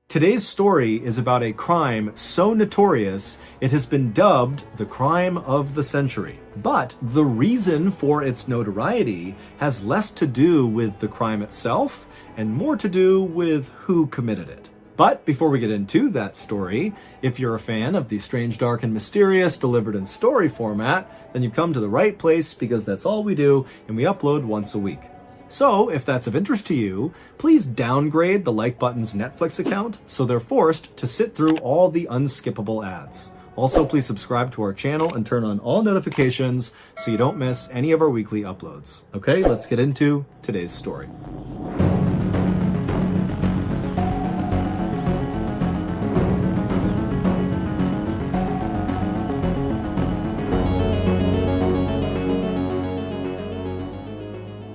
Today's story is about a crime so notorious it has been dubbed the crime of the century. But the reason for its notoriety has less to do with the crime itself and more to do with who committed it. But before we get into that story, if you're a fan of the strange, dark, and mysterious delivered in story format, then you've come to the right place because that's all we do and we upload once a week. So, if that's of interest to you, please downgrade the Like Button's Netflix account so they're forced to sit through all the unskippable ads. Also, please subscribe to our channel and turn on all notifications so you don't miss any of our weekly uploads. Okay, let's get into today's story.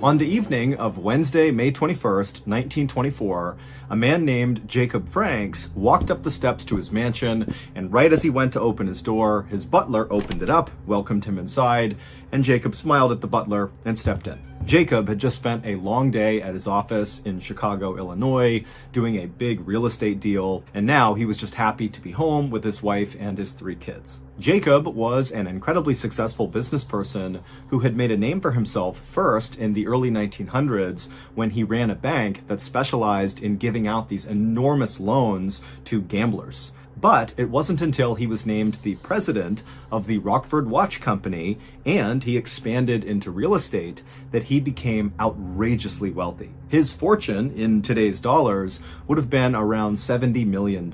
On the evening of Wednesday, May 21st, 1924, a man named Jacob Franks walked up the steps to his mansion, and right as he went to open his door, his butler opened it up, welcomed him inside, and Jacob smiled at the butler and stepped in. Jacob had just spent a long day at his office in Chicago, Illinois, doing a big real estate deal, and now he was just happy to be home with his wife and his 3 kids. Jacob was an incredibly successful business person who had made a name for himself first in the early 1900s when he ran a bank that specialized in giving out these enormous loans to gamblers. But it wasn't until he was named the president of the Rockford Watch Company and he expanded into real estate that he became outrageously wealthy. His fortune in today's dollars would have been around $70 million.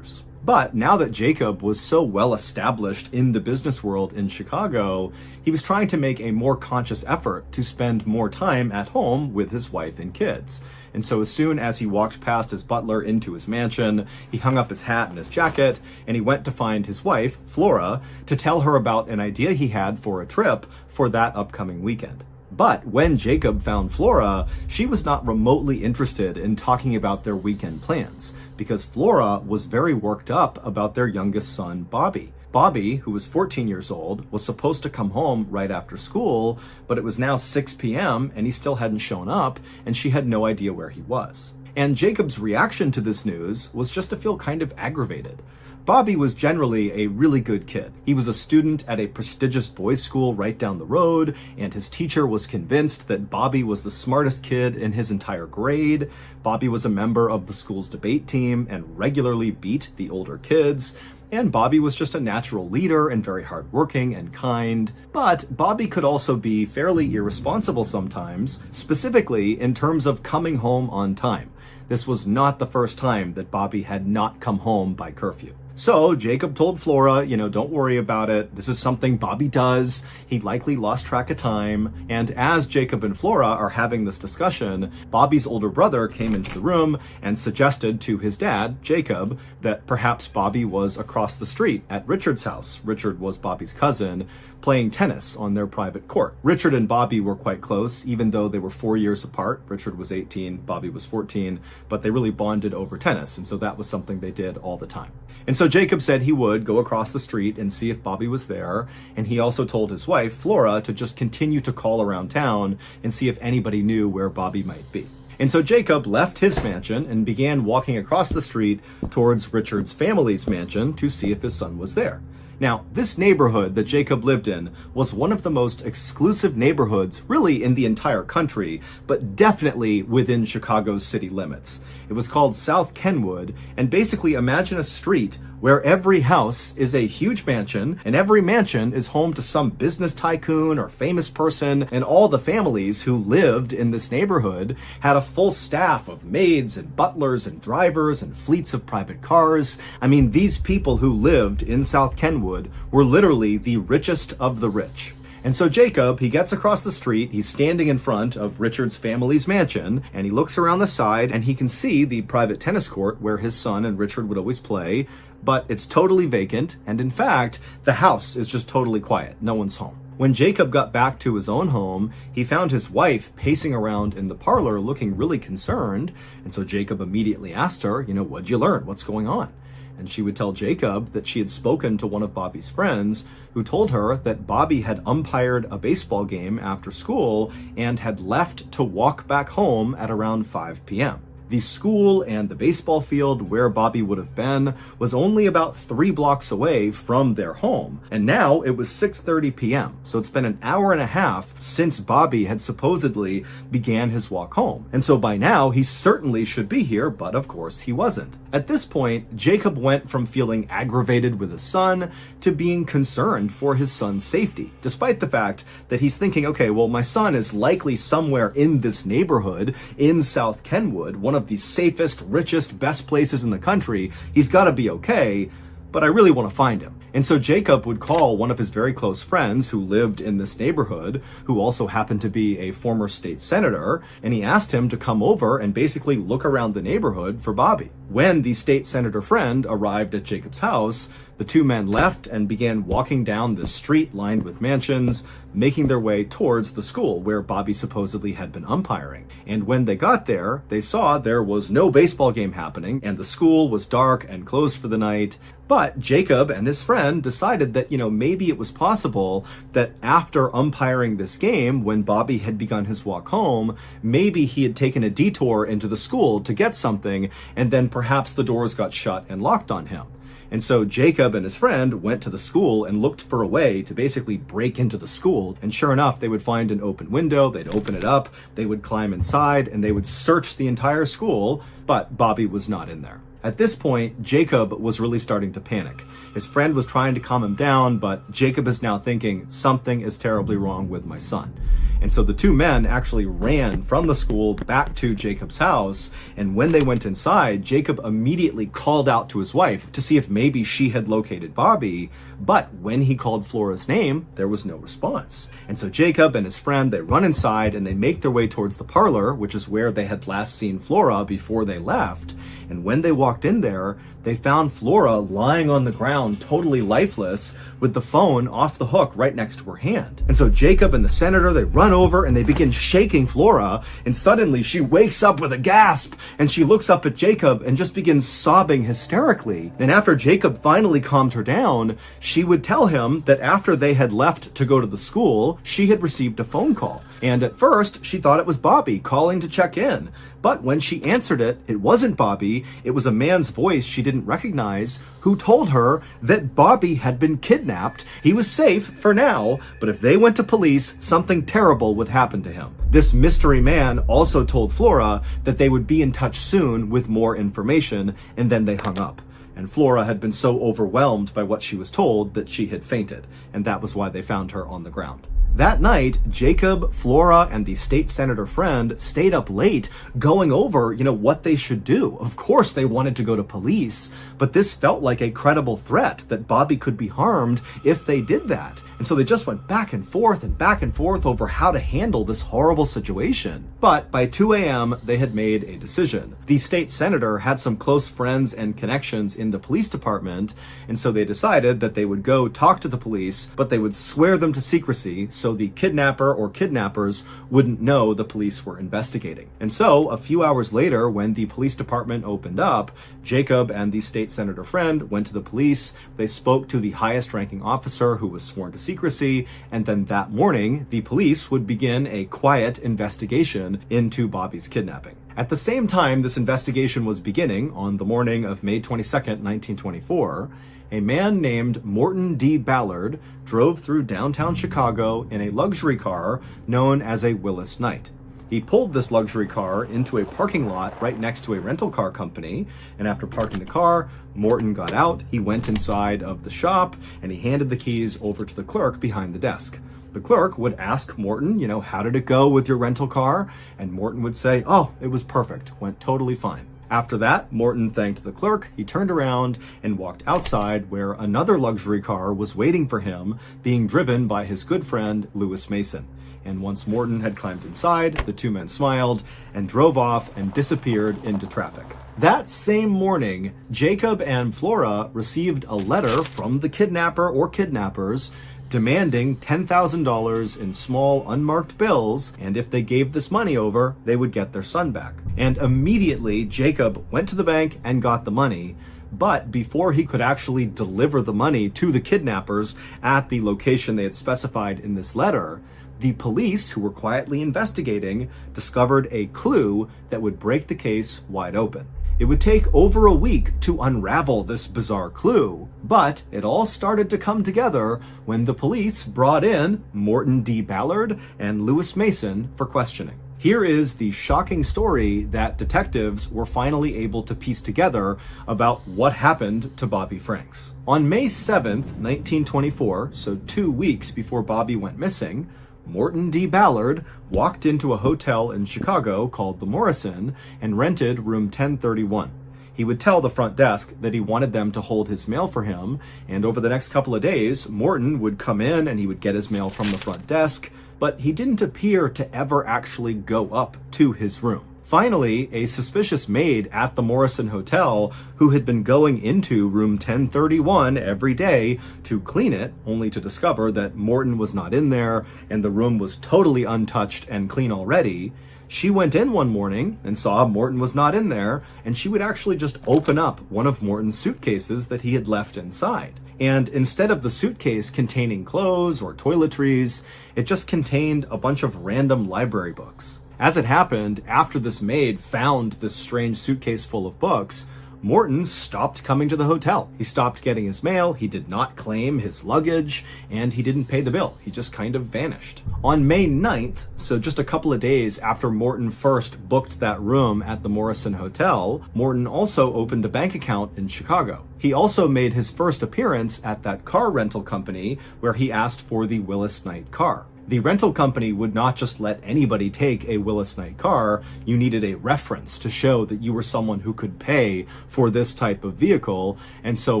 But now that Jacob was so well established in the business world in Chicago, he was trying to make a more conscious effort to spend more time at home with his wife and kids. And so as soon as he walked past his butler into his mansion, he hung up his hat and his jacket, and he went to find his wife, Flora, to tell her about an idea he had for a trip for that upcoming weekend. But when Jacob found Flora, she was not remotely interested in talking about their weekend plans because Flora was very worked up about their youngest son, Bobby. Bobby, who was 14 years old, was supposed to come home right after school, but it was now 6 p.m. and he still hadn't shown up, and she had no idea where he was. And Jacob's reaction to this news was just to feel kind of aggravated. Bobby was generally a really good kid. He was a student at a prestigious boys' school right down the road, and his teacher was convinced that Bobby was the smartest kid in his entire grade. Bobby was a member of the school's debate team and regularly beat the older kids. And Bobby was just a natural leader and very hardworking and kind. But Bobby could also be fairly irresponsible sometimes, specifically in terms of coming home on time. This was not the first time that Bobby had not come home by curfew. So Jacob told Flora, don't worry about it. This is something Bobby does. He likely lost track of time. And as Jacob and Flora are having this discussion, Bobby's older brother came into the room and suggested to his dad, Jacob, that perhaps Bobby was across the street at Richard's house. Richard was Bobby's cousin, playing tennis on their private court. Richard and Bobby were quite close, even though they were 4 years apart. Richard was 18, Bobby was 14, but they really bonded over tennis. And so that was something they did all the time. And so Jacob said he would go across the street and see if Bobby was there. And he also told his wife, Flora, to just continue to call around town and see if anybody knew where Bobby might be. And so Jacob left his mansion and began walking across the street towards Richard's family's mansion to see if his son was there. Now, this neighborhood that Jacob lived in was one of the most exclusive neighborhoods really in the entire country, but definitely within Chicago's city limits. It was called South Kenwood, and basically imagine a street where every house is a huge mansion, and every mansion is home to some business tycoon or famous person, and all the families who lived in this neighborhood had a full staff of maids and butlers and drivers and fleets of private cars. I mean, these people who lived in South Kenwood were literally the richest of the rich. And so Jacob, he gets across the street, he's standing in front of Richard's family's mansion, and he looks around the side and he can see the private tennis court where his son and Richard would always play, but it's totally vacant, and in fact, the house is just totally quiet. No one's home. When Jacob got back to his own home, he found his wife pacing around in the parlor looking really concerned, and so Jacob immediately asked her, what'd you learn? What's going on? And she would tell Jacob that she had spoken to one of Bobby's friends who told her that Bobby had umpired a baseball game after school and had left to walk back home at around 5 p.m. The school and the baseball field where Bobby would have been was only about 3 blocks away from their home. And now it was 6:30 p.m. So it's been an hour and a half since Bobby had supposedly began his walk home. And so by now he certainly should be here, but of course he wasn't. At this point, Jacob went from feeling aggravated with his son to being concerned for his son's safety, despite the fact that he's thinking, okay, well, my son is likely somewhere in this neighborhood in South Kenwood, one of the safest, richest, best places in the country. He's got to be okay, but I really want to find him. And so Jacob would call one of his very close friends who lived in this neighborhood, who also happened to be a former state senator, and he asked him to come over and basically look around the neighborhood for Bobby. When the state senator friend arrived at Jacob's house, the two men left and began walking down the street lined with mansions, making their way towards the school where Bobby supposedly had been umpiring. And when they got there, they saw there was no baseball game happening, and the school was dark and closed for the night. But Jacob and his friend decided that, maybe it was possible that after umpiring this game, when Bobby had begun his walk home, maybe he had taken a detour into the school to get something, and then perhaps the doors got shut and locked on him. And so Jacob and his friend went to the school and looked for a way to basically break into the school. And sure enough, they would find an open window, they'd open it up, they would climb inside, and they would search the entire school, but Bobby was not in there. At this point, Jacob was really starting to panic. His friend was trying to calm him down, but Jacob is now thinking, something is terribly wrong with my son. And so the two men actually ran from the school back to Jacob's house, and when they went inside, Jacob immediately called out to his wife to see if maybe she had located Bobby, but when he called Flora's name, there was no response. And so Jacob and his friend, they run inside and they make their way towards the parlor, which is where they had last seen Flora before they left. And when they walked in there, they found Flora lying on the ground, totally lifeless, with the phone off the hook right next to her hand. And so Jacob and the senator, they run over and they begin shaking Flora, and suddenly she wakes up with a gasp, and she looks up at Jacob and just begins sobbing hysterically. And after Jacob finally calmed her down, she would tell him that after they had left to go to the school, she had received a phone call. And at first, she thought it was Bobby calling to check in. But when she answered it, it wasn't Bobby. It was a man's voice she didn't recognize, who told her that Bobby had been kidnapped. He was safe for now, but if they went to police, something terrible would happen to him. This mystery man also told Flora that they would be in touch soon with more information, and then they hung up. And Flora had been so overwhelmed by what she was told that she had fainted, and that was why they found her on the ground. That night, Jacob, Flora, and the state senator friend stayed up late going over, what they should do. Of course, they wanted to go to police, but this felt like a credible threat that Bobby could be harmed if they did that. And so they just went back and forth over how to handle this horrible situation. But by 2 a.m., they had made a decision. The state senator had some close friends and connections in the police department, and so they decided that they would go talk to the police, but they would swear them to secrecy so the kidnapper or kidnappers wouldn't know the police were investigating. And so, a few hours later, when the police department opened up, Jacob and the state senator friend went to the police. They spoke to the highest ranking officer who was sworn to secrecy, and then that morning, the police would begin a quiet investigation into Bobby's kidnapping. At the same time this investigation was beginning, on the morning of May 22nd, 1924, a man named Morton D. Ballard drove through downtown Chicago in a luxury car known as a Willis Knight. He pulled this luxury car into a parking lot right next to a rental car company, and after parking the car, Morton got out, he went inside of the shop, and he handed the keys over to the clerk behind the desk. The clerk would ask Morton, how did it go with your rental car? And Morton would say, oh, it was perfect, went totally fine. After that, Morton thanked the clerk, he turned around and walked outside where another luxury car was waiting for him, being driven by his good friend, Lewis Mason. And once Morton had climbed inside, the two men smiled and drove off and disappeared into traffic. That same morning, Jacob and Flora received a letter from the kidnapper or kidnappers demanding $10,000 in small unmarked bills, and if they gave this money over, they would get their son back. And immediately, Jacob went to the bank and got the money, but before he could actually deliver the money to the kidnappers at the location they had specified in this letter, The police, who were quietly investigating, discovered a clue that would break the case wide open. It would take over a week to unravel this bizarre clue, but it all started to come together when the police brought in Morton D. Ballard and Lewis Mason for questioning. Here is the shocking story that detectives were finally able to piece together about what happened to Bobby Franks. On May 7th, 1924, so 2 weeks before Bobby went missing, Morton D. Ballard walked into a hotel in Chicago called the Morrison and rented room 1031. He would tell the front desk that he wanted them to hold his mail for him, and over the next couple of days, Morton would come in and he would get his mail from the front desk, but he didn't appear to ever actually go up to his room. Finally, a suspicious maid at the Morrison Hotel, who had been going into room 1031 every day to clean it, only to discover that Morton was not in there and the room was totally untouched and clean already, she went in one morning and saw Morton was not in there, and she would actually just open up one of Morton's suitcases that he had left inside. And instead of the suitcase containing clothes or toiletries, it just contained a bunch of random library books. As it happened, after this maid found this strange suitcase full of books, Morton stopped coming to the hotel. He stopped getting his mail, he did not claim his luggage, and he didn't pay the bill. He just kind of vanished. On May 9th, so just a couple of days after Morton first booked that room at the Morrison Hotel, Morton also opened a bank account in Chicago. He also made his first appearance at that car rental company where he asked for the Willis Knight car. The rental company would not just let anybody take a Willis Knight car. You needed a reference to show that you were someone who could pay for this type of vehicle. And so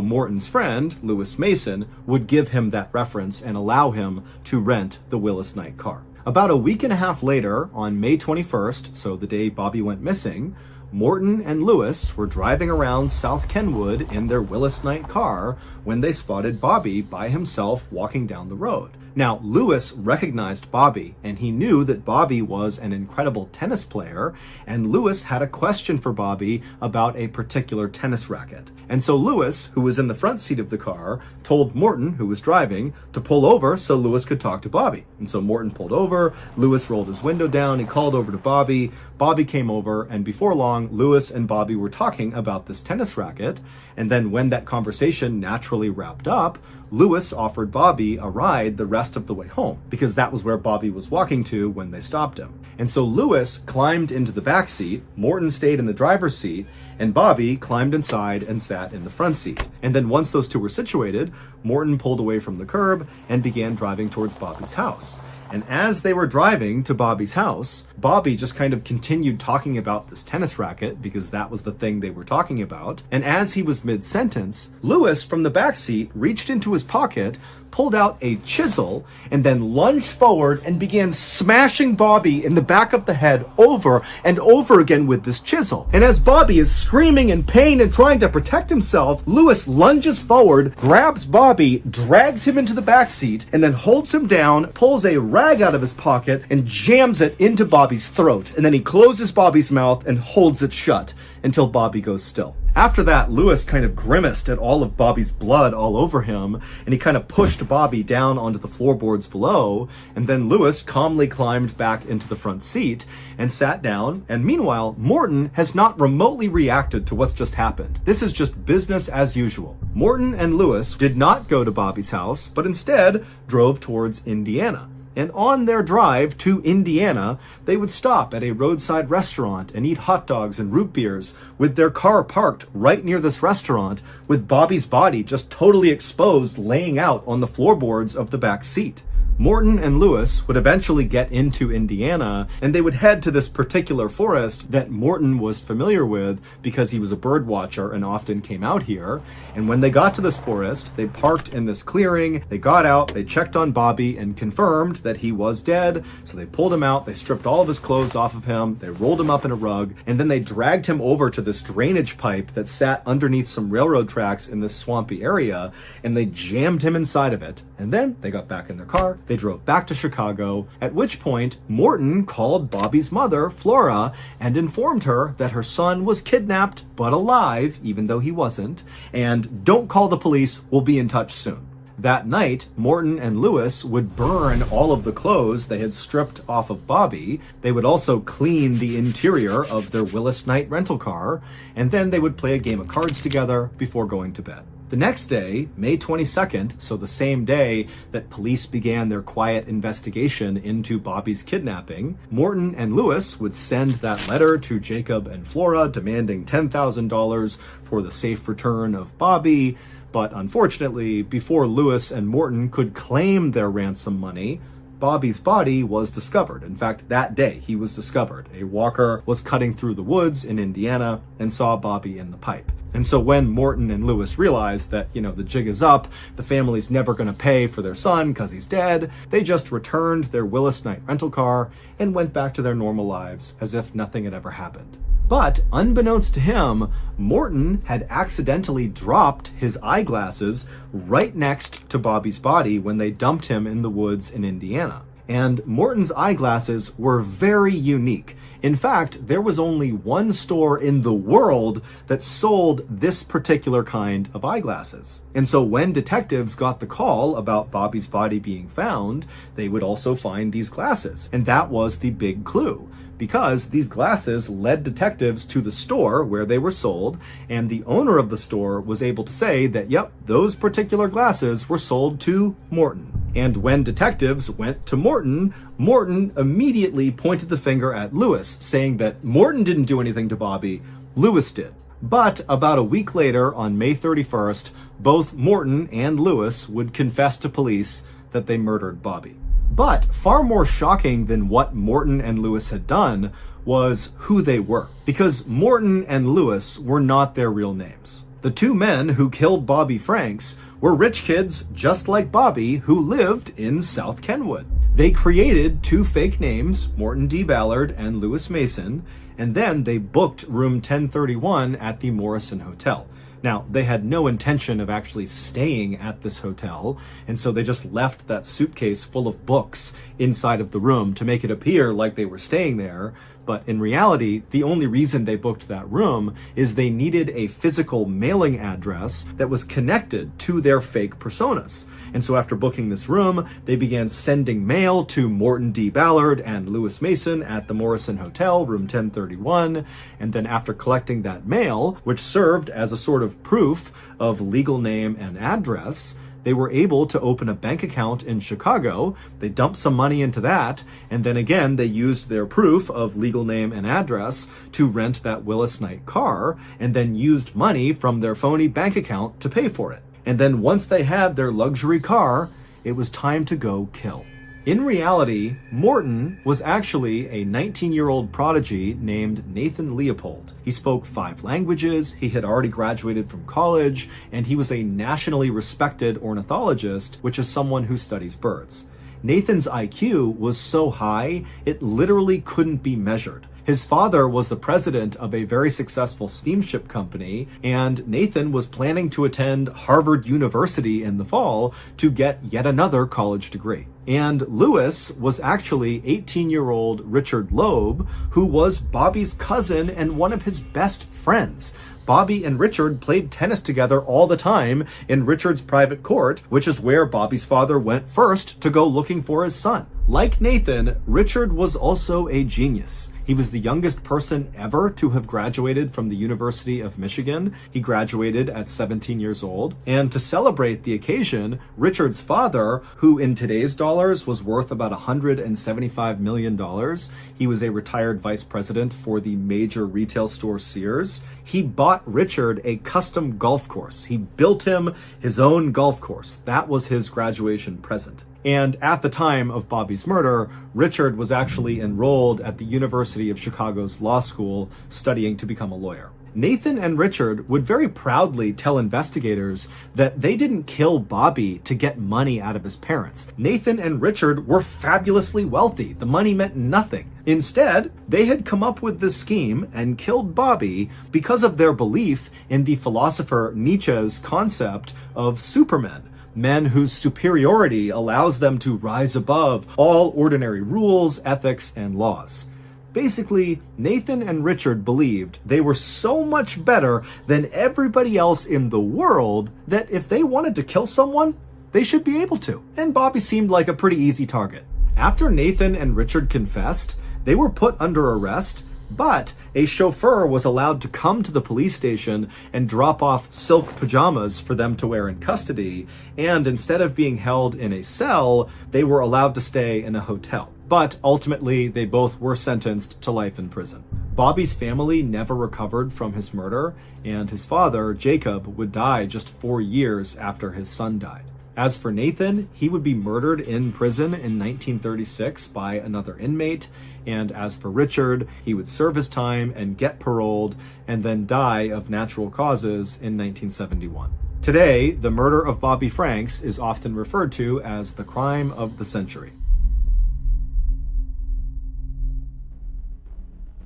Morton's friend, Lewis Mason, would give him that reference and allow him to rent the Willis Knight car. About a week and a half later, on May 21st, so the day Bobby went missing, Morton and Lewis were driving around South Kenwood in their Willis Knight car when they spotted Bobby by himself walking down the road. Now, Lewis recognized Bobby, and he knew that Bobby was an incredible tennis player, and Lewis had a question for Bobby about a particular tennis racket. And so Lewis, who was in the front seat of the car, told Morton, who was driving, to pull over so Lewis could talk to Bobby. And so Morton pulled over, Lewis rolled his window down, he called over to Bobby, Bobby came over, and before long, Lewis and Bobby were talking about this tennis racket. And then when that conversation naturally wrapped up, Lewis offered Bobby a ride the rest of the way home, because that was where Bobby was walking to when they stopped him. And so Lewis climbed into the back seat, Morton stayed in the driver's seat, and Bobby climbed inside and sat in the front seat. And then once those two were situated, Morton pulled away from the curb and began driving towards Bobby's house. And as they were driving to Bobby's house, Bobby just kind of continued talking about this tennis racket because that was the thing they were talking about. And as he was mid-sentence, Lewis from the back seat reached into his pocket, pulled out a chisel, and then lunged forward and began smashing Bobby in the back of the head over and over again with this chisel. And as Bobby is screaming in pain and trying to protect himself, Lewis lunges forward, grabs Bobby, drags him into the back seat, and then holds him down, pulls a rag out of his pocket, and jams it into Bobby's throat. And then he closes Bobby's mouth and holds it shut until Bobby goes still. After that, Lewis kind of grimaced at all of Bobby's blood all over him, and he kind of pushed Bobby down onto the floorboards below, and then Lewis calmly climbed back into the front seat and sat down, and meanwhile, Morton has not remotely reacted to what's just happened. This is just business as usual. Morton and Lewis did not go to Bobby's house, but instead drove towards Indiana. And on their drive to Indiana, they would stop at a roadside restaurant and eat hot dogs and root beers with their car parked right near this restaurant with Bobby's body just totally exposed laying out on the floorboards of the back seat. Morton and Lewis would eventually get into Indiana, and they would head to this particular forest that Morton was familiar with because he was a bird watcher and often came out here. And when they got to this forest, they parked in this clearing, they got out, they checked on Bobby and confirmed that he was dead. So they pulled him out, they stripped all of his clothes off of him, they rolled him up in a rug, and then they dragged him over to this drainage pipe that sat underneath some railroad tracks in this swampy area, and they jammed him inside of it. And then they got back in their car, they drove back to Chicago, at which point Morton called Bobby's mother, Flora, and informed her that her son was kidnapped but alive, even though he wasn't, and don't call the police, we'll be in touch soon. That night, Morton and Lewis would burn all of the clothes they had stripped off of Bobby. They would also clean the interior of their Willis Knight rental car, and then they would play a game of cards together before going to bed. The next day, May 22nd, so the same day that police began their quiet investigation into Bobby's kidnapping, Morton and Lewis would send that letter to Jacob and Flora demanding $10,000 for the safe return of Bobby. But unfortunately, before Lewis and Morton could claim their ransom money, Bobby's body was discovered. In fact, that day he was discovered. A walker was cutting through the woods in Indiana and saw Bobby in the pipe. And so when Morton and Lewis realized that, the jig is up, the family's never going to pay for their son because he's dead, they just returned their Willis Knight rental car and went back to their normal lives as if nothing had ever happened. But unbeknownst to him, Morton had accidentally dropped his eyeglasses right next to Bobby's body when they dumped him in the woods in Indiana. And Morton's eyeglasses were very unique. In fact, there was only one store in the world that sold this particular kind of eyeglasses. And so when detectives got the call about Bobby's body being found, they would also find these glasses. And that was the big clue, because these glasses led detectives to the store where they were sold, and the owner of the store was able to say that, yep, those particular glasses were sold to Morton. And when detectives went to Morton, Morton immediately pointed the finger at Lewis, saying that Morton didn't do anything to Bobby, Lewis did. But about a week later, on May 31st, both Morton and Lewis would confess to police that they murdered Bobby. But far more shocking than what Morton and Lewis had done was who they were, because Morton and Lewis were not their real names. The two men who killed Bobby Franks were rich kids just like Bobby who lived in South Kenwood. They created two fake names, Morton D. Ballard and Lewis Mason, and then they booked room 1031 at the Morrison Hotel. Now, they had no intention of actually staying at this hotel, and so they just left that suitcase full of books inside of the room to make it appear like they were staying there. But in reality, the only reason they booked that room is they needed a physical mailing address that was connected to their fake personas. And so after booking this room, they began sending mail to Morton D. Ballard and Lewis Mason at the Morrison Hotel, room 1031. And then after collecting that mail, which served as a sort of proof of legal name and address, they were able to open a bank account in Chicago. They dumped some money into that, and then again, they used their proof of legal name and address to rent that Willis Knight car, and then used money from their phony bank account to pay for it. And then once they had their luxury car, it was time to go kill. In reality, Morton was actually a 19-year-old prodigy named Nathan Leopold. He spoke 5 languages, he had already graduated from college, and he was a nationally respected ornithologist, which is someone who studies birds. Nathan's IQ was so high, it literally couldn't be measured. His father was the president of a very successful steamship company, and Nathan was planning to attend Harvard University in the fall to get yet another college degree. And Lewis was actually 18-year-old Richard Loeb, who was Bobby's cousin and one of his best friends. Bobby and Richard played tennis together all the time in Richard's private court, which is where Bobby's father went first to go looking for his son. Like Nathan, Richard was also a genius. He was the youngest person ever to have graduated from the University of Michigan. He graduated at 17 years old. And to celebrate the occasion, Richard's father, who in today's dollars was worth about $175 million, he was a retired vice president for the major retail store Sears, he bought Richard a custom golf course. He built him his own golf course. That was his graduation present. And at the time of Bobby's murder, Richard was actually enrolled at the University of Chicago's law school studying to become a lawyer. Nathan and Richard would very proudly tell investigators that they didn't kill Bobby to get money out of his parents. Nathan and Richard were fabulously wealthy. The money meant nothing. Instead, they had come up with this scheme and killed Bobby because of their belief in the philosopher Nietzsche's concept of supermen. Men whose superiority allows them to rise above all ordinary rules, ethics, and laws. Basically, Nathan and Richard believed they were so much better than everybody else in the world that if they wanted to kill someone, They should be able to. And Bobby seemed like a pretty easy target. After Nathan and Richard confessed, they were put under arrest, but a chauffeur was allowed to come to the police station and drop off silk pajamas for them to wear in custody, and instead of being held in a cell, they were allowed to stay in a hotel. But ultimately, they both were sentenced to life in prison. Bobby's family never recovered from his murder, and his father, Jacob, would die just 4 years after his son died. As for Nathan, he would be murdered in prison in 1936 by another inmate, and as for Richard, he would serve his time and get paroled, and then die of natural causes in 1971. Today, the murder of Bobby Franks is often referred to as the crime of the century.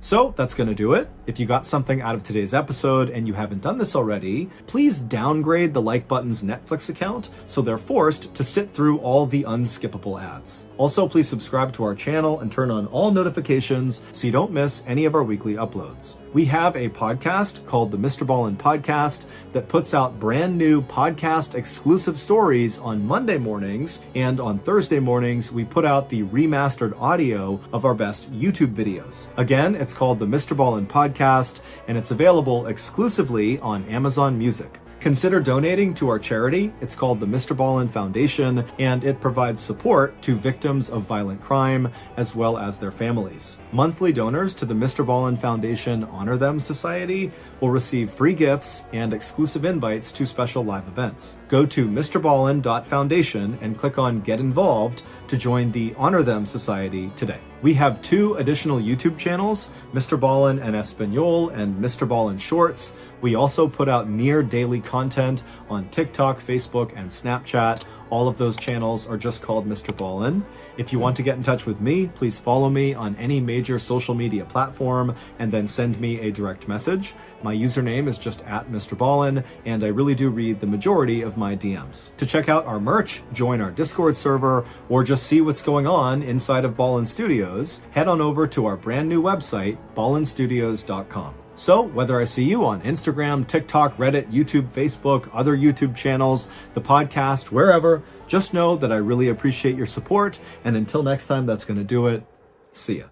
So that's going to do it. If you got something out of today's episode and you haven't done this already, please downgrade the Like Button's Netflix account so they're forced to sit through all the unskippable ads. Also, please subscribe to our channel and turn on all notifications so you don't miss any of our weekly uploads. We have a podcast called the MrBallen's Podcast that puts out brand new podcast exclusive stories on Monday mornings, and on Thursday mornings we put out the remastered audio of our best YouTube videos. Again, it's called the MrBallen's Podcast, and it's available exclusively on Amazon Music. Consider donating to our charity. It's called the MrBallen's Foundation, and it provides support to victims of violent crime as well as their families. Monthly donors to the MrBallen's Foundation Honor Them Society will receive free gifts and exclusive invites to special live events. Go to MrBallen.Foundation and click on Get Involved to join the Honor Them Society today. We have 2 additional YouTube channels, Mr. Ballen en Espanol and Mr. Ballen Shorts. We also put out near daily content on TikTok, Facebook, and Snapchat. All of those channels are just called Mr. Ballen. If you want to get in touch with me, please follow me on any major social media platform and then send me a direct message. My username is just @MrBallen, and I really do read the majority of my DMs. To check out our merch, join our Discord server, or just see what's going on inside of Ballen Studios, head on over to our brand new website, ballenstudios.com. So, whether I see you on Instagram, TikTok, Reddit, YouTube, Facebook, other YouTube channels, the podcast, wherever, just know that I really appreciate your support, and until next time, that's going to do it. See ya.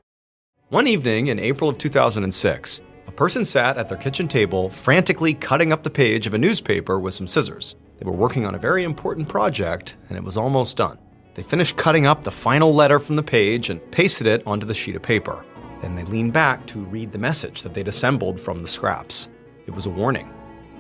One evening in April of 2006, a person sat at their kitchen table, frantically cutting up the page of a newspaper with some scissors. They were working on a very important project, and it was almost done. They finished cutting up the final letter from the page and pasted it onto the sheet of paper. Then they leaned back to read the message that they'd assembled from the scraps. It was a warning,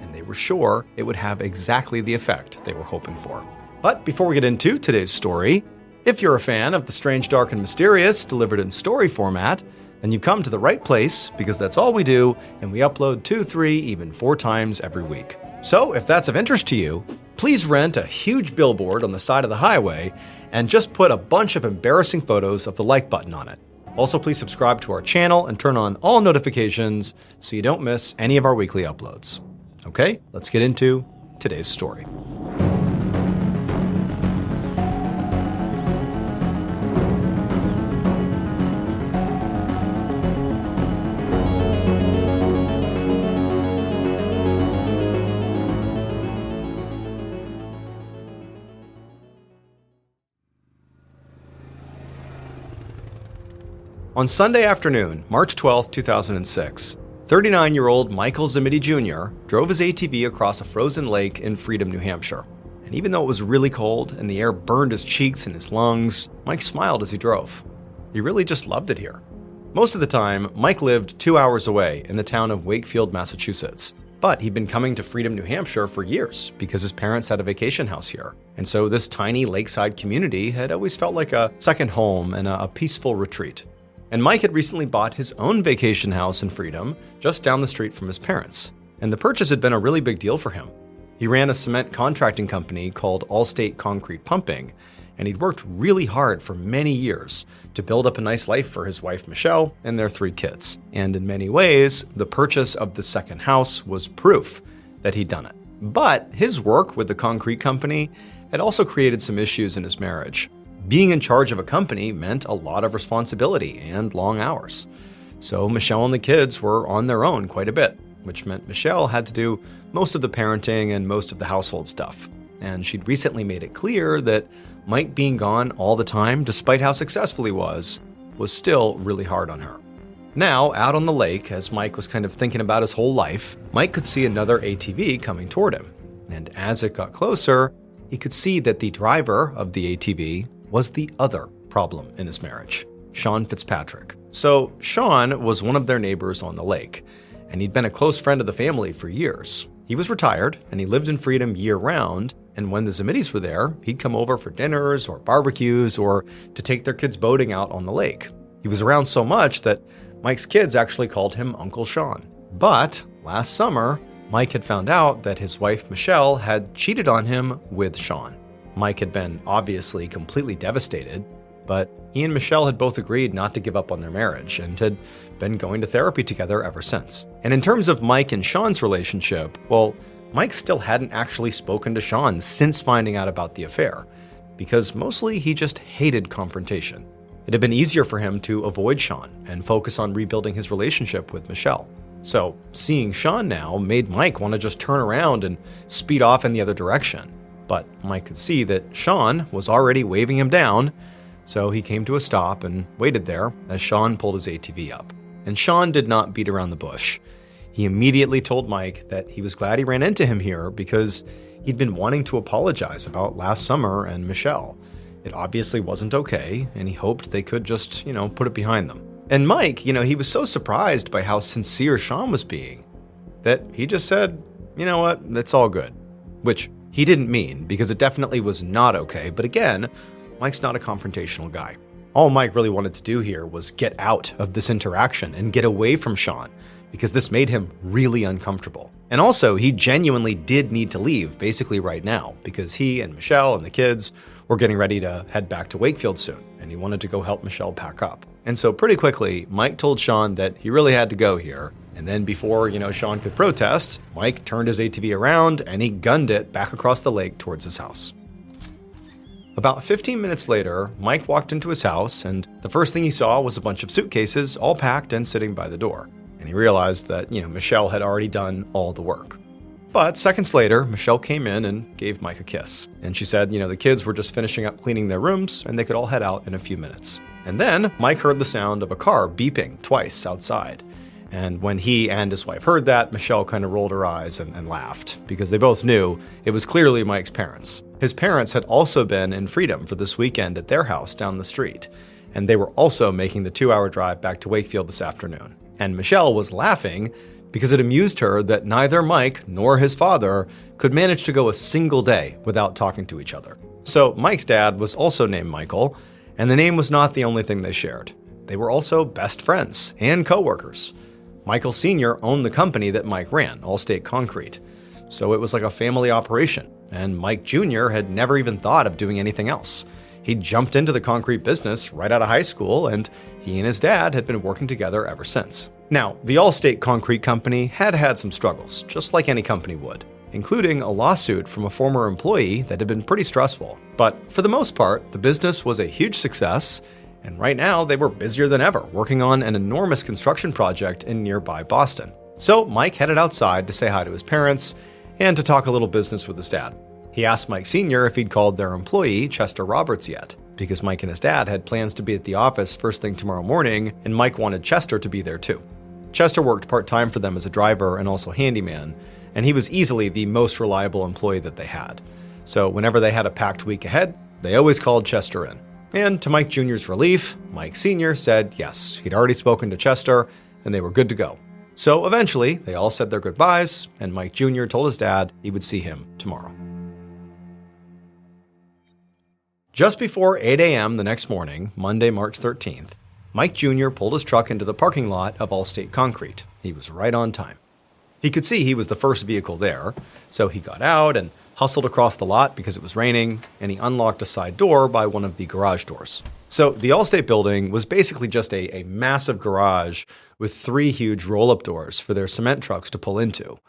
and they were sure it would have exactly the effect they were hoping for. But before we get into today's story, if you're a fan of the strange, dark, and mysterious delivered in story format, then you've come to the right place, because that's all we do, and we upload 2, 3, even 4 times every week. So if that's of interest to you, please rent a huge billboard on the side of the highway and just put a bunch of embarrassing photos of the like button on it. Also, please subscribe to our channel and turn on all notifications so you don't miss any of our weekly uploads. Okay, let's get into today's story. On Sunday afternoon, March 12, 2006, 39-year-old Michael Zimity Jr. drove his ATV across a frozen lake in Freedom, New Hampshire. And even though it was really cold and the air burned his cheeks and his lungs, Mike smiled as he drove. He really just loved it here. Most of the time, Mike lived 2 hours away in the town of Wakefield, Massachusetts. But he'd been coming to Freedom, New Hampshire for years because his parents had a vacation house here. And so this tiny lakeside community had always felt like a second home and a peaceful retreat. And Mike had recently bought his own vacation house in Freedom, just down the street from his parents. And the purchase had been a really big deal for him. He ran a cement contracting company called Allstate Concrete Pumping, and he'd worked really hard for many years to build up a nice life for his wife Michelle and their 3 kids. And in many ways, the purchase of the second house was proof that he'd done it. But his work with the concrete company had also created some issues in his marriage. Being in charge of a company meant a lot of responsibility and long hours. So Michelle and the kids were on their own quite a bit, which meant Michelle had to do most of the parenting and most of the household stuff. and she'd recently made it clear that Mike being gone all the time, despite how successful he was still really hard on her. Now, out on the lake, as Mike was kind of thinking about his whole life, Mike could see another ATV coming toward him. And as it got closer, he could see that the driver of the ATV was the other problem in his marriage, Sean Fitzpatrick. So Sean was one of their neighbors on the lake, and he'd been a close friend of the family for years. He was retired, and he lived in freedom year-round, and when the Zamitis were there, he'd come over for dinners or barbecues or to take their kids boating out on the lake. He was around so much that Mike's kids actually called him Uncle Sean. But last summer, Mike had found out that his wife Michelle had cheated on him with Sean. Mike had been obviously completely devastated, but he and Michelle had both agreed not to give up on their marriage and had been going to therapy together ever since. And in terms of Mike and Sean's relationship, well, Mike still hadn't actually spoken to Sean since finding out about the affair, because mostly he just hated confrontation. It had been easier for him to avoid Sean and focus on rebuilding his relationship with Michelle. So seeing Sean now made Mike want to just turn around and speed off in the other direction. But Mike could see that Sean was already waving him down, so he came to a stop and waited there as Sean pulled his ATV up. And Sean did not beat around the bush. He immediately told Mike that he was glad he ran into him here because he'd been wanting to apologize about last summer and Michelle. It obviously wasn't okay, and he hoped they could just, put it behind them. And Mike, he was so surprised by how sincere Sean was being that he just said, you know what, it's all good. Which he didn't mean, because it definitely was not okay. But again, Mike's not a confrontational guy. All Mike really wanted to do here was get out of this interaction and get away from Sean, because this made him really uncomfortable. And also, he genuinely did need to leave basically right now, because he and Michelle and the kids were getting ready to head back to Wakefield soon, and he wanted to go help Michelle pack up. And so pretty quickly, Mike told Sean that he really had to go here. And then before, Sean could protest, Mike turned his ATV around and he gunned it back across the lake towards his house. About 15 minutes later, Mike walked into his house, and the first thing he saw was a bunch of suitcases all packed and sitting by the door. And he realized that, Michelle had already done all the work. But seconds later, Michelle came in and gave Mike a kiss. And she said, the kids were just finishing up cleaning their rooms and they could all head out in a few minutes. And then Mike heard the sound of a car beeping twice outside. And when he and his wife heard that, Michelle kind of rolled her eyes and laughed, because they both knew it was clearly Mike's parents. His parents had also been in freedom for this weekend at their house down the street, and they were also making the 2-hour drive back to Wakefield this afternoon. And Michelle was laughing because it amused her that neither Mike nor his father could manage to go a single day without talking to each other. So Mike's dad was also named Michael, and the name was not the only thing they shared. They were also best friends and co-workers. Michael Sr. owned the company that Mike ran, Allstate Concrete. So it was like a family operation, and Mike Jr. had never even thought of doing anything else. He jumped into the concrete business right out of high school, and he and his dad had been working together ever since. Now, the Allstate Concrete Company had had some struggles, just like any company would, including a lawsuit from a former employee that had been pretty stressful. But for the most part, the business was a huge success, and right now they were busier than ever, working on an enormous construction project in nearby Boston. So Mike headed outside to say hi to his parents and to talk a little business with his dad. He asked Mike Sr. if he'd called their employee, Chester Roberts, yet, because Mike and his dad had plans to be at the office first thing tomorrow morning, and Mike wanted Chester to be there too. Chester worked part-time for them as a driver and also handyman, and he was easily the most reliable employee that they had. So whenever they had a packed week ahead, they always called Chester in. And to Mike Jr.'s relief, Mike Sr. said yes, he'd already spoken to Chester, and they were good to go. So eventually, they all said their goodbyes, and Mike Jr. told his dad he would see him tomorrow. Just before 8 a.m. the next morning, Monday, March 13th, Mike Jr. pulled his truck into the parking lot of Allstate Concrete. He was right on time. He could see he was the first vehicle there, so he got out and hustled across the lot because it was raining, and he unlocked a side door by one of the garage doors. So the Allstate building was basically just a massive garage with 3 huge roll-up doors for their cement trucks to pull into.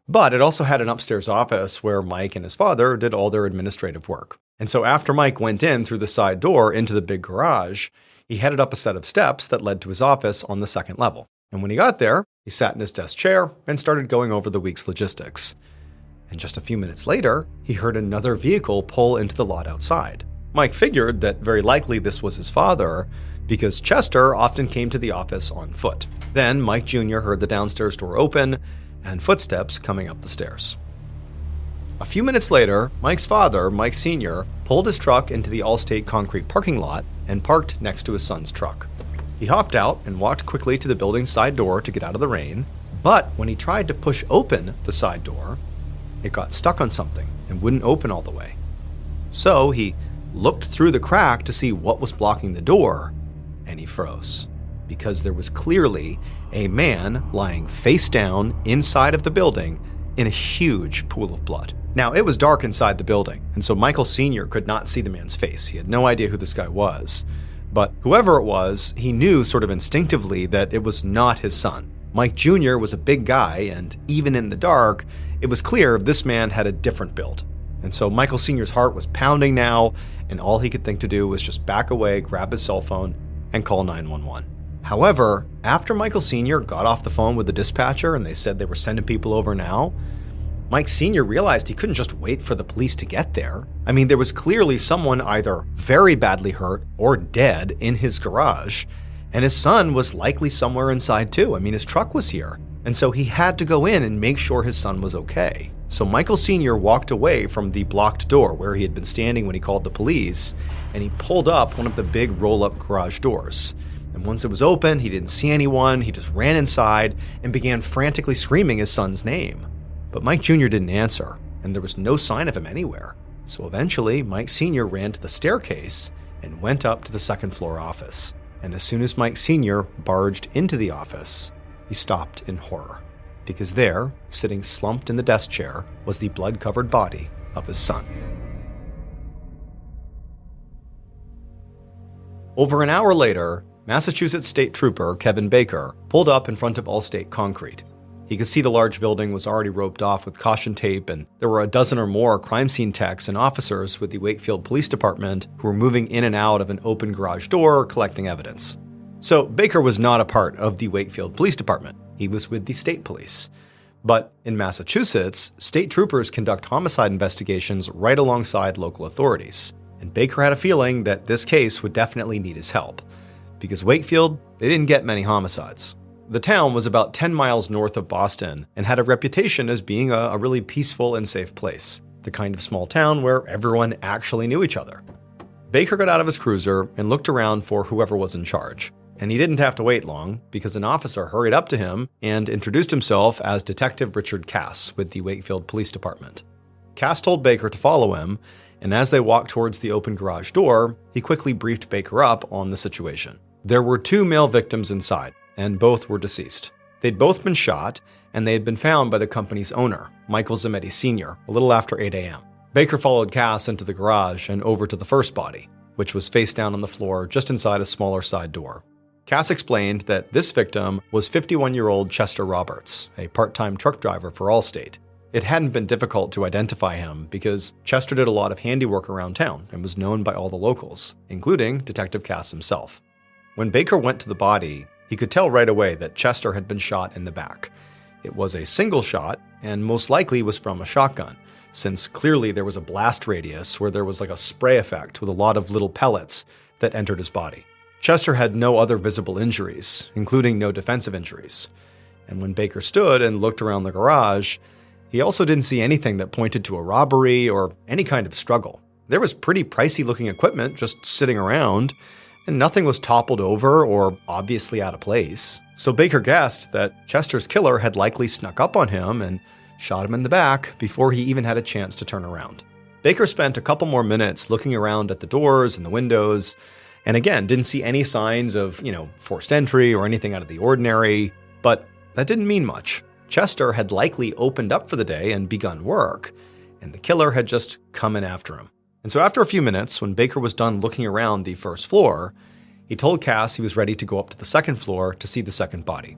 But it also had an upstairs office where Mike and his father did all their administrative work. And so after Mike went in through the side door into the big garage, he headed up a set of steps that led to his office on the second level. And when he got there, he sat in his desk chair and started going over the week's logistics. And just a few minutes later, he heard another vehicle pull into the lot outside. Mike figured that very likely this was his father, because Chester often came to the office on foot. Then Mike Jr. heard the downstairs door open and footsteps coming up the stairs. A few minutes later, Mike's father, Mike Sr., pulled his truck into the Allstate concrete parking lot and parked next to his son's truck. He hopped out and walked quickly to the building's side door to get out of the rain, but when he tried to push open the side door, it got stuck on something and wouldn't open all the way. So he looked through the crack to see what was blocking the door, and he froze, because there was clearly a man lying face down inside of the building in a huge pool of blood. Now, it was dark inside the building, and so Michael Sr. could not see the man's face. He had no idea who this guy was. But whoever it was, he knew sort of instinctively that it was not his son. Mike Jr. was a big guy, and even in the dark, it was clear this man had a different build. And so Michael Sr.'s heart was pounding now, and all he could think to do was just back away, grab his cell phone, and call 911. However, after Michael Sr. got off the phone with the dispatcher and they said they were sending people over now, Mike Sr. realized he couldn't just wait for the police to get there. I mean, there was clearly someone either very badly hurt or dead in his garage, and his son was likely somewhere inside too. I mean, his truck was here, and so he had to go in and make sure his son was okay. So Michael Sr. walked away from the blocked door where he had been standing when he called the police, and he pulled up one of the big roll-up garage doors. And once it was open, he didn't see anyone. He just ran inside and began frantically screaming his son's name. But Mike Jr. didn't answer, and there was no sign of him anywhere. So eventually, Mike Sr. ran to the staircase and went up to the second-floor office. And as soon as Mike Sr. barged into the office, he stopped in horror. Because there, sitting slumped in the desk chair, was the blood-covered body of his son. Over an hour later, Massachusetts State Trooper Kevin Baker pulled up in front of Allstate Concrete. He could see the large building was already roped off with caution tape, and there were a dozen or more crime scene techs and officers with the Wakefield Police Department who were moving in and out of an open garage door collecting evidence. So Baker was not a part of the Wakefield Police Department. He was with the state police. But in Massachusetts, state troopers conduct homicide investigations right alongside local authorities. And Baker had a feeling that this case would definitely need his help. Because Wakefield, they didn't get many homicides. The town was about 10 miles north of Boston and had a reputation as being a really peaceful and safe place, the kind of small town where everyone actually knew each other. Baker got out of his cruiser and looked around for whoever was in charge. And he didn't have to wait long, because an officer hurried up to him and introduced himself as Detective Richard Cass with the Wakefield Police Department. Cass told Baker to follow him, and as they walked towards the open garage door, he quickly briefed Baker up on the situation. There were 2 male victims inside, and both were deceased. They'd both been shot, and they had been found by the company's owner, Michael Zametti Sr., a little after 8 a.m. Baker followed Cass into the garage and over to the first body, which was face down on the floor just inside a smaller side door. Cass explained that this victim was 51-year-old Chester Roberts, a part-time truck driver for Allstate. It hadn't been difficult to identify him because Chester did a lot of handiwork around town and was known by all the locals, including Detective Cass himself. When Baker went to the body, he could tell right away that Chester had been shot in the back. It was a single shot, and most likely was from a shotgun, since clearly there was a blast radius where there was like a spray effect with a lot of little pellets that entered his body. Chester had no other visible injuries, including no defensive injuries. And when Baker stood and looked around the garage, he also didn't see anything that pointed to a robbery or any kind of struggle. There was pretty pricey-looking equipment just sitting around, and nothing was toppled over or obviously out of place. So Baker guessed that Chester's killer had likely snuck up on him and shot him in the back before he even had a chance to turn around. Baker spent a couple more minutes looking around at the doors and the windows, and again, didn't see any signs of, forced entry or anything out of the ordinary, but that didn't mean much. Chester had likely opened up for the day and begun work, and the killer had just come in after him. And so after a few minutes, when Baker was done looking around the first floor, he told Cass he was ready to go up to the second floor to see the second body.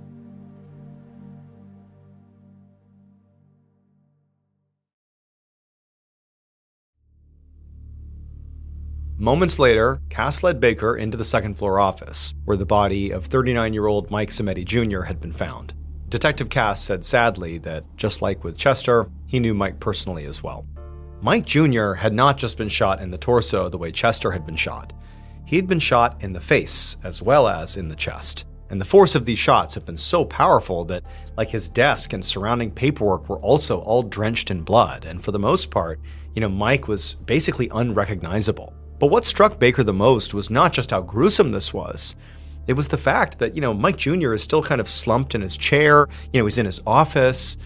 Moments later, Cass led Baker into the second floor office, where the body of 39-year-old Mike Zametti Jr. had been found. Detective Cass said sadly that, just like with Chester, he knew Mike personally as well. Mike Jr. had not just been shot in the torso the way Chester had been shot. He had been shot in the face as well as in the chest. And the force of these shots had been so powerful that, like, his desk and surrounding paperwork were also all drenched in blood. And for the most part, Mike was basically unrecognizable. But what struck Baker the most was not just how gruesome this was. It was the fact that, Mike Jr. is still kind of slumped in his chair. He's in his office.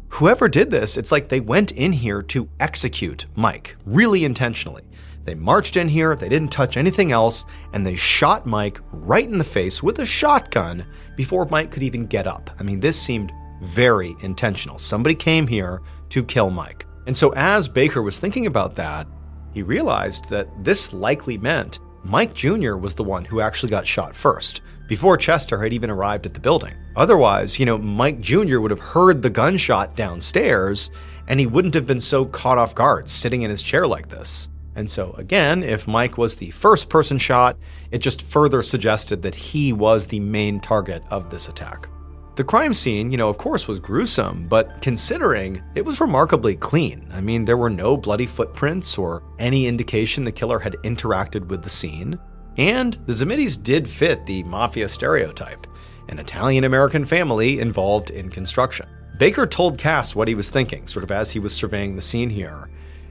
Whoever did this, it's like they went in here to execute Mike, really intentionally. They marched in here, they didn't touch anything else, and they shot Mike right in the face with a shotgun before Mike could even get up. I mean, this seemed very intentional. Somebody came here to kill Mike. And so as Baker was thinking about that, he realized that this likely meant Mike Jr. was the one who actually got shot first, before Chester had even arrived at the building. Otherwise, Mike Jr. would have heard the gunshot downstairs, and he wouldn't have been so caught off guard sitting in his chair like this. And so again, if Mike was the first person shot, it just further suggested that he was the main target of this attack. The crime scene, of course was gruesome, but considering it was remarkably clean. I mean, there were no bloody footprints or any indication the killer had interacted with the scene. And the Zamitis did fit the mafia stereotype, an Italian-American family involved in construction. Baker told Cass what he was thinking, sort of as he was surveying the scene here.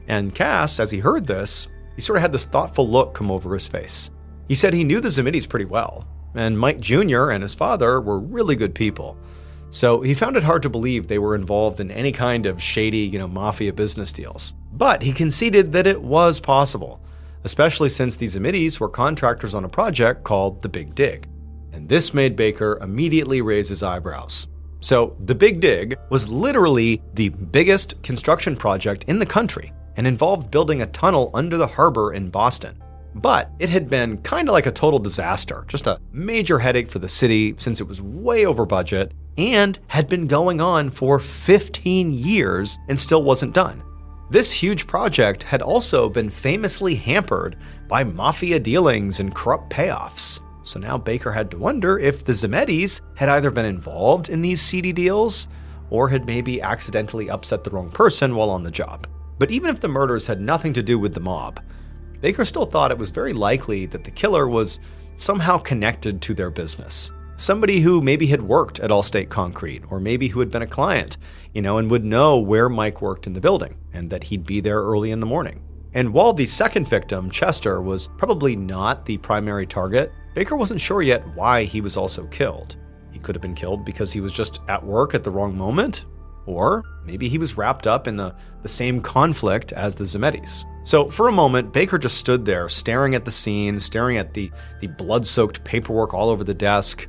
And Cass, as he heard this, he sort of had this thoughtful look come over his face. He said he knew the Zamitis pretty well, and Mike Jr. and his father were really good people. So he found it hard to believe they were involved in any kind of shady, mafia business deals. But he conceded that it was possible, especially since the Zamitis were contractors on a project called The Big Dig. And this made Baker immediately raise his eyebrows. So The Big Dig was literally the biggest construction project in the country and involved building a tunnel under the harbor in Boston. But it had been kind of like a total disaster, just a major headache for the city since it was way over budget and had been going on for 15 years and still wasn't done. This huge project had also been famously hampered by mafia dealings and corrupt payoffs. So now Baker had to wonder if the Zamitis had either been involved in these seedy deals or had maybe accidentally upset the wrong person while on the job. But even if the murders had nothing to do with the mob, Baker still thought it was very likely that the killer was somehow connected to their business. Somebody who maybe had worked at Allstate Concrete, or maybe who had been a client, and would know where Mike worked in the building, and that he'd be there early in the morning. And while the second victim, Chester, was probably not the primary target, Baker wasn't sure yet why he was also killed. He could have been killed because he was just at work at the wrong moment, or maybe he was wrapped up in the same conflict as the Zamitis. So for a moment, Baker just stood there staring at the scene, staring at the blood-soaked paperwork all over the desk.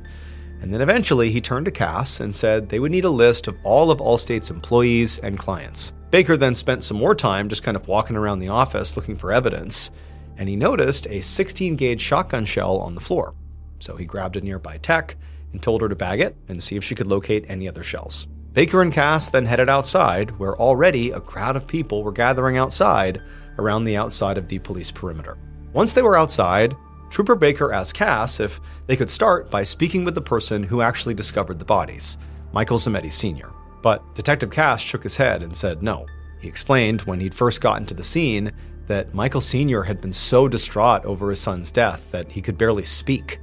And then eventually he turned to Cass and said they would need a list of all of Allstate's employees and clients. Baker then spent some more time just kind of walking around the office looking for evidence, and he noticed a 16-gauge shotgun shell on the floor. So he grabbed a nearby tech and told her to bag it and see if she could locate any other shells. Baker and Cass then headed outside, where already a crowd of people were gathering outside around the outside of the police perimeter. Once they were outside, Trooper Baker asked Cass if they could start by speaking with the person who actually discovered the bodies, Michael Zameti Sr. But Detective Cass shook his head and said no. He explained when he'd first gotten to the scene that Michael Sr. had been so distraught over his son's death that he could barely speak,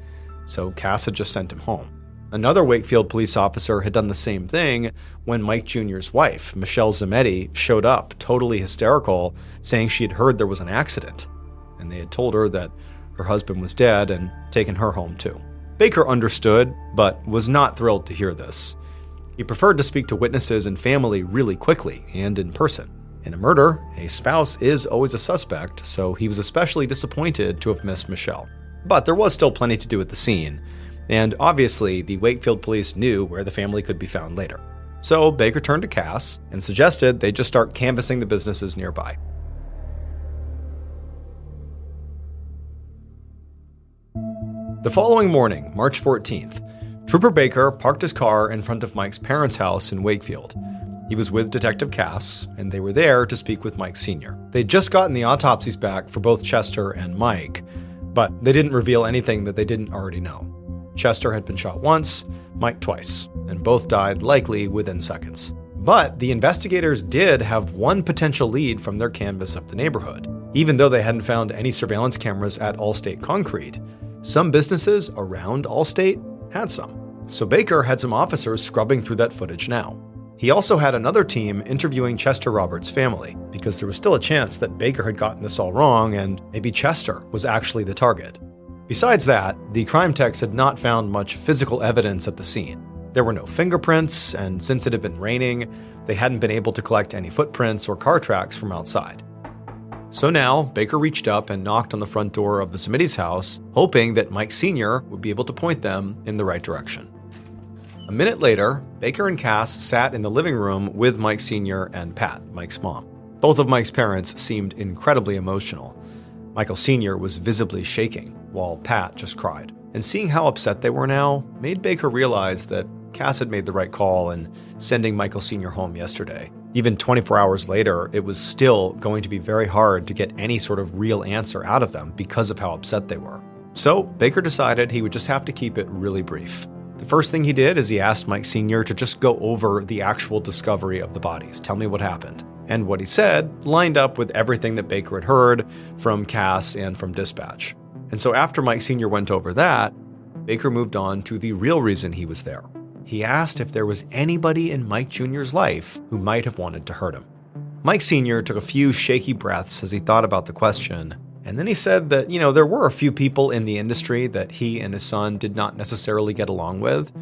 so Cass had just sent him home. Another Wakefield police officer had done the same thing when Mike Jr.'s wife, Michelle Zameti, showed up, totally hysterical, saying she had heard there was an accident, and they had told her that her husband was dead and taken her home too. Baker understood, but was not thrilled to hear this. He preferred to speak to witnesses and family really quickly and in person. In a murder, a spouse is always a suspect, so he was especially disappointed to have missed Michelle. But there was still plenty to do at the scene, and obviously the Wakefield police knew where the family could be found later. So Baker turned to Cass and suggested they just start canvassing the businesses nearby. The following morning, March 14th, Trooper Baker parked his car in front of Mike's parents' house in Wakefield. He was with Detective Cass, and they were there to speak with Mike Sr. They'd just gotten the autopsies back for both Chester and Mike, but they didn't reveal anything that they didn't already know. Chester had been shot once, Mike twice. and both died likely within seconds. But the investigators did have one potential lead from their canvass of the neighborhood. Even though they hadn't found any surveillance cameras at Allstate Concrete, some businesses around Allstate had some. So Baker had some officers scrubbing through that footage now. He also had another team interviewing Chester Roberts' family, because there was still a chance that Baker had gotten this all wrong and maybe Chester was actually the target. Besides that, the crime techs had not found much physical evidence at the scene. There were no fingerprints, and since it had been raining, they hadn't been able to collect any footprints or car tracks from outside. So now, Baker reached up and knocked on the front door of the Smitty's house, hoping that Mike Sr. would be able to point them in the right direction. A minute later, Baker and Cass sat in the living room with Mike Sr. and Pat, Mike's mom. Both of Mike's parents seemed incredibly emotional. Michael Sr. was visibly shaking, while Pat just cried. And seeing how upset they were now made Baker realize that Cass had made the right call in sending Michael Sr. home yesterday. Even 24 hours later, it was still going to be very hard to get any sort of real answer out of them because of how upset they were. So Baker decided he would just have to keep it really brief. The first thing he did is he asked Mike Sr. to just go over the actual discovery of the bodies. Tell me what happened. And what he said lined up with everything that Baker had heard from Cass and from dispatch. And so after Mike Sr. went over that, Baker moved on to the real reason he was there. He asked if there was anybody in Mike Jr.'s life who might have wanted to hurt him. Mike Sr. took a few shaky breaths as he thought about the question, and then he said that, there were a few people in the industry that he and his son did not necessarily get along with,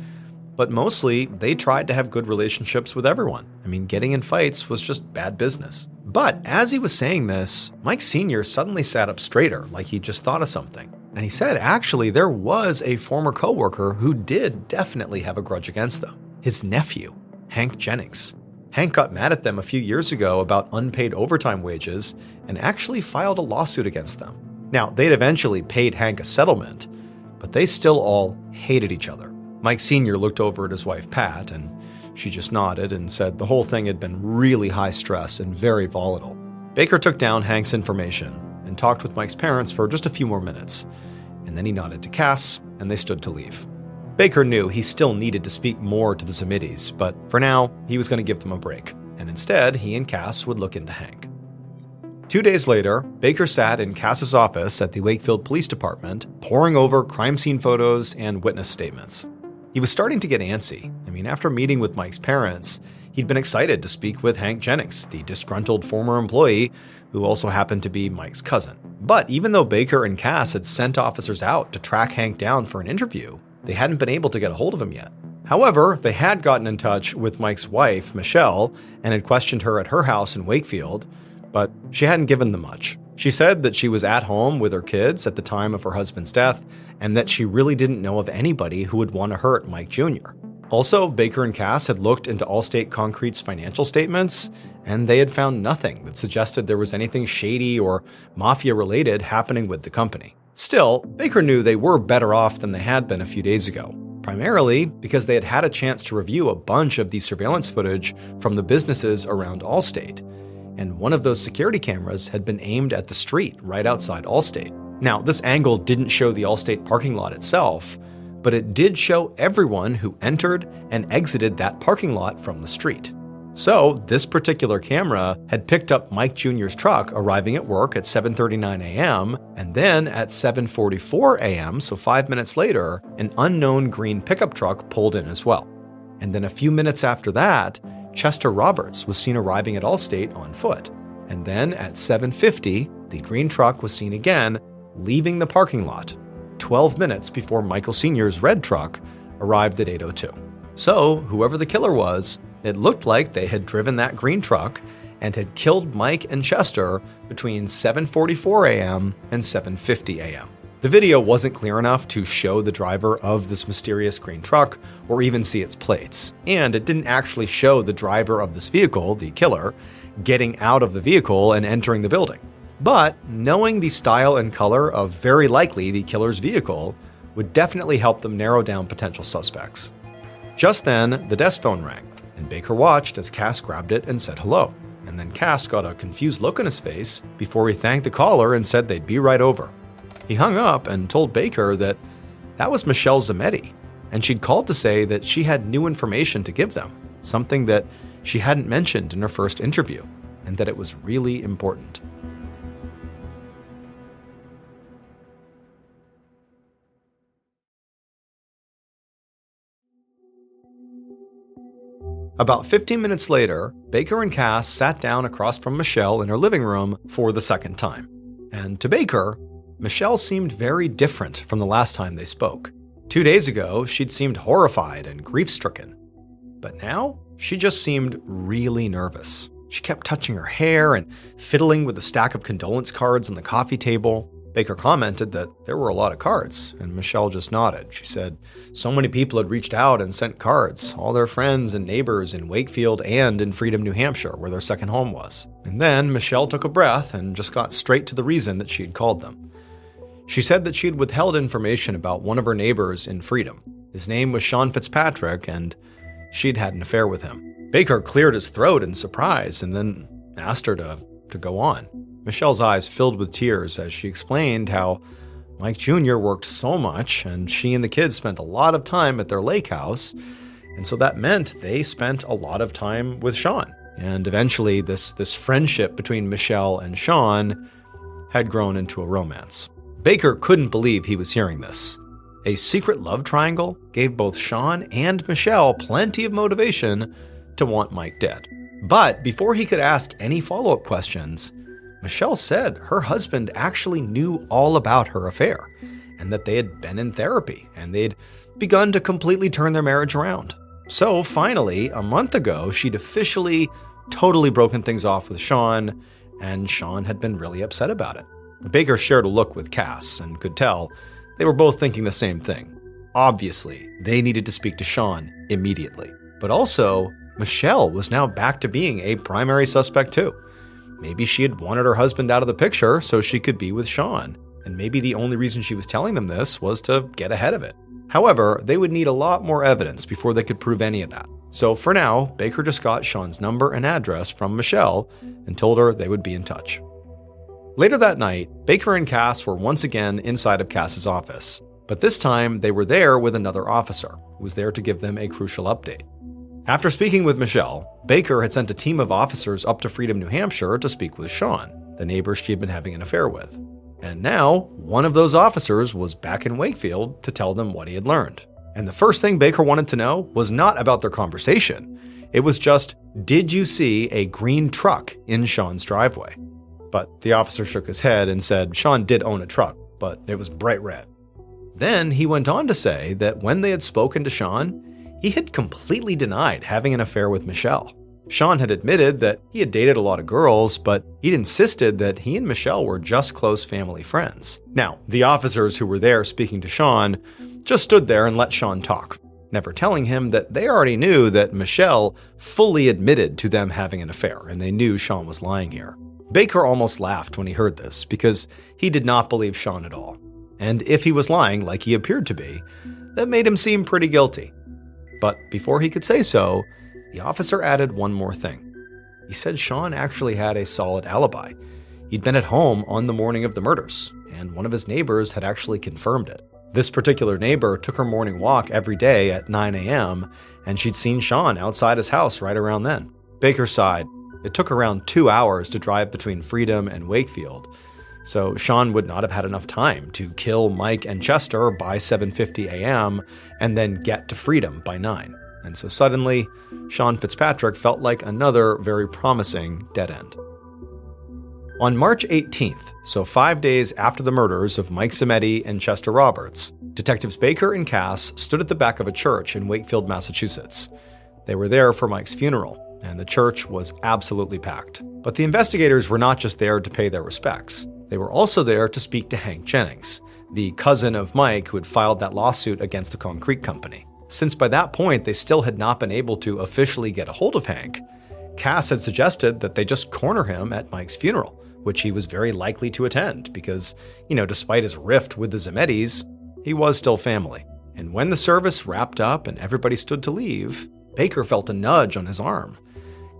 but mostly they tried to have good relationships with everyone. Getting in fights was just bad business. But as he was saying this, Mike Sr. suddenly sat up straighter, like he just thought of something. And he said, actually, there was a former coworker who did definitely have a grudge against them. His nephew, Hank Jennings. Hank got mad at them a few years ago about unpaid overtime wages and actually filed a lawsuit against them. Now, they'd eventually paid Hank a settlement, but they still all hated each other. Mike Sr. looked over at his wife, Pat, and she just nodded and said the whole thing had been really high stress and very volatile. Baker took down Hank's information and talked with Mike's parents for just a few more minutes, and then he nodded to Cass, and they stood to leave. Baker knew he still needed to speak more to the Smitties, but for now, he was going to give them a break, and instead, he and Cass would look into Hank. 2 days later, Baker sat in Cass's office at the Wakefield Police Department, poring over crime scene photos and witness statements. He was starting to get antsy. After meeting with Mike's parents, he'd been excited to speak with Hank Jennings, the disgruntled former employee who also happened to be Mike's cousin. But even though Baker and Cass had sent officers out to track Hank down for an interview, they hadn't been able to get a hold of him yet. However, they had gotten in touch with Mike's wife, Michelle, and had questioned her at her house in Wakefield, but she hadn't given them much. She said that she was at home with her kids at the time of her husband's death, and that she really didn't know of anybody who would want to hurt Mike Jr. Also, Baker and Cass had looked into Allstate Concrete's financial statements, and they had found nothing that suggested there was anything shady or mafia-related happening with the company. Still, Baker knew they were better off than they had been a few days ago, primarily because they had had a chance to review a bunch of the surveillance footage from the businesses around Allstate, and one of those security cameras had been aimed at the street right outside Allstate. Now, this angle didn't show the Allstate parking lot itself, but it did show everyone who entered and exited that parking lot from the street. So, this particular camera had picked up Mike Jr.'s truck arriving at work at 7:39 a.m., and then at 7:44 a.m., so 5 minutes later, an unknown green pickup truck pulled in as well. And then a few minutes after that, Chester Roberts was seen arriving at Allstate on foot. And then at 7:50, the green truck was seen again, leaving the parking lot, 12 minutes before Michael Sr.'s red truck arrived at 8:02. So, whoever the killer was, it looked like they had driven that green truck and had killed Mike and Chester between 7:44 a.m. and 7:50 a.m. The video wasn't clear enough to show the driver of this mysterious green truck or even see its plates, and it didn't actually show the driver of this vehicle, the killer, getting out of the vehicle and entering the building. But knowing the style and color of very likely the killer's vehicle would definitely help them narrow down potential suspects. Just then, the desk phone rang, and Baker watched as Cass grabbed it and said hello. And then Cass got a confused look on his face before he thanked the caller and said they'd be right over. He hung up and told Baker that was Michelle Zametti, and she'd called to say that she had new information to give them, something that she hadn't mentioned in her first interview, and that it was really important. About 15 minutes later, Baker and Cass sat down across from Michelle in her living room for the second time. And to Baker, Michelle seemed very different from the last time they spoke. 2 days ago, she'd seemed horrified and grief-stricken. But now, she just seemed really nervous. She kept touching her hair and fiddling with a stack of condolence cards on the coffee table. Baker commented that there were a lot of cards, and Michelle just nodded. She said so many people had reached out and sent cards, all their friends and neighbors in Wakefield and in Freedom, New Hampshire, where their second home was. And then Michelle took a breath and just got straight to the reason that she had called them. She said that she had withheld information about one of her neighbors in Freedom. His name was Sean Fitzpatrick, and she'd had an affair with him. Baker cleared his throat in surprise and then asked her to go on. Michelle's eyes filled with tears as she explained how Mike Jr. worked so much and she and the kids spent a lot of time at their lake house, and so that meant they spent a lot of time with Sean. And eventually this friendship between Michelle and Sean had grown into a romance. Baker couldn't believe he was hearing this. A secret love triangle gave both Sean and Michelle plenty of motivation to want Mike dead. But before he could ask any follow-up questions, Michelle said her husband actually knew all about her affair, and that they had been in therapy, and they'd begun to completely turn their marriage around. So finally, a month ago, she'd officially totally broken things off with Sean, and Sean had been really upset about it. Baker shared a look with Cass and could tell they were both thinking the same thing. Obviously, they needed to speak to Sean immediately. But also, Michelle was now back to being a primary suspect too. Maybe she had wanted her husband out of the picture so she could be with Sean, and maybe the only reason she was telling them this was to get ahead of it. However, they would need a lot more evidence before they could prove any of that. So for now, Baker just got Sean's number and address from Michelle and told her they would be in touch. Later that night, Baker and Cass were once again inside of Cass's office, but this time they were there with another officer who was there to give them a crucial update. After speaking with Michelle, Baker had sent a team of officers up to Freedom, New Hampshire to speak with Sean, the neighbor she had been having an affair with. And now, one of those officers was back in Wakefield to tell them what he had learned. And the first thing Baker wanted to know was not about their conversation. It was just, did you see a green truck in Sean's driveway? But the officer shook his head and said Sean did own a truck, but it was bright red. Then he went on to say that when they had spoken to Sean, he had completely denied having an affair with Michelle. Sean had admitted that he had dated a lot of girls, but he'd insisted that he and Michelle were just close family friends. Now, the officers who were there speaking to Sean just stood there and let Sean talk, never telling him that they already knew that Michelle fully admitted to them having an affair, and they knew Sean was lying here. Baker almost laughed when he heard this, because he did not believe Sean at all. And if he was lying like he appeared to be, that made him seem pretty guilty. But before he could say so, the officer added one more thing. He said Sean actually had a solid alibi. He'd been at home on the morning of the murders, and one of his neighbors had actually confirmed it. This particular neighbor took her morning walk every day at 9 a.m., and she'd seen Sean outside his house right around then. Baker sighed. It took around 2 hours to drive between Freedom and Wakefield, so Sean would not have had enough time to kill Mike and Chester by 7:50 a.m. and then get to Freedom by 9. And so suddenly, Sean Fitzpatrick felt like another very promising dead end. On March 18th, so 5 days after the murders of Mike Zimetti and Chester Roberts, Detectives Baker and Cass stood at the back of a church in Wakefield, Massachusetts. They were there for Mike's funeral, and the church was absolutely packed. But the investigators were not just there to pay their respects. They were also there to speak to Hank Jennings, the cousin of Mike who had filed that lawsuit against the concrete company. Since by that point they still had not been able to officially get a hold of Hank, Cass had suggested that they just corner him at Mike's funeral, which he was very likely to attend because, despite his rift with the Zimettis, he was still family. And when the service wrapped up and everybody stood to leave, Baker felt a nudge on his arm.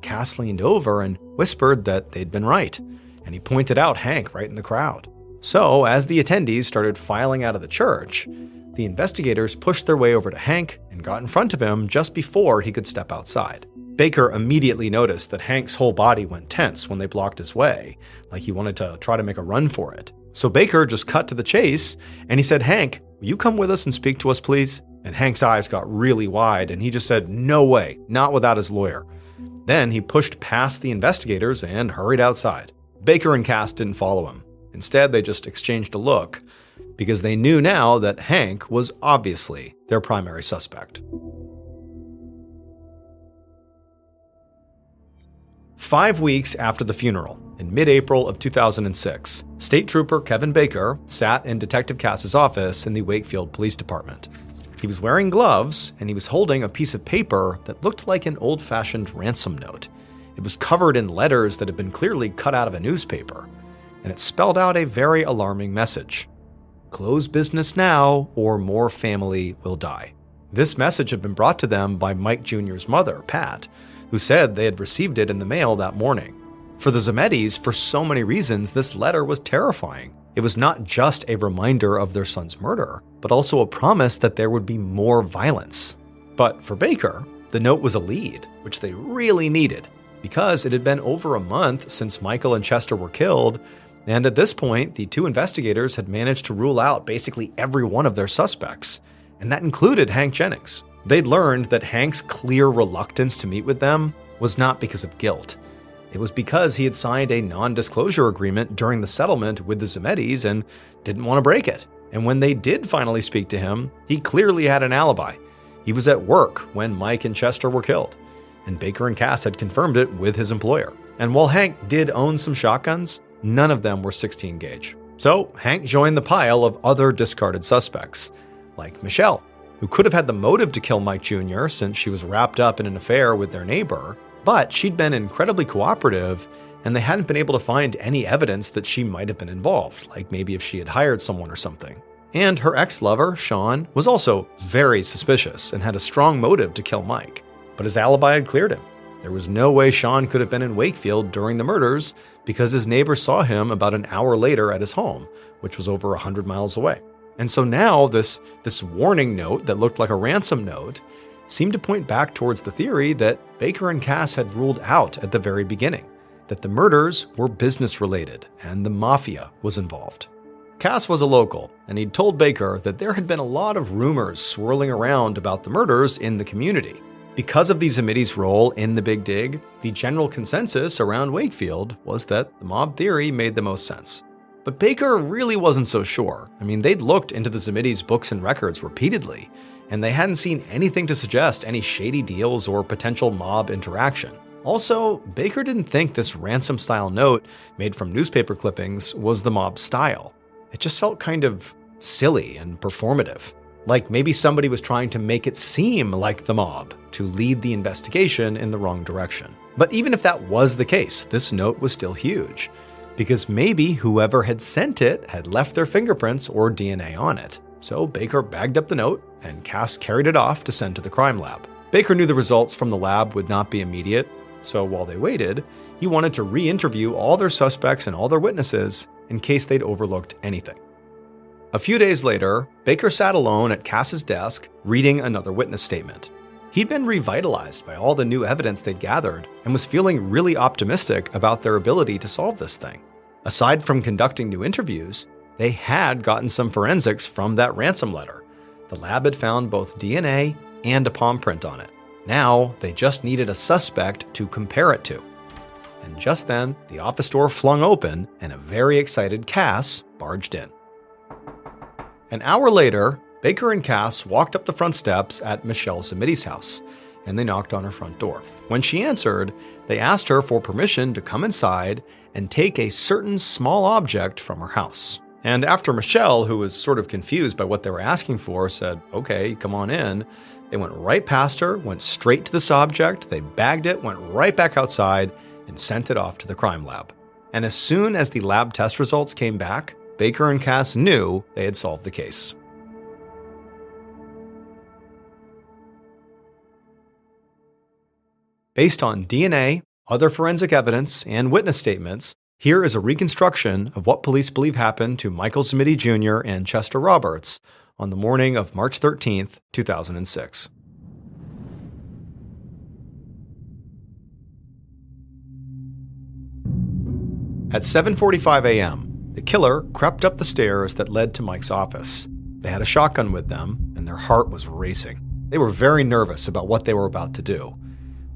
Cass leaned over and whispered that they'd been right, and he pointed out Hank right in the crowd. So, as the attendees started filing out of the church, the investigators pushed their way over to Hank and got in front of him just before he could step outside. Baker immediately noticed that Hank's whole body went tense when they blocked his way, like he wanted to try to make a run for it. So Baker just cut to the chase, and he said, "Hank, will you come with us and speak to us, please?" And Hank's eyes got really wide, and he just said, "No way, not without his lawyer." Then he pushed past the investigators and hurried outside. Baker and Cass didn't follow him. Instead, they just exchanged a look, because they knew now that Hank was obviously their primary suspect. 5 weeks after the funeral, in mid-April of 2006, State Trooper Kevin Baker sat in Detective Cass's office in the Wakefield Police Department. He was wearing gloves, and he was holding a piece of paper that looked like an old-fashioned ransom note. It was covered in letters that had been clearly cut out of a newspaper, and it spelled out a very alarming message. "Close business now, or more family will die." This message had been brought to them by Mike Jr.'s mother, Pat, who said they had received it in the mail that morning. For the Zemedis, for so many reasons, this letter was terrifying. It was not just a reminder of their son's murder, but also a promise that there would be more violence. But for Baker, the note was a lead, which they really needed, because it had been over a month since Michael and Chester were killed, and at this point, the two investigators had managed to rule out basically every one of their suspects, and that included Hank Jennings. They'd learned that Hank's clear reluctance to meet with them was not because of guilt. It was because he had signed a non-disclosure agreement during the settlement with the Zemedis and didn't want to break it. And when they did finally speak to him, he clearly had an alibi. He was at work when Mike and Chester were killed, and Baker and Cass had confirmed it with his employer. And while Hank did own some shotguns, none of them were 16 gauge. So Hank joined the pile of other discarded suspects, like Michelle, who could have had the motive to kill Mike Jr. since she was wrapped up in an affair with their neighbor, but she'd been incredibly cooperative, and they hadn't been able to find any evidence that she might have been involved, like maybe if she had hired someone or something. And her ex-lover, Sean, was also very suspicious and had a strong motive to kill Mike, but his alibi had cleared him. There was no way Sean could have been in Wakefield during the murders because his neighbor saw him about an hour later at his home, which was over 100 miles away. And so now this warning note that looked like a ransom note seemed to point back towards the theory that Baker and Cass had ruled out at the very beginning, that the murders were business-related and the mafia was involved. Cass was a local, and he'd told Baker that there had been a lot of rumors swirling around about the murders in the community. Because of the Zemedis' role in the Big Dig, the general consensus around Wakefield was that the mob theory made the most sense. But Baker really wasn't so sure. I mean, they'd looked into the Zemedis' books and records repeatedly, and they hadn't seen anything to suggest any shady deals or potential mob interaction. Also, Baker didn't think this ransom-style note made from newspaper clippings was the mob style. It just felt kind of silly and performative. Like maybe somebody was trying to make it seem like the mob to lead the investigation in the wrong direction. But even if that was the case, this note was still huge, because maybe whoever had sent it had left their fingerprints or DNA on it. So Baker bagged up the note, and Cass carried it off to send to the crime lab. Baker knew the results from the lab would not be immediate, so while they waited, he wanted to re-interview all their suspects and all their witnesses in case they'd overlooked anything. A few days later, Baker sat alone at Cass's desk, reading another witness statement. He'd been revitalized by all the new evidence they'd gathered and was feeling really optimistic about their ability to solve this thing. Aside from conducting new interviews, they had gotten some forensics from that ransom letter. The lab had found both DNA and a palm print on it. Now, they just needed a suspect to compare it to. And just then, the office door flung open and a very excited Cass barged in. An hour later, Baker and Cass walked up the front steps at Michelle Zemedi's house, and they knocked on her front door. When she answered, they asked her for permission to come inside and take a certain small object from her house. And after Michelle, who was sort of confused by what they were asking for, said, "Okay, come on in," they went right past her, went straight to this object, they bagged it, went right back outside, and sent it off to the crime lab. And as soon as the lab test results came back, Baker and Cass knew they had solved the case. Based on DNA, other forensic evidence, and witness statements, here is a reconstruction of what police believe happened to Michael Zemedi Jr. and Chester Roberts on the morning of March 13th, 2006. At 7:45 a.m., the killer crept up the stairs that led to Mike's office. They had a shotgun with them, and their heart was racing. They were very nervous about what they were about to do.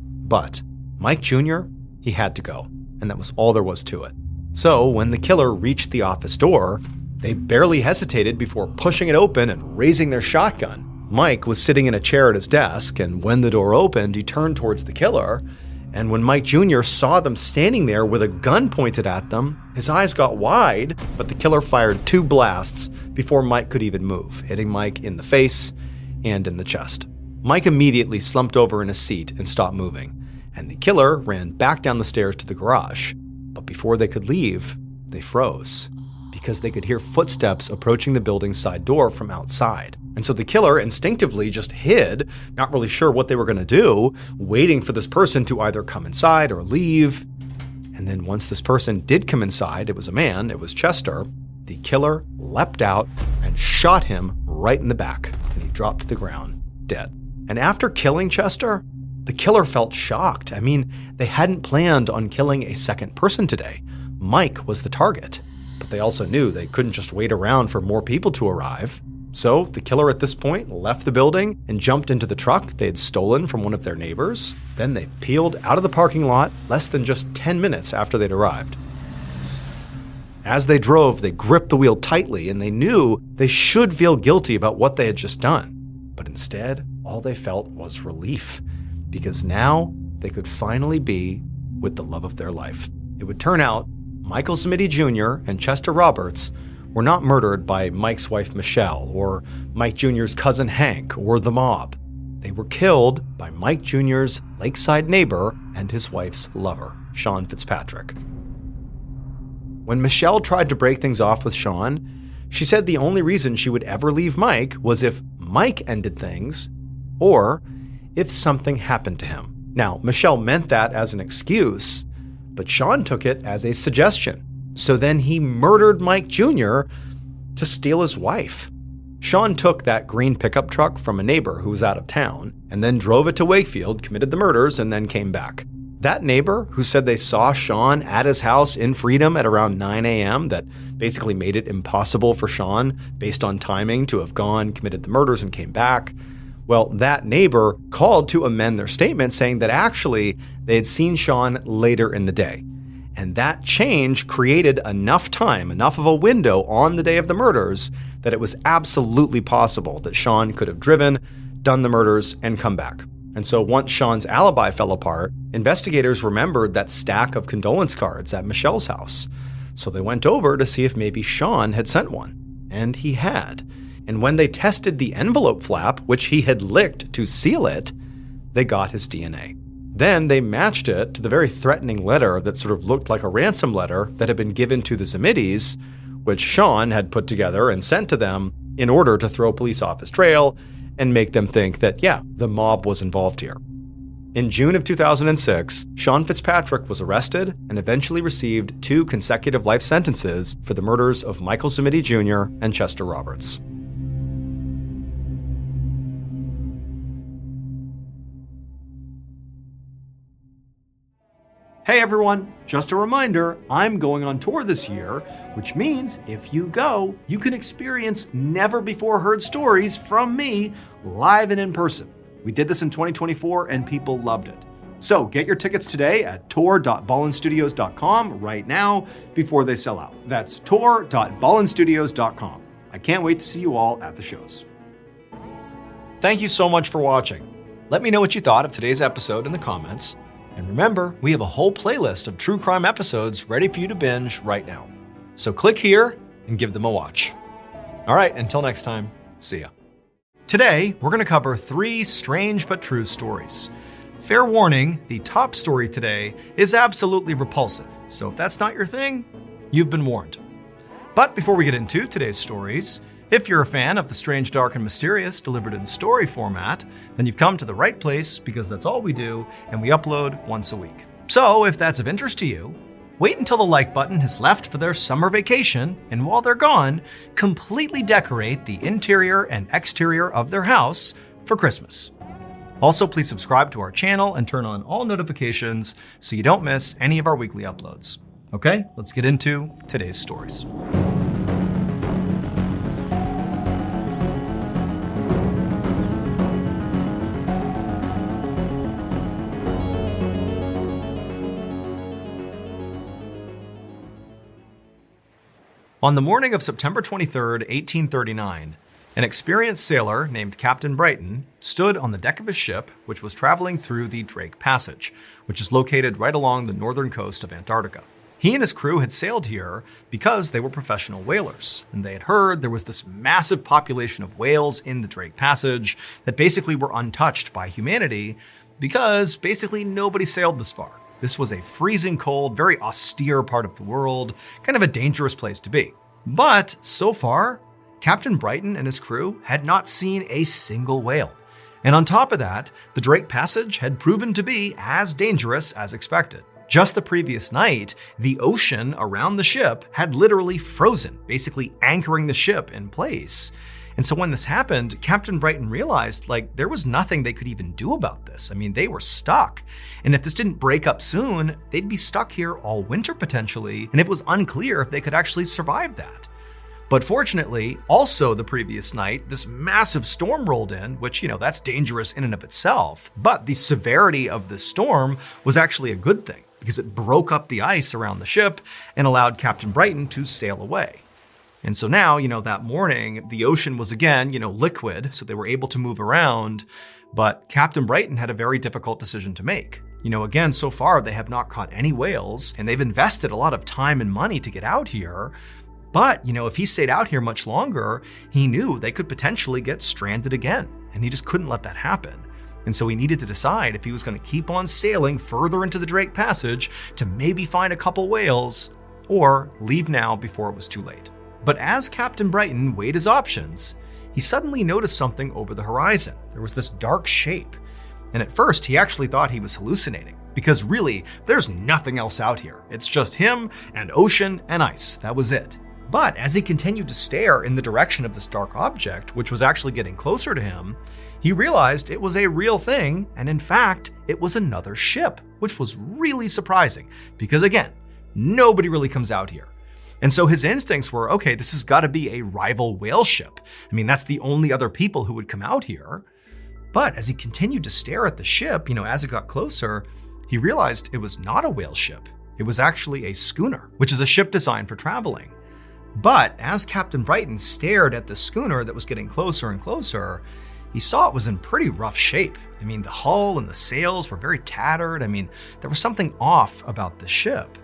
But Mike Jr., he had to go, and that was all there was to it. So when the killer reached the office door, they barely hesitated before pushing it open and raising their shotgun. Mike was sitting in a chair at his desk, and when the door opened, he turned towards the killer. And when Mike Jr. saw them standing there with a gun pointed at them, his eyes got wide, but the killer fired 2 blasts before Mike could even move, hitting Mike in the face and in the chest. Mike immediately slumped over in his seat and stopped moving, and the killer ran back down the stairs to the garage. But before they could leave, they froze, because they could hear footsteps approaching the building's side door from outside. And so the killer instinctively just hid, not really sure what they were going to do, waiting for this person to either come inside or leave. And then once this person did come inside, it was a man, it was Chester, the killer leapt out and shot him right in the back, and he dropped to the ground, dead. And after killing Chester, the killer felt shocked. I mean, they hadn't planned on killing a second person today. Mike was the target. But they also knew they couldn't just wait around for more people to arrive. So the killer at this point left the building and jumped into the truck they had stolen from one of their neighbors. Then they peeled out of the parking lot less than just 10 minutes after they'd arrived. As they drove, they gripped the wheel tightly, and they knew they should feel guilty about what they had just done. But instead, all they felt was relief, because now they could finally be with the love of their life. It would turn out Michael Smitty Jr. and Chester Roberts were not murdered by Mike's wife Michelle, or Mike Jr.'s cousin Hank, or the mob. They were killed by Mike Jr.'s lakeside neighbor and his wife's lover, Sean Fitzpatrick. When Michelle tried to break things off with Sean, she said the only reason she would ever leave Mike was if Mike ended things, or if something happened to him. Now, Michelle meant that as an excuse, but Sean took it as a suggestion. So then he murdered Mike Jr. to steal his wife. Sean took that green pickup truck from a neighbor who was out of town, and then drove it to Wakefield, committed the murders, and then came back. That neighbor who said they saw Sean at his house in Freedom at around 9 a.m. that basically made it impossible for Sean, based on timing, to have gone, committed the murders, and came back. Well, that neighbor called to amend their statement, saying that actually they had seen Sean later in the day. And that change created enough time, enough of a window on the day of the murders, that it was absolutely possible that Sean could have driven, done the murders, and come back. And so once Sean's alibi fell apart, investigators remembered that stack of condolence cards at Michelle's house. So they went over to see if maybe Sean had sent one. And he had. And when they tested the envelope flap, which he had licked to seal it, they got his DNA. Then they matched it to the very threatening letter that sort of looked like a ransom letter that had been given to the Zamitis, which Sean had put together and sent to them in order to throw police off his trail and make them think that, yeah, the mob was involved here. In June of 2006, Sean Fitzpatrick was arrested and eventually received 2 consecutive life sentences for the murders of Michael Smitty Jr. and Chester Roberts. Hey everyone, just a reminder, I'm going on tour this year, which means if you go, you can experience never before heard stories from me live and in person. We did this in 2024 and people loved it. So get your tickets today at tour.ballenstudios.com right now before they sell out. That's tour.ballenstudios.com. I can't wait to see you all at the shows. Thank you so much for watching. Let me know what you thought of today's episode in the comments. And remember, we have a whole playlist of true crime episodes ready for you to binge right now. So click here and give them a watch. All right, until next time, see ya. Today, we're going to cover 3 strange but true stories. Fair warning, the top story today is absolutely repulsive, so if that's not your thing, you've been warned. But before we get into today's stories, if you're a fan of the strange, dark, and mysterious delivered in story format, then you've come to the right place because that's all we do, and we upload once a week. So if that's of interest to you, Wait until the like button has left for their summer vacation, and while they're gone, completely decorate the interior and exterior of their house for Christmas. Also, please subscribe to our channel and turn on all notifications so you don't miss any of our weekly uploads. Okay, let's get into today's stories. On the morning of September 23rd, 1839, an experienced sailor named Captain Brighton stood on the deck of his ship, which was traveling through the Drake Passage, which is located right along the northern coast of Antarctica. He and his crew had sailed here because they were professional whalers, and they had heard there was this massive population of whales in the Drake Passage that basically were untouched by humanity because basically nobody sailed this far. This was a freezing cold, very austere part of the world, kind of a dangerous place to be. But so far, Captain Brighton and his crew had not seen a single whale. And on top of that, the Drake Passage had proven to be as dangerous as expected. Just the previous night, the ocean around the ship had literally frozen, basically anchoring the ship in place. And so when this happened, Captain Brighton realized there was nothing they could even do about this. I mean, they were stuck. And if this didn't break up soon, they'd be stuck here all winter potentially, and it was unclear if they could actually survive that. But fortunately, also the previous night, this massive storm rolled in, which, that's dangerous in and of itself. But the severity of the storm was actually a good thing because it broke up the ice around the ship and allowed Captain Brighton to sail away. And so now, that morning, the ocean was again, liquid, so they were able to move around. But Captain Brighton had a very difficult decision to make. Again, so far, they have not caught any whales, and they've invested a lot of time and money to get out here. But, if he stayed out here much longer, he knew they could potentially get stranded again, and he just couldn't let that happen. And so he needed to decide if he was going to keep on sailing further into the Drake Passage to maybe find a couple whales, or leave now before it was too late. But as Captain Brighton weighed his options, he suddenly noticed something over the horizon. There was this dark shape. And at first, he actually thought he was hallucinating, because really, there's nothing else out here. It's just him and ocean and ice. That was it. But as he continued to stare in the direction of this dark object, which was actually getting closer to him, he realized it was a real thing, and in fact, it was another ship, which was really surprising, because again, nobody really comes out here. And so his instincts were, okay, this has got to be a rival whale ship. I mean, that's the only other people who would come out here. But as he continued to stare at the ship, as it got closer, he realized it was not a whale ship. It was actually a schooner, which is a ship designed for traveling. But as Captain Brighton stared at the schooner that was getting closer and closer, he saw it was in pretty rough shape. I mean, the hull and the sails were very tattered. I mean, there was something off about the ship.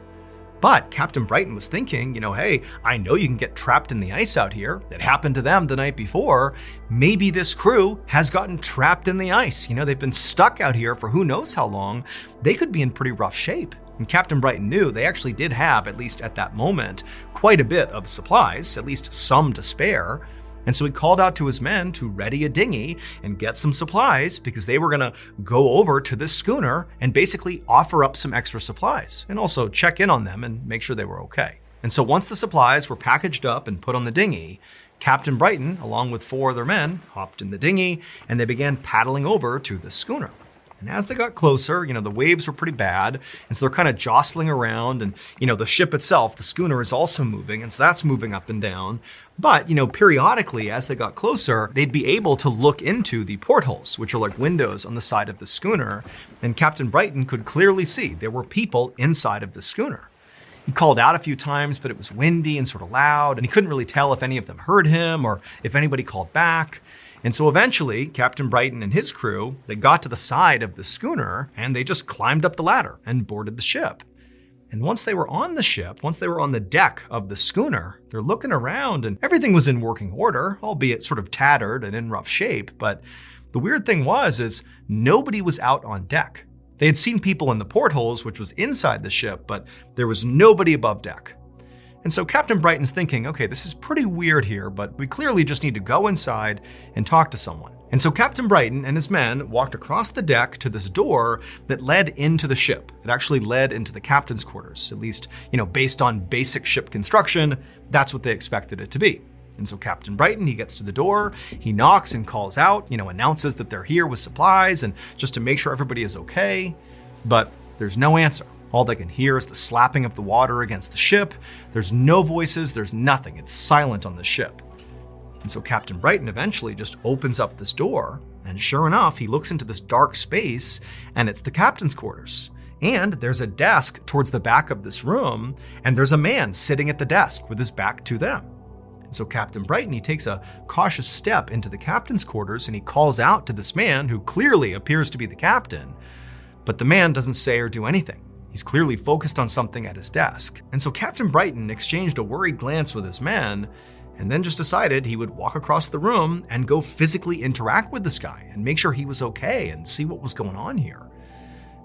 But Captain Brighton was thinking, hey, I know you can get trapped in the ice out here. It happened to them the night before. Maybe this crew has gotten trapped in the ice. They've been stuck out here for who knows how long. They could be in pretty rough shape. And Captain Brighton knew they actually did have, at least at that moment, quite a bit of supplies, at least some to spare. And so he called out to his men to ready a dinghy and get some supplies because they were going to go over to this schooner and basically offer up some extra supplies and also check in on them and make sure they were okay. And so once the supplies were packaged up and put on the dinghy, Captain Brighton, along with 4 other men, hopped in the dinghy and they began paddling over to the schooner. And as they got closer, the waves were pretty bad. And so they're kind of jostling around. And, the ship itself, the schooner, is also moving. And so that's moving up and down. But, periodically, as they got closer, they'd be able to look into the portholes, which are like windows on the side of the schooner. And Captain Brighton could clearly see there were people inside of the schooner. He called out a few times, but it was windy and sort of loud. And he couldn't really tell if any of them heard him or if anybody called back. And so eventually, Captain Brighton and his crew, they got to the side of the schooner and they just climbed up the ladder and boarded the ship. And once they were on the ship, once they were on the deck of the schooner, they're looking around and everything was in working order, albeit sort of tattered and in rough shape. But the weird thing is nobody was out on deck. They had seen people in the portholes, which was inside the ship, but there was nobody above deck. And so Captain Brighton's thinking, okay, this is pretty weird here, but we clearly just need to go inside and talk to someone. And so Captain Brighton and his men walked across the deck to this door that led into the ship. It actually led into the captain's quarters, at least, based on basic ship construction, that's what they expected it to be. And so Captain Brighton, he gets to the door, he knocks and calls out, announces that they're here with supplies and just to make sure everybody is okay. But there's no answer. All they can hear is the slapping of the water against the ship. There's no voices, there's nothing. It's silent on the ship. And so Captain Brighton eventually just opens up this door, and sure enough, he looks into this dark space, and it's the captain's quarters. And there's a desk towards the back of this room, and there's a man sitting at the desk with his back to them. And so Captain Brighton, he takes a cautious step into the captain's quarters, and he calls out to this man who clearly appears to be the captain. But the man doesn't say or do anything. He's clearly focused on something at his desk. And so Captain Brighton exchanged a worried glance with his men and then just decided he would walk across the room and go physically interact with this guy and make sure he was okay and see what was going on here.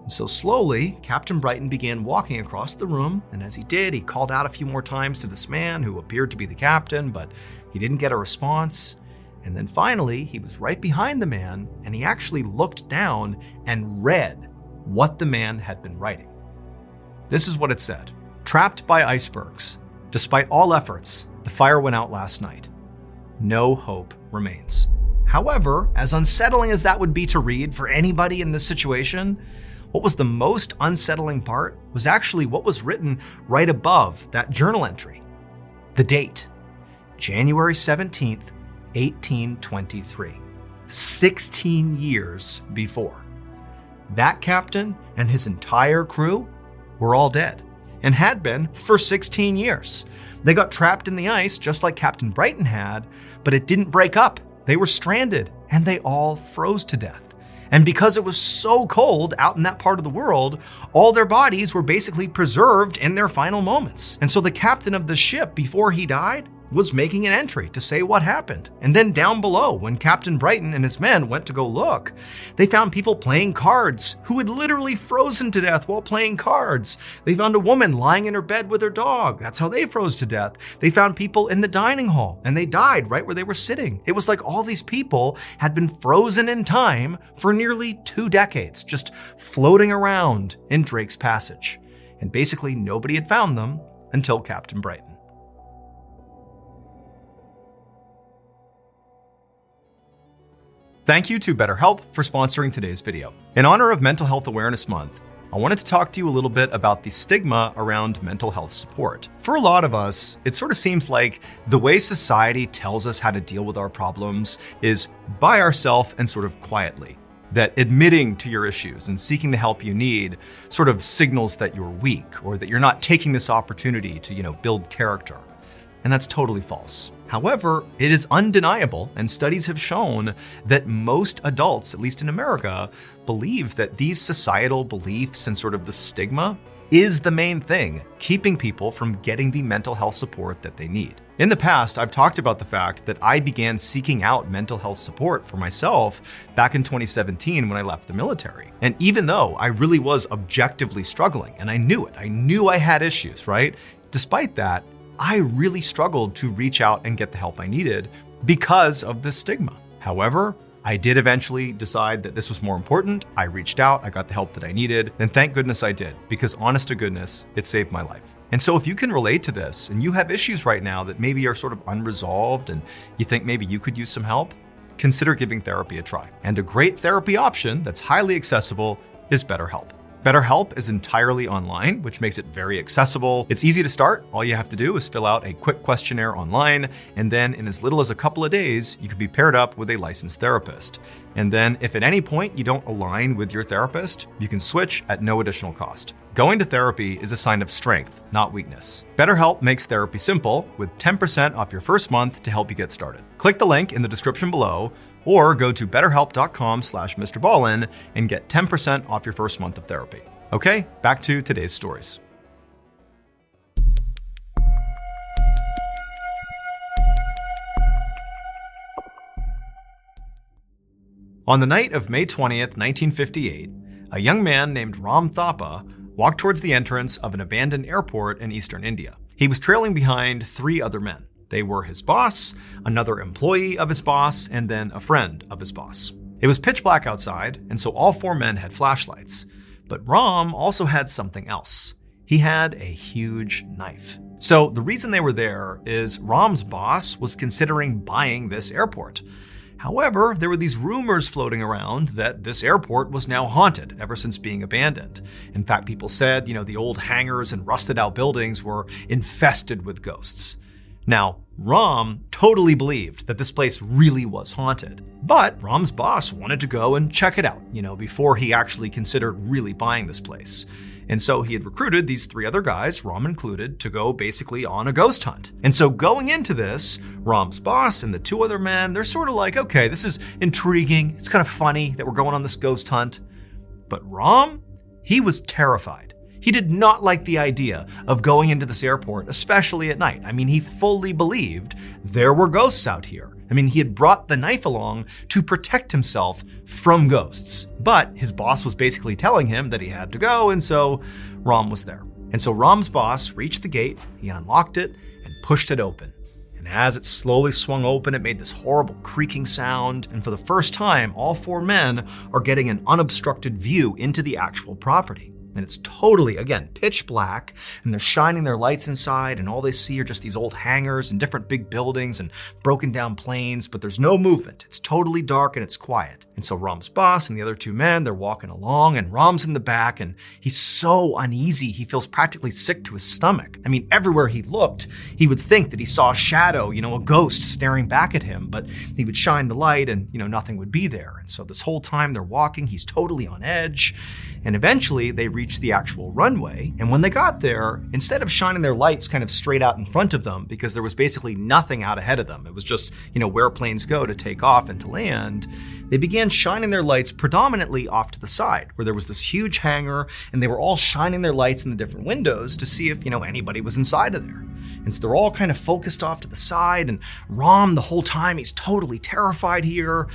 And so slowly, Captain Brighton began walking across the room, and as he did, he called out a few more times to this man who appeared to be the captain, but he didn't get a response. And then finally, he was right behind the man, and he actually looked down and read what the man had been writing. This is what it said. Trapped by icebergs. Despite all efforts, the fire went out last night. No hope remains. However, as unsettling as that would be to read for anybody in this situation, what was the most unsettling part was actually what was written right above that journal entry. The date, January 17th, 1823. 16 years before. That captain and his entire crew were all dead, and had been for 16 years. They got trapped in the ice just like Captain Brighton had, but it didn't break up. They were stranded, and they all froze to death. And because it was so cold out in that part of the world, all their bodies were basically preserved in their final moments. And so the captain of the ship, before he died, was making an entry to say what happened. And then down below, when Captain Brighton and his men went to go look, they found people playing cards who had literally frozen to death while playing cards. They found a woman lying in her bed with her dog. That's how they froze to death. They found people in the dining hall, and they died right where they were sitting. It was like all these people had been frozen in time for nearly 2 decades, just floating around in Drake's Passage. And basically nobody had found them until Captain Brighton. Thank you to BetterHelp for sponsoring today's video. In honor of Mental Health Awareness Month, I wanted to talk to you a little bit about the stigma around mental health support. For a lot of us, it sort of seems like the way society tells us how to deal with our problems is by ourselves and sort of quietly. That admitting to your issues and seeking the help you need sort of signals that you're weak or that you're not taking this opportunity to, build character. And that's totally false. However, it is undeniable, and studies have shown that most adults, at least in America, believe that these societal beliefs and sort of the stigma is the main thing keeping people from getting the mental health support that they need. In the past, I've talked about the fact that I began seeking out mental health support for myself back in 2017 when I left the military. And even though I really was objectively struggling, and I knew it, I knew I had issues, right? Despite that, I really struggled to reach out and get the help I needed because of this stigma. However, I did eventually decide that this was more important. I reached out, I got the help that I needed, and thank goodness I did, because honest to goodness, it saved my life. And so if you can relate to this and you have issues right now that maybe are sort of unresolved and you think maybe you could use some help, consider giving therapy a try. And a great therapy option that's highly accessible is BetterHelp. BetterHelp is entirely online, which makes it very accessible. It's easy to start. All you have to do is fill out a quick questionnaire online, and then in as little as a couple of days, you can be paired up with a licensed therapist. And then if at any point you don't align with your therapist, you can switch at no additional cost. Going to therapy is a sign of strength, not weakness. BetterHelp makes therapy simple with 10% off your first month to help you get started. Click the link in the description below, or go to betterhelp.com/MrBallen and get 10% off your first month of therapy. Okay, back to today's stories. On the night of May 20th, 1958, a young man named Ram Thapa walked towards the entrance of an abandoned airport in eastern India. He was trailing behind 3 other men. They were his boss, another employee of his boss, and then a friend of his boss. It was pitch black outside, and so all 4 men had flashlights. But Rom also had something else. He had a huge knife. So the reason they were there is Rom's boss was considering buying this airport. However, there were these rumors floating around that this airport was now haunted ever since being abandoned. In fact, people said, the old hangars and rusted out buildings were infested with ghosts. Now, Rom totally believed that this place really was haunted. But Rom's boss wanted to go and check it out, before he actually considered really buying this place. And so he had recruited these 3 other guys, Rom included, to go basically on a ghost hunt. And so going into this, Rom's boss and the 2 other men, they're sort of like, okay, this is intriguing. It's kind of funny that we're going on this ghost hunt. But Rom, he was terrified. He did not like the idea of going into this airport, especially at night. He fully believed there were ghosts out here. He had brought the knife along to protect himself from ghosts. But his boss was basically telling him that he had to go, and so Rom was there. And so Rom's boss reached the gate, he unlocked it, and pushed it open. And as it slowly swung open, it made this horrible creaking sound, and for the first time, all 4 men are getting an unobstructed view into the actual property. And it's totally, again, pitch black, and they're shining their lights inside, and all they see are just these old hangars and different big buildings and broken down planes, but there's no movement. It's totally dark and it's quiet. And so Rom's boss and the other 2 men, they're walking along, and Rom's in the back, and he's so uneasy, he feels practically sick to his stomach. Everywhere he looked, he would think that he saw a shadow, a ghost staring back at him, but he would shine the light and, nothing would be there. And so this whole time they're walking, he's totally on edge, and eventually they reach the actual runway. And when they got there, instead of shining their lights kind of straight out in front of them, because there was basically nothing out ahead of them, it was just, where planes go to take off and to land, they began shining their lights predominantly off to the side, where there was this huge hangar, and they were all shining their lights in the different windows to see if, anybody was inside of there. And so they're all kind of focused off to the side, and Rom, the whole time, he's totally terrified here.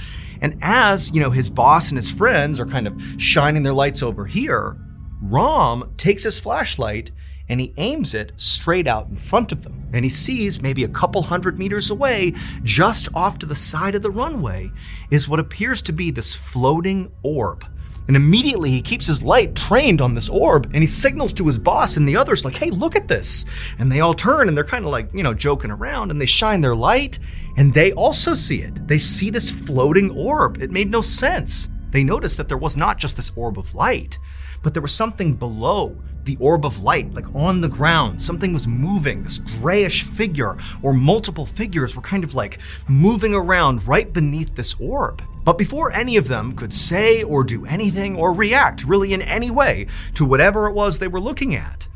And as, his boss and his friends are kind of shining their lights over here, Rom takes his flashlight and he aims it straight out in front of them. And he sees maybe a couple 100 meters away, just off to the side of the runway, is what appears to be this floating orb. And immediately he keeps his light trained on this orb, and he signals to his boss and the others like, hey, look at this. And they all turn, and they're kind of like, joking around, and they shine their light, and they also see it. They see this floating orb. It made no sense. They noticed that there was not just this orb of light, but there was something below the orb of light, like on the ground. Something was moving, this grayish figure, or multiple figures were kind of like moving around right beneath this orb. But before any of them could say or do anything or react really in any way to whatever it was they were looking at,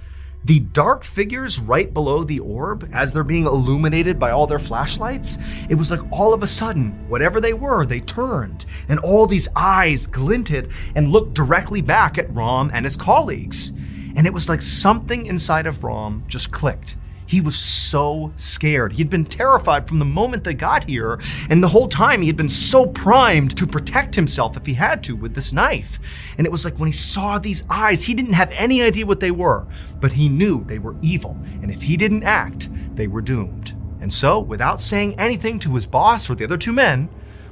the dark figures right below the orb, as they're being illuminated by all their flashlights, it was like all of a sudden, whatever they were, they turned, and all these eyes glinted and looked directly back at Rom and his colleagues. And it was like something inside of Rom just clicked. He was so scared. He'd been terrified from the moment they got here, and the whole time he had been so primed to protect himself if he had to with this knife. And it was like when he saw these eyes, he didn't have any idea what they were, but he knew they were evil, and if he didn't act, they were doomed. And so, without saying anything to his boss or the other 2 men,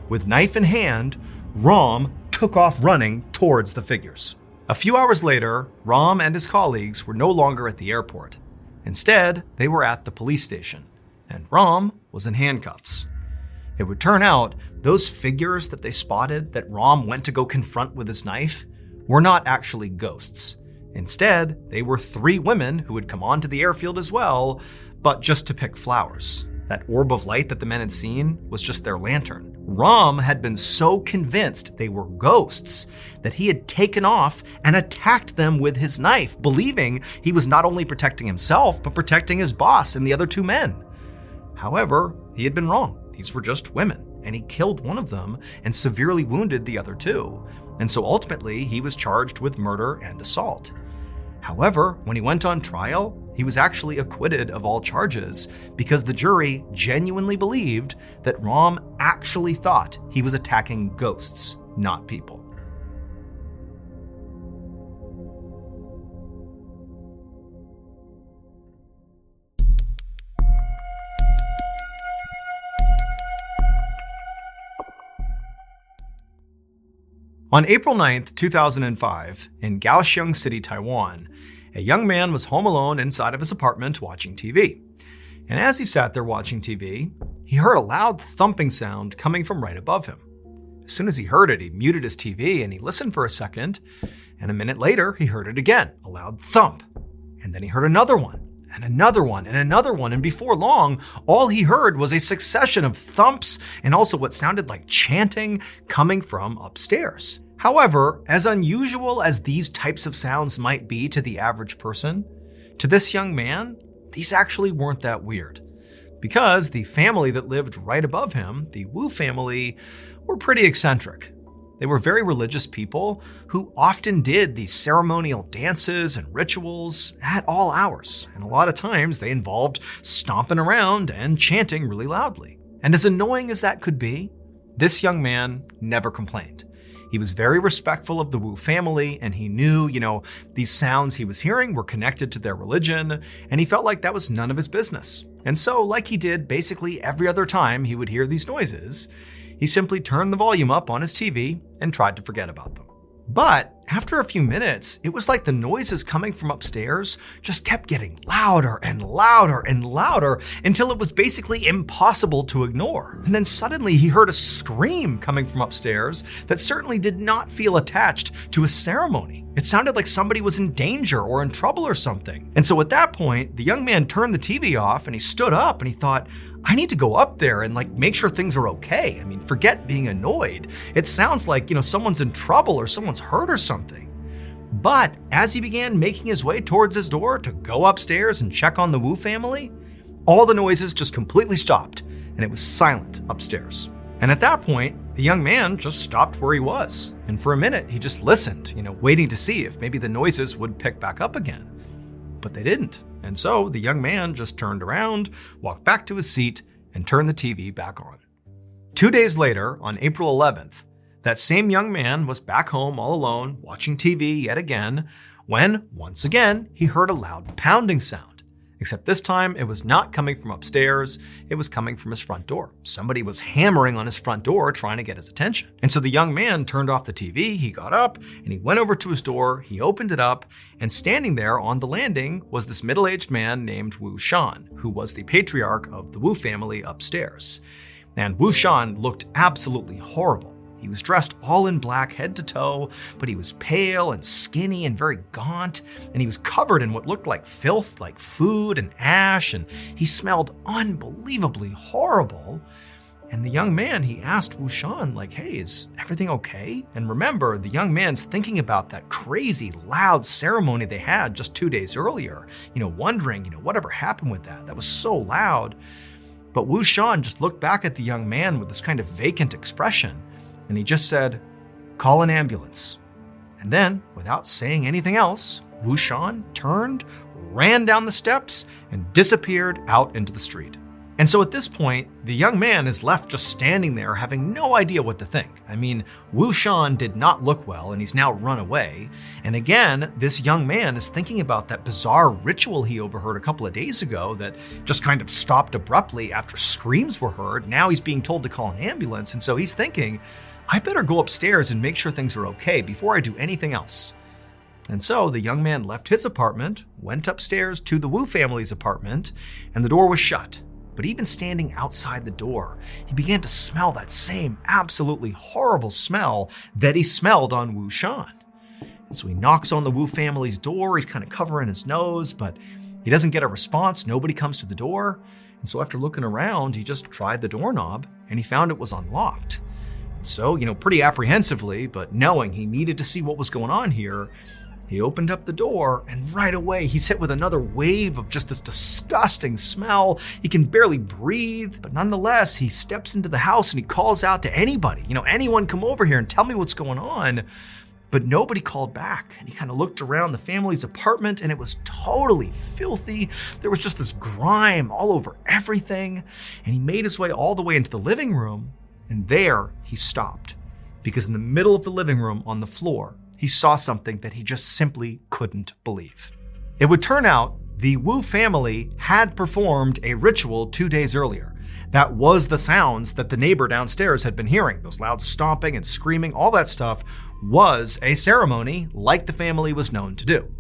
with knife in hand, Rom took off running towards the figures. A few hours later, Rom and his colleagues were no longer at the airport. Instead, they were at the police station, and Rom was in handcuffs. It would turn out those figures that they spotted that Rom went to go confront with his knife were not actually ghosts. Instead, they were 3 women who had come onto the airfield as well, but just to pick flowers. That orb of light that the men had seen was just their lantern. Rom had been so convinced they were ghosts that he had taken off and attacked them with his knife, believing he was not only protecting himself, but protecting his boss and the other 2 men. However, he had been wrong. These were just women, and he killed one of them and severely wounded the other 2. And so ultimately, he was charged with murder and assault. However, when he went on trial, he was actually acquitted of all charges because the jury genuinely believed that Rom actually thought he was attacking ghosts, not people. On April 9th, 2005, in Kaohsiung City, Taiwan, a young man was home alone inside of his apartment watching TV. And as he sat there watching TV, he heard a loud thumping sound coming from right above him. As soon as he heard it, he muted his TV and he listened for a second, and a minute later, he heard it again, a loud thump. And then he heard another one, and another one, and another one, and before long, all he heard was a succession of thumps and also what sounded like chanting coming from upstairs. However, as unusual as these types of sounds might be to the average person, to this young man, these actually weren't that weird. Because the family that lived right above him, the Wu family, were pretty eccentric. They were very religious people who often did these ceremonial dances and rituals at all hours. And a lot of times they involved stomping around and chanting really loudly. And as annoying as that could be, this young man never complained. He was very respectful of the Wu family, and he knew, these sounds he was hearing were connected to their religion, and he felt like that was none of his business. And so, like he did basically every other time he would hear these noises, he simply turned the volume up on his TV and tried to forget about them. But after a few minutes, it was like the noises coming from upstairs just kept getting louder and louder and louder until it was basically impossible to ignore. And then suddenly he heard a scream coming from upstairs that certainly did not feel attached to a ceremony. It sounded like somebody was in danger or in trouble or something. And so at that point, the young man turned the TV off and he stood up and he thought, I need to go up there and make sure things are okay. I mean, forget being annoyed. It sounds like, someone's in trouble or someone's hurt or something. But as he began making his way towards his door to go upstairs and check on the Wu family, all the noises just completely stopped and it was silent upstairs. And at that point, the young man just stopped where he was. And for a minute, he just listened, waiting to see if maybe the noises would pick back up again. But they didn't. And so the young man just turned around, walked back to his seat, and turned the TV back on. 2 days later, on April 11th, that same young man was back home all alone, watching TV yet again, when, once again, he heard a loud pounding sound. Except this time, it was not coming from upstairs, it was coming from his front door. Somebody was hammering on his front door trying to get his attention. And so the young man turned off the TV, he got up, and he went over to his door, he opened it up, and standing there on the landing was this middle-aged man named Wu Shan, who was the patriarch of the Wu family upstairs. And Wu Shan looked absolutely horrible. He was dressed all in black head to toe, but he was pale and skinny and very gaunt, and he was covered in what looked like filth, like food and ash, and he smelled unbelievably horrible. And the young man, he asked Wu Shan, hey, is everything okay? And remember, the young man's thinking about that crazy, loud ceremony they had just 2 days earlier, wondering, whatever happened with that? That was so loud. But Wu Shan just looked back at the young man with this kind of vacant expression, and he just said, call an ambulance. And then, without saying anything else, Wu Shan turned, ran down the steps, and disappeared out into the street. And so at this point, the young man is left just standing there having no idea what to think. I mean, Wu Shan did not look well and he's now run away. And again, this young man is thinking about that bizarre ritual he overheard a couple of days ago that just kind of stopped abruptly after screams were heard. Now he's being told to call an ambulance. And so he's thinking, I better go upstairs and make sure things are okay before I do anything else. And so the young man left his apartment, went upstairs to the Wu family's apartment, and the door was shut. But even standing outside the door, he began to smell that same absolutely horrible smell that he smelled on Wu Shan. And so he knocks on the Wu family's door, he's kind of covering his nose, but he doesn't get a response, nobody comes to the door. And so after looking around, he just tried the doorknob and he found it was unlocked. And so, pretty apprehensively, but knowing he needed to see what was going on here, he opened up the door, and right away he's hit with another wave of just this disgusting smell. He can barely breathe, but nonetheless, he steps into the house and he calls out to anybody, anyone come over here and tell me what's going on. But nobody called back, and he kind of looked around the family's apartment, and it was totally filthy. There was just this grime all over everything, and he made his way all the way into the living room, and there he stopped, because in the middle of the living room on the floor, he saw something that he just simply couldn't believe. It would turn out the Wu family had performed a ritual 2 days earlier. That was the sounds that the neighbor downstairs had been hearing. Those loud stomping and screaming, all that stuff was a ceremony like the family was known to do.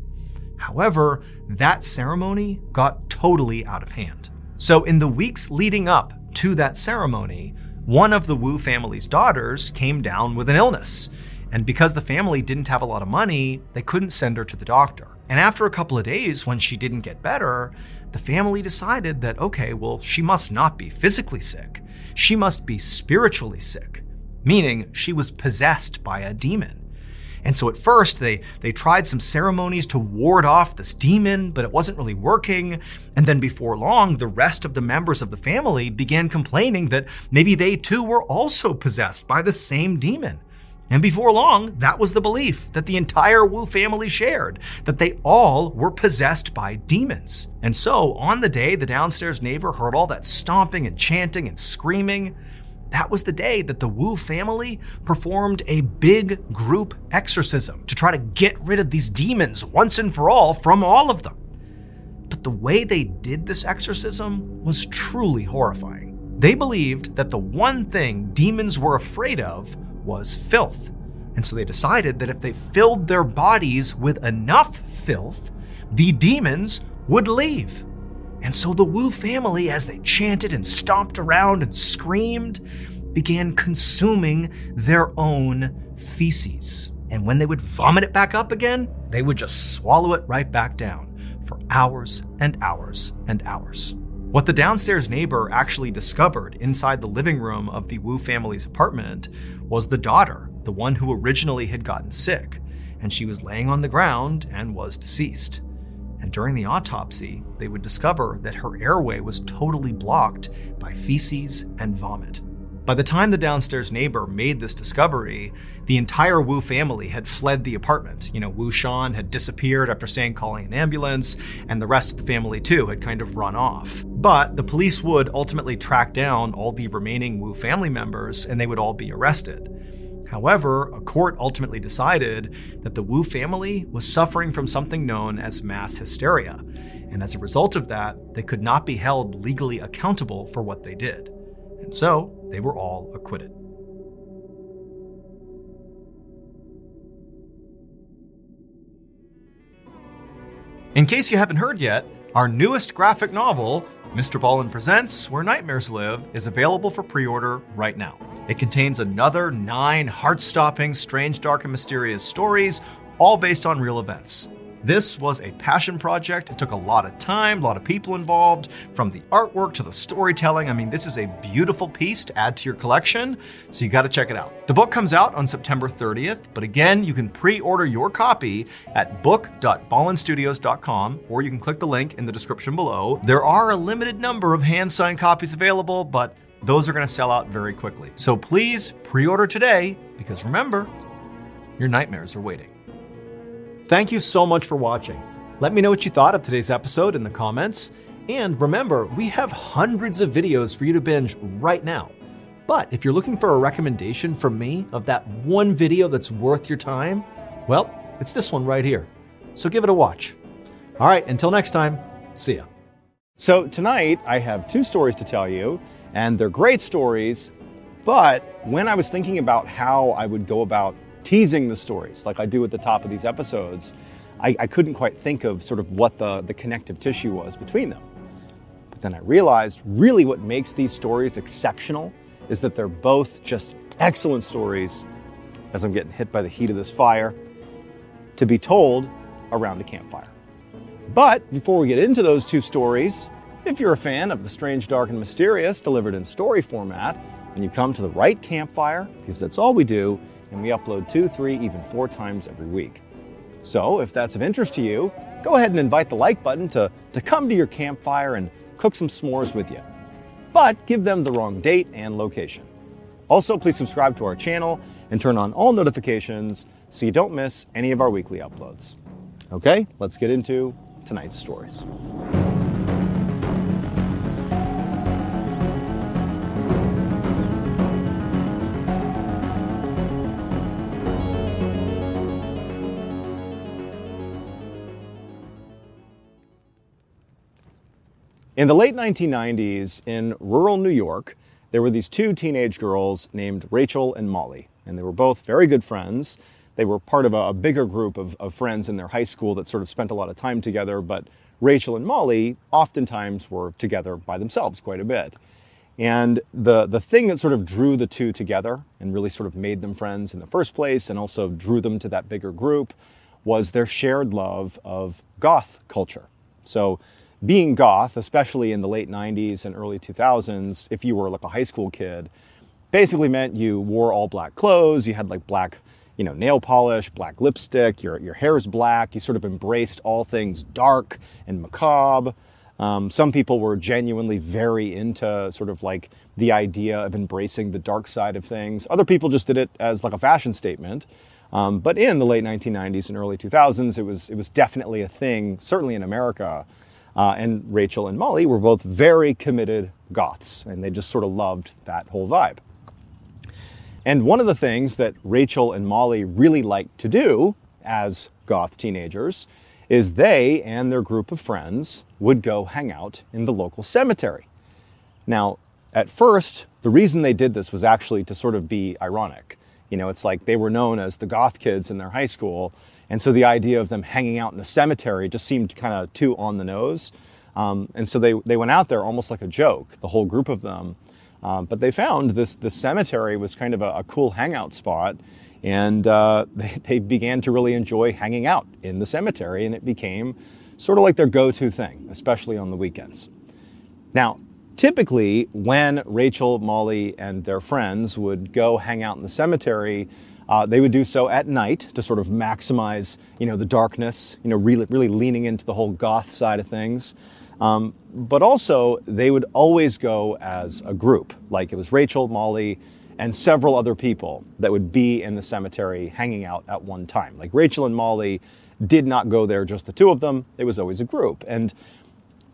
However, that ceremony got totally out of hand. So in the weeks leading up to that ceremony, one of the Wu family's daughters came down with an illness. And because the family didn't have a lot of money, they couldn't send her to the doctor. And after a couple of days, when she didn't get better, the family decided that, okay, well, she must not be physically sick. She must be spiritually sick, meaning she was possessed by a demon. And so at first, they tried some ceremonies to ward off this demon, but it wasn't really working. And then before long, the rest of the members of the family began complaining that maybe they too were also possessed by the same demon. And before long, that was the belief that the entire Wu family shared, that they all were possessed by demons. And so on the day the downstairs neighbor heard all that stomping and chanting and screaming, that was the day that the Wu family performed a big group exorcism to try to get rid of these demons once and for all from all of them. But the way they did this exorcism was truly horrifying. They believed that the one thing demons were afraid of was filth. And so they decided that if they filled their bodies with enough filth, the demons would leave. And so the Wu family, as they chanted and stomped around and screamed, began consuming their own feces. And when they would vomit it back up again, they would just swallow it right back down for hours and hours and hours. What the downstairs neighbor actually discovered inside the living room of the Wu family's apartment was the daughter, the one who originally had gotten sick, and she was laying on the ground and was deceased. And during the autopsy, they would discover that her airway was totally blocked by feces and vomit. By the time the downstairs neighbor made this discovery, the entire Wu family had fled the apartment. Wu Shan had disappeared after saying calling an ambulance, and the rest of the family too had kind of run off. But the police would ultimately track down all the remaining Wu family members, and they would all be arrested. However, a court ultimately decided that the Wu family was suffering from something known as mass hysteria, and as a result of that, they could not be held legally accountable for what they did. And so, they were all acquitted. In case you haven't heard yet, our newest graphic novel, MrBallen's Presents Where Nightmares Live, is available for pre-order right now. It contains another 9 heart-stopping, strange, dark, and mysterious stories, all based on real events. This was a passion project. It took a lot of time, a lot of people involved, from the artwork to the storytelling. I mean, this is a beautiful piece to add to your collection, so you gotta check it out. The book comes out on September 30th, but again, you can pre-order your copy at book.ballenstudios.com, or you can click the link in the description below. There are a limited number of hand-signed copies available, but those are gonna sell out very quickly. So please pre-order today, because remember, your nightmares are waiting. Thank you so much for watching. Let me know what you thought of today's episode in the comments. And remember, we have hundreds of videos for you to binge right now. But if you're looking for a recommendation from me of that one video that's worth your time, well, it's this one right here. So give it a watch. All right, until next time, see ya. So tonight I have 2 stories to tell you, and they're great stories, but when I was thinking about how I would go about teasing the stories like I do at the top of these episodes, I couldn't quite think of sort of what the connective tissue was between them. But then I realized really what makes these stories exceptional is that they're both just excellent stories, as I'm getting hit by the heat of this fire, to be told around a campfire. But before we get into those 2 stories, if you're a fan of the strange, dark, and mysterious delivered in story format, then you come to the right campfire, because that's all we do, and we upload 2, 3, even 4 times every week. So if that's of interest to you, go ahead and invite the like button to come to your campfire and cook some s'mores with you. But give them the wrong date and location. Also, please subscribe to our channel and turn on all notifications so you don't miss any of our weekly uploads. Okay, let's get into tonight's stories. In the late 1990s, in rural New York, there were these two teenage girls named Rachel and Molly, and they were both very good friends. They were part of a bigger group of friends in their high school that sort of spent a lot of time together, but Rachel and Molly oftentimes were together by themselves quite a bit. And the thing that sort of drew the two together and really sort of made them friends in the first place and also drew them to that bigger group was their shared love of goth culture. So being goth, especially in the late 90s and early 2000s, if you were like a high school kid, basically meant you wore all black clothes, you had like black, nail polish, black lipstick, your hair's black, you sort of embraced all things dark and macabre. Some people were genuinely very into sort of like the idea of embracing the dark side of things. Other people just did it as like a fashion statement. But in the late 1990s and early 2000s, it was definitely a thing, certainly in America. And Rachel and Molly were both very committed goths, and they just sort of loved that whole vibe. And one of the things that Rachel and Molly really liked to do as goth teenagers is they and their group of friends would go hang out in the local cemetery. Now, at first, the reason they did this was actually to sort of be ironic. It's like they were known as the goth kids in their high school, and so the idea of them hanging out in a cemetery just seemed kind of too on the nose. And so they went out there almost like a joke, the whole group of them. But they found this cemetery was kind of a cool hangout spot, and they began to really enjoy hanging out in the cemetery, and it became sort of like their go-to thing, especially on the weekends. Now, typically when Rachel, Molly, and their friends would go hang out in the cemetery, they would do so at night to sort of maximize, the darkness, really leaning into the whole goth side of things. But also, they would always go as a group, like it was Rachel, Molly, and several other people that would be in the cemetery hanging out at one time. Like Rachel and Molly did not go there just the two of them, it was always a group. And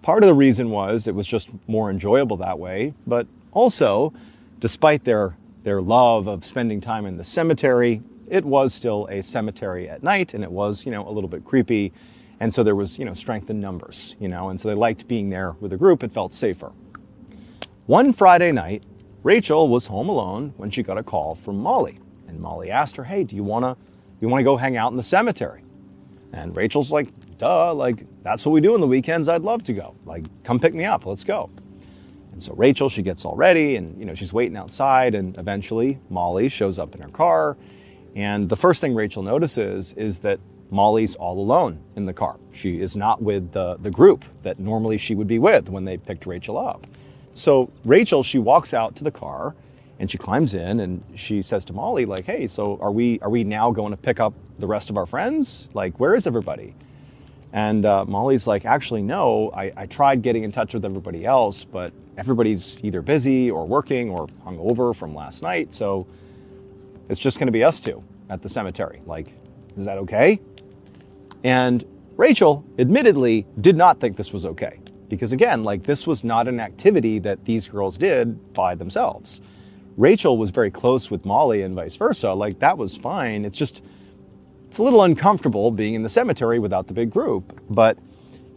part of the reason was it was just more enjoyable that way, but also, despite their love of spending time in the cemetery, it was still a cemetery at night, and it was, a little bit creepy. And so there was, strength in numbers, and so they liked being there with a group. It felt safer. One Friday night, Rachel was home alone when she got a call from Molly. And Molly asked her, hey, do you want to go hang out in the cemetery? And Rachel's like, duh, like, that's what we do on the weekends. I'd love to go. Like, come pick me up. Let's go. And so Rachel, she gets all ready and, she's waiting outside, and eventually Molly shows up in her car. And the first thing Rachel notices is that Molly's all alone in the car. She is not with the group that normally she would be with when they picked Rachel up. So Rachel, she walks out to the car and she climbs in and she says to Molly, like, hey, so are we now going to pick up the rest of our friends? Like, where is everybody? And Molly's like, actually, no, I tried getting in touch with everybody else, but everybody's either busy or working or hungover from last night. So it's just going to be us two at the cemetery. Like, is that okay? And Rachel admittedly did not think this was okay. Because again, like, this was not an activity that these girls did by themselves. Rachel was very close with Molly and vice versa. Like, that was fine. It's a little uncomfortable being in the cemetery without the big group. But,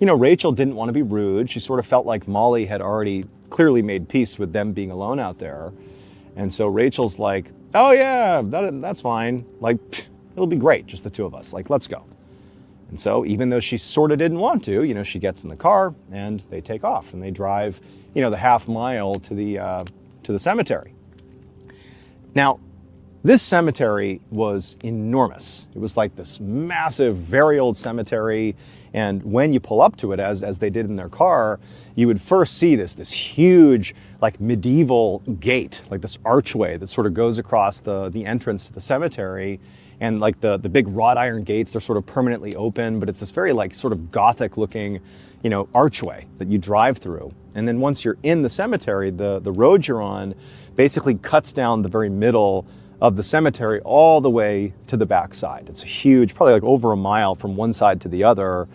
Rachel didn't want to be rude. She sort of felt like Molly had already clearly made peace with them being alone out there. And so Rachel's like, oh yeah, that's fine. Like, it'll be great, just the two of us. Like, let's go. And so even though she sort of didn't want to, she gets in the car and they take off and they drive, the half mile to the cemetery. Now, this cemetery was enormous. It was like this massive, very old cemetery. And when you pull up to it, as they did in their car, you would first see this huge, like, medieval gate, like this archway that sort of goes across the entrance to the cemetery. And like the big wrought iron gates, they're sort of permanently open, but it's this very like sort of Gothic looking, archway that you drive through. And then once you're in the cemetery, the road you're on basically cuts down the very middle of the cemetery all the way to the back side. It's a huge, probably like over a mile from one side to the other.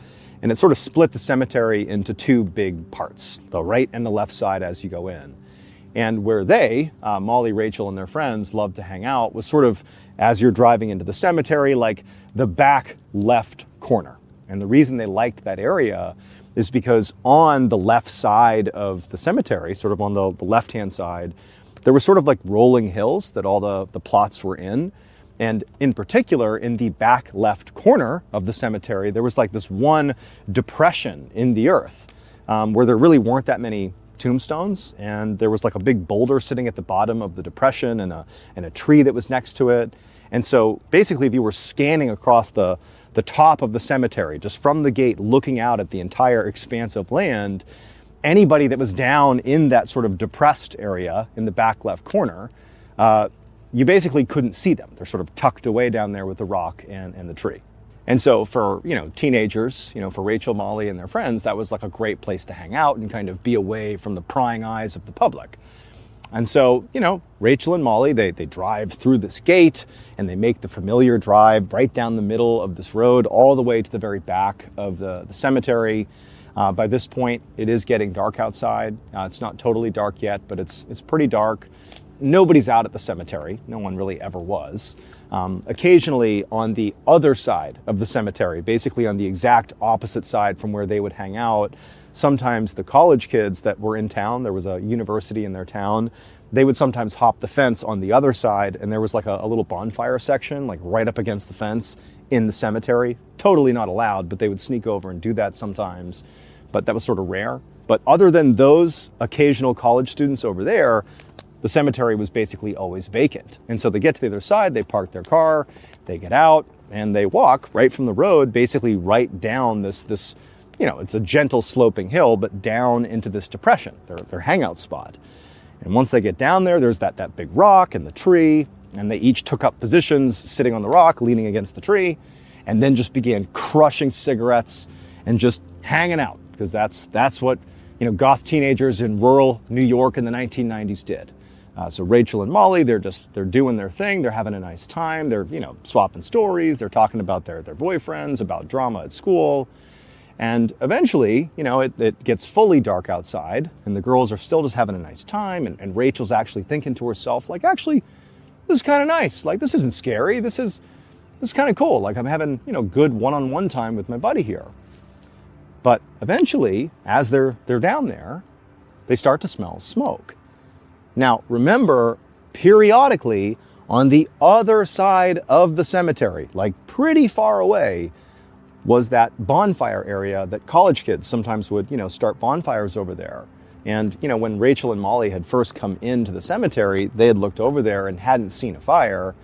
And it sort of split the cemetery into two big parts, the right and the left side as you go in. And where they, Molly, Rachel, and their friends loved to hang out was sort of, as you're driving into the cemetery, like the back left corner. And the reason they liked that area is because on the left side of the cemetery, sort of on the left-hand side, there were sort of like rolling hills that all the plots were in. And in particular, in the back left corner of the cemetery, there was like this one depression in the earth where there really weren't that many tombstones. And there was like a big boulder sitting at the bottom of the depression and a tree that was next to it. And so basically, if you were scanning across the top of the cemetery, just from the gate, looking out at the entire expanse of land, anybody that was down in that sort of depressed area in the back left corner, you basically couldn't see them. They're sort of tucked away down there with the rock and the tree. And so for, teenagers, for Rachel, Molly, and their friends, that was like a great place to hang out and kind of be away from the prying eyes of the public. And so, Rachel and Molly, they drive through this gate and they make the familiar drive right down the middle of this road all the way to the very back of the cemetery. By this point, it is getting dark outside. It's not totally dark yet, but it's pretty dark. Nobody's out at the cemetery. No one really ever was. Occasionally on the other side of the cemetery, basically on the exact opposite side from where they would hang out, sometimes the college kids that were in town, there was a university in their town, they would sometimes hop the fence on the other side, and there was like a little bonfire section, like right up against the fence in the cemetery. Totally not allowed, but they would sneak over and do that sometimes. But that was sort of rare. But other than those occasional college students over there, the cemetery was basically always vacant. And so they get to the other side, they park their car, they get out, and they walk right from the road, basically right down this it's a gentle sloping hill, but down into this depression, their hangout spot. And once they get down there, there's that big rock and the tree, and they each took up positions sitting on the rock, leaning against the tree, and then just began crushing cigarettes and just hanging out, because that's what goth teenagers in rural New York in the 1990s did. So Rachel and Molly, they're doing their thing. They're having a nice time. They're swapping stories. They're talking about their boyfriends, about drama at school. And eventually, it gets fully dark outside, and the girls are still just having a nice time. And Rachel's actually thinking to herself, like, actually, this is kind of nice. Like, this isn't scary. This is kind of cool. Like, I'm having good one-on-one time with my buddy here. But eventually, as they're down there, they start to smell smoke. Now, remember, periodically, on the other side of the cemetery, like pretty far away, was that bonfire area that college kids sometimes would, start bonfires over there. And, when Rachel and Molly had first come into the cemetery, they had looked over there and hadn't seen a fire.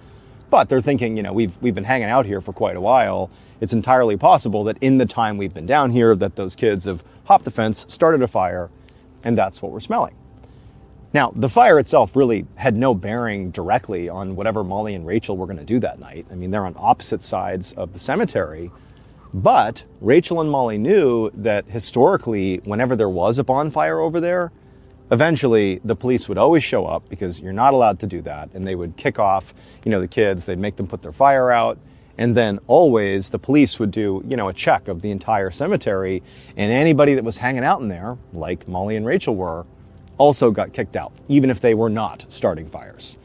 But they're thinking, we've been hanging out here for quite a while. It's entirely possible that in the time we've been down here, that those kids have hopped the fence, started a fire, and that's what we're smelling. Now, the fire itself really had no bearing directly on whatever Molly and Rachel were going to do that night. I mean, they're on opposite sides of the cemetery. But Rachel and Molly knew that historically, whenever there was a bonfire over there, eventually the police would always show up, because you're not allowed to do that. And they would kick off, the kids, they'd make them put their fire out. And then always the police would do, a check of the entire cemetery. And anybody that was hanging out in there, like Molly and Rachel were, also got kicked out, even if they were not starting fires.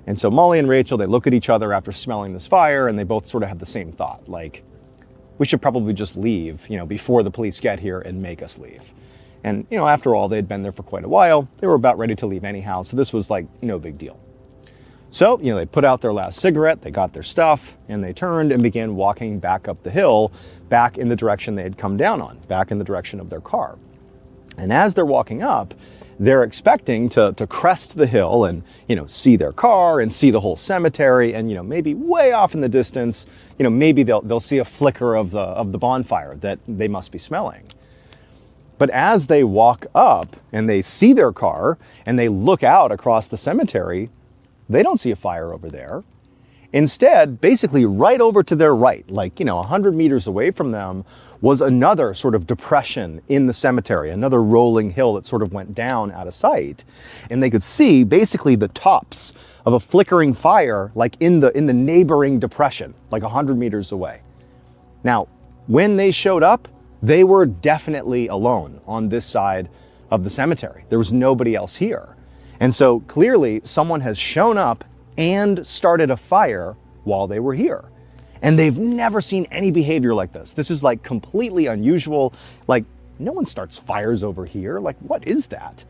And so Molly and Rachel, they look at each other after smelling this fire, and they both sort of have the same thought, like, we should probably just leave, before the police get here and make us leave. And, after all, they'd been there for quite a while. They were about ready to leave anyhow, so this was like no big deal. So, they put out their last cigarette, they got their stuff, and they turned and began walking back up the hill, back in the direction they had come down on, back in the direction of their car. And as they're walking up, they're expecting to crest the hill and, see their car and see the whole cemetery, and, maybe way off in the distance, maybe they'll see a flicker of the bonfire that they must be smelling. But as they walk up and they see their car and they look out across the cemetery, they don't see a fire over there. Instead, basically right over to their right, like, 100 meters away from them, was another sort of depression in the cemetery, another rolling hill that sort of went down out of sight. And they could see basically the tops of a flickering fire, like in the neighboring depression, like 100 meters away. Now, when they showed up, they were definitely alone on this side of the cemetery. There was nobody else here. And so clearly someone has shown up and started a fire while they were here. And they've never seen any behavior like this. This is like completely unusual. Like, no one starts fires over here. Like, what is that?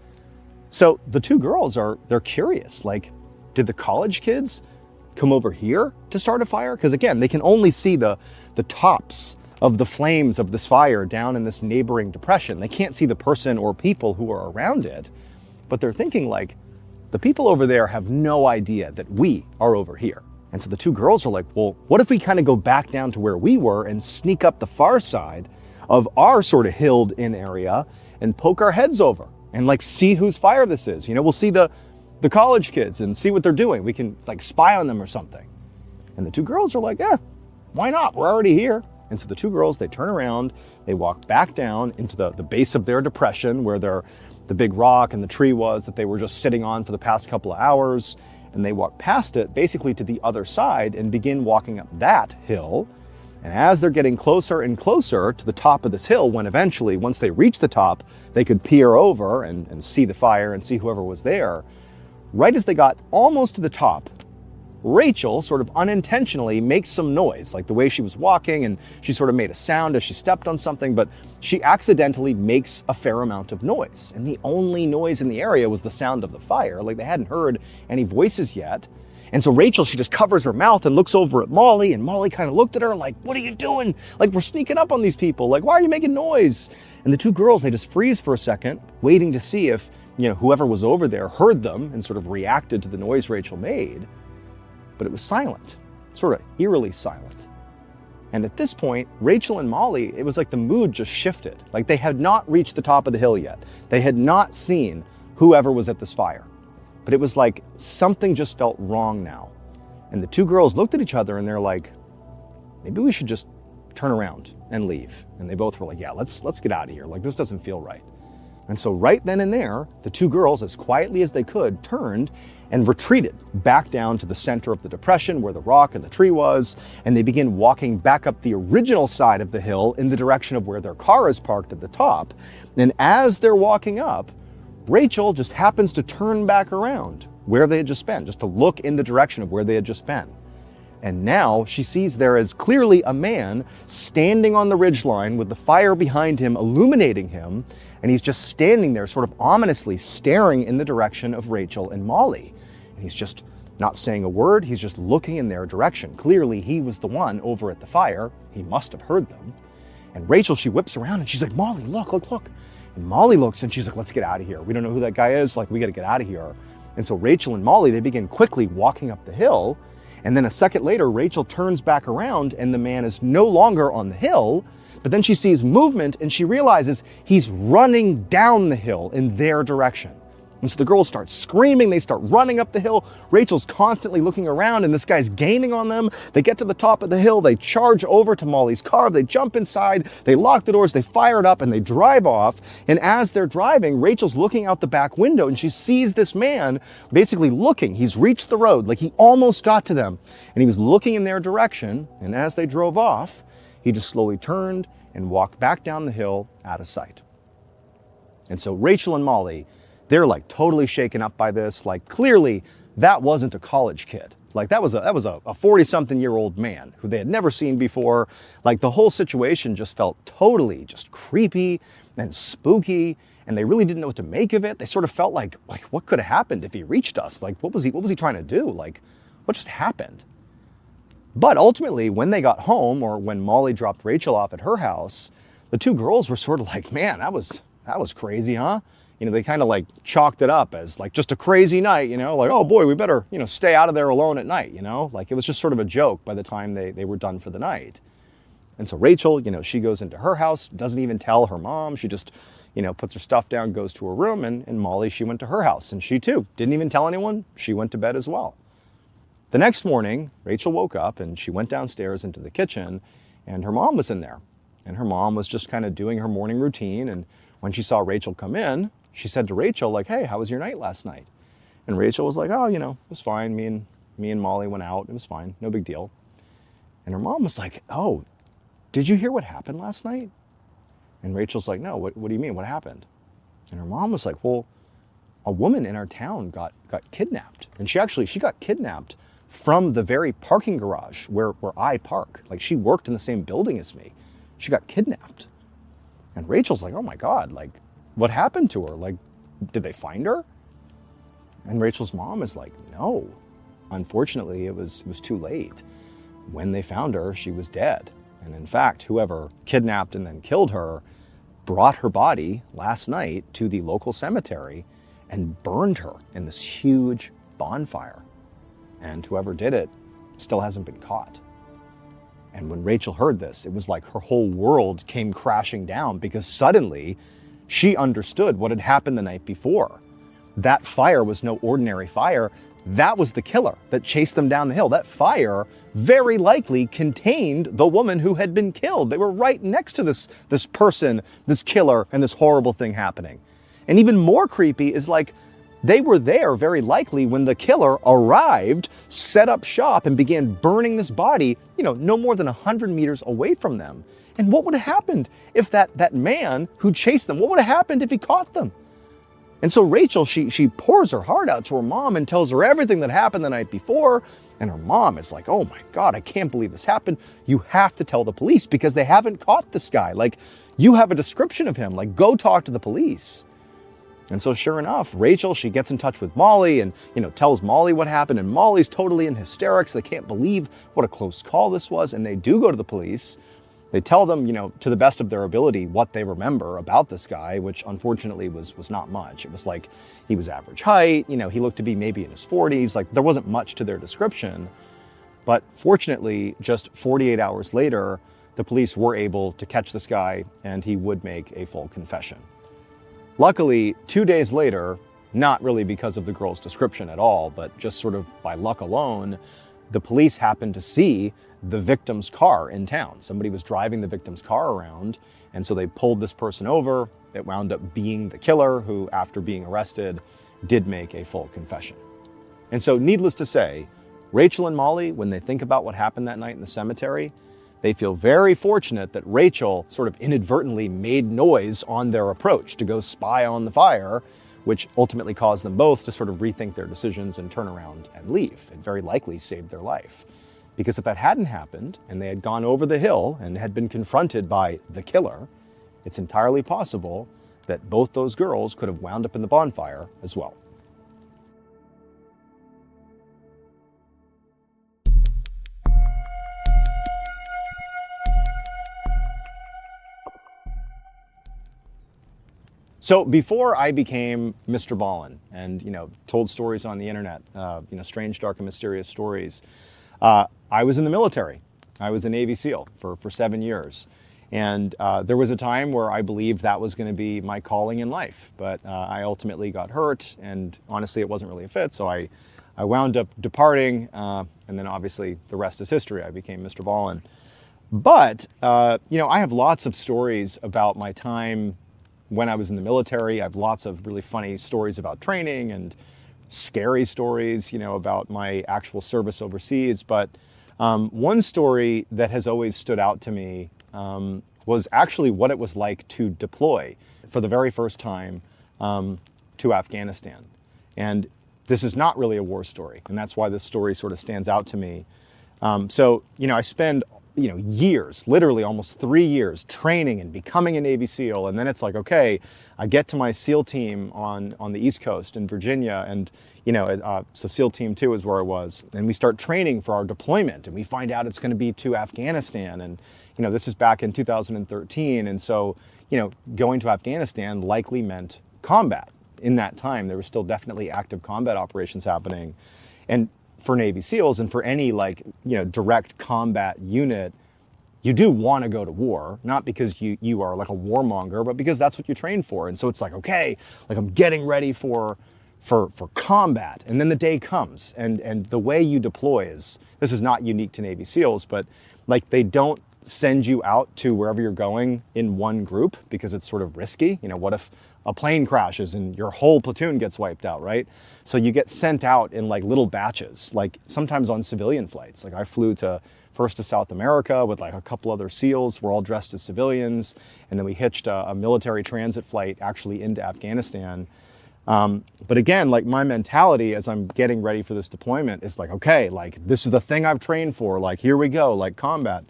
So the two girls they're curious. Like, did the college kids come over here to start a fire? Because again, they can only see the tops of the flames of this fire down in this neighboring depression. They can't see the person or people who are around it. But they're thinking like, the people over there have no idea that we are over here. And so the two girls are like, well, what if we kind of go back down to where we were and sneak up the far side of our sort of hilled in area and poke our heads over and like see whose fire this is. You know, we'll see the college kids and see what they're doing. We can like spy on them or something. And the two girls are like, yeah, why not? We're already here. And so the two girls, they turn around, they walk back down into the base of their depression where the big rock and the tree was that they were just sitting on for the past couple of hours. And they walk past it basically to the other side and begin walking up that hill. And as they're getting closer and closer to the top of this hill, when eventually, once they reach the top, they could peer over and see the fire and see whoever was there. Right as they got almost to the top, Rachel sort of unintentionally makes some noise, like the way she was walking, and she sort of made a sound as she stepped on something, but she accidentally makes a fair amount of noise. And the only noise in the area was the sound of the fire. Like, they hadn't heard any voices yet. And so Rachel, she just covers her mouth and looks over at Molly, and Molly kind of looked at her like, what are you doing? Like, we're sneaking up on these people. Like, why are you making noise? And the two girls, they just freeze for a second, waiting to see if, you know, whoever was over there heard them and sort of reacted to the noise Rachel made. But it was silent, sort of eerily silent. And at this point, Rachel and Molly, it was like the mood just shifted. Like, they had not reached the top of the hill yet. They had not seen whoever was at this fire. But it was like something just felt wrong now. And the two girls looked at each other and they're like, maybe we should just turn around and leave. And they both were like, yeah, let's get out of here. Like, this doesn't feel right. And so right then and there, the two girls, as quietly as they could, turned and retreated back down to the center of the depression where the rock and the tree was, and they begin walking back up the original side of the hill in the direction of where their car is parked at the top. And as they're walking up, Rachel just happens to turn back around where they had just been, just to look in the direction of where they had just been. And now she sees there is clearly a man standing on the ridgeline with the fire behind him, illuminating him, and he's just standing there sort of ominously staring in the direction of Rachel and Molly. And he's just not saying a word, he's just looking in their direction. Clearly he was the one over at the fire. He must have heard them. And Rachel, she whips around and she's like, Molly, look. And Molly looks and she's like, let's get out of here. We don't know who that guy is, like, we gotta get out of here. And so Rachel and Molly, they begin quickly walking up the hill. And then a second later, Rachel turns back around and the man is no longer on the hill, but then she sees movement and she realizes he's running down the hill in their direction. And so the girls start screaming, they start running up the hill. Rachel's constantly looking around and this guy's gaining on them. They get to the top of the hill, they charge over to Molly's car, they jump inside, they lock the doors, they fire it up and they drive off. And as they're driving, Rachel's looking out the back window and she sees this man basically looking. He's reached the road, like he almost got to them. And he was looking in their direction. And as they drove off, he just slowly turned and walked back down the hill out of sight. And so Rachel and Molly, they're like totally shaken up by this. Like, clearly that wasn't a college kid. Like, that was a 40-something-year-old man who they had never seen before. Like, the whole situation just felt totally just creepy and spooky, and they really didn't know what to make of it. They sort of felt like what could have happened if he reached us? Like, what was he trying to do? Like, what just happened? But ultimately, when they got home, or when Molly dropped Rachel off at her house, the two girls were sort of like, man, that was crazy, huh? You know, they kind of like chalked it up as like just a crazy night, you know, like, oh boy, we better, you know, stay out of there alone at night, you know, like it was just sort of a joke by the time they were done for the night. And so Rachel, you know, she goes into her house, doesn't even tell her mom. She just, you know, puts her stuff down, goes to her room, and Molly, she went to her house, and she too didn't even tell anyone. She went to bed as well. The next morning, Rachel woke up and she went downstairs into the kitchen, and her mom was in there. And her mom was just kind of doing her morning routine. And when she saw Rachel come in, she said to Rachel, like, hey, how was your night last night? And Rachel was like, oh, you know, it was fine. Me and Molly went out. It was fine. No big deal. And her mom was like, oh, did you hear what happened last night? And Rachel's like, no, what do you mean? What happened? And her mom was like, well, a woman in our town got kidnapped. And she got kidnapped from the very parking garage where I park. Like, she worked in the same building as me. She got kidnapped. And Rachel's like, oh my God, like, what happened to her? Like, did they find her? And Rachel's mom is like, no, unfortunately, it was too late. When they found her, she was dead. And in fact, whoever kidnapped and then killed her brought her body last night to the local cemetery and burned her in this huge bonfire. And whoever did it still hasn't been caught. And when Rachel heard this, it was like her whole world came crashing down, because suddenly she understood what had happened the night before. That fire was no ordinary fire. That was the killer that chased them down the hill. That fire very likely contained the woman who had been killed. They were right next to this person, this killer, and this horrible thing happening. And even more creepy is, like, they were there very likely when the killer arrived, set up shop, and began burning this body, no more than 100 meters away from them. And what would have happened if that man who chased them, what would have happened if he caught them? And so Rachel, she pours her heart out to her mom and tells her everything that happened the night before. And her mom is like, oh my God, I can't believe this happened. You have to tell the police because they haven't caught this guy. Like, you have a description of him. Like, go talk to the police. And so sure enough, Rachel, she gets in touch with Molly and, tells Molly what happened. And Molly's totally in hysterics. They can't believe what a close call this was. And they do go to the police. They tell them, to the best of their ability, what they remember about this guy, which unfortunately was not much. It was like he was average height, he looked to be maybe in his 40s. Like, there wasn't much to their description. But fortunately, just 48 hours later, the police were able to catch this guy, and he would make a full confession. Luckily, 2 days later, not really because of the girl's description at all, but just sort of by luck alone, the police happened to see the victim's car in town. Somebody was driving the victim's car around, and so they pulled this person over. It wound up being the killer, who, after being arrested, did make a full confession. And so, needless to say, Rachel and Molly, when they think about what happened that night in the cemetery, they feel very fortunate that Rachel sort of inadvertently made noise on their approach to go spy on the fire, which ultimately caused them both to sort of rethink their decisions and turn around and leave. It very likely saved their life. Because if that hadn't happened and they had gone over the hill and had been confronted by the killer, it's entirely possible that both those girls could have wound up in the bonfire as well. So before I became Mr. Ballen and, told stories on the internet, strange, dark, and mysterious stories, I was in the military. I was a Navy SEAL for 7 years. And there was a time where I believed that was going to be my calling in life. But I ultimately got hurt, and honestly, it wasn't really a fit. So I wound up departing, and then obviously the rest is history. I became Mr. Ballen. But, I have lots of stories about my time when I was in the military. I have lots of really funny stories about training and scary stories, about my actual service overseas. But one story that has always stood out to me was actually what it was like to deploy for the very first time to Afghanistan. And this is not really a war story, and that's why this story sort of stands out to me. I spend years, literally almost 3 years, training and becoming a Navy SEAL. And then it's like, okay, I get to my SEAL team on the East Coast in Virginia. And, so SEAL Team 2 is where I was. And we start training for our deployment. And we find out it's going to be to Afghanistan. And, this is back in 2013. And so, going to Afghanistan likely meant combat. In that time, there was still definitely active combat operations happening. And for Navy SEALs and for any direct combat unit, you do want to go to war, not because you are like a warmonger, but because that's what you train for. And so it's like, okay, like I'm getting ready for combat. And then the day comes, and the way you deploy is, this is not unique to Navy SEALs, but like they don't send you out to wherever you're going in one group because it's sort of risky. What if a plane crashes and your whole platoon gets wiped out, right? So you get sent out in like little batches, like sometimes on civilian flights. Like I flew first to South America with like a couple other SEALs. We're all dressed as civilians. And then we hitched a military transit flight actually into Afghanistan. But again, like my mentality as I'm getting ready for this deployment is like, okay, like this is the thing I've trained for. Like, here we go, like combat.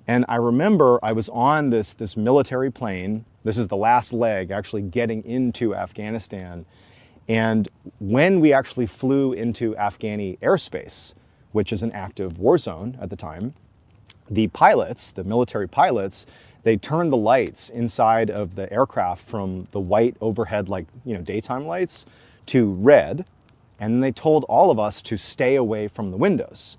And I remember I was on this military plane. This is the last leg actually getting into Afghanistan. And when we actually flew into Afghani airspace, which is an active war zone at the time, the pilots, the military pilots, they turned the lights inside of the aircraft from the white overhead, like, daytime lights to red. And then they told all of us to stay away from the windows.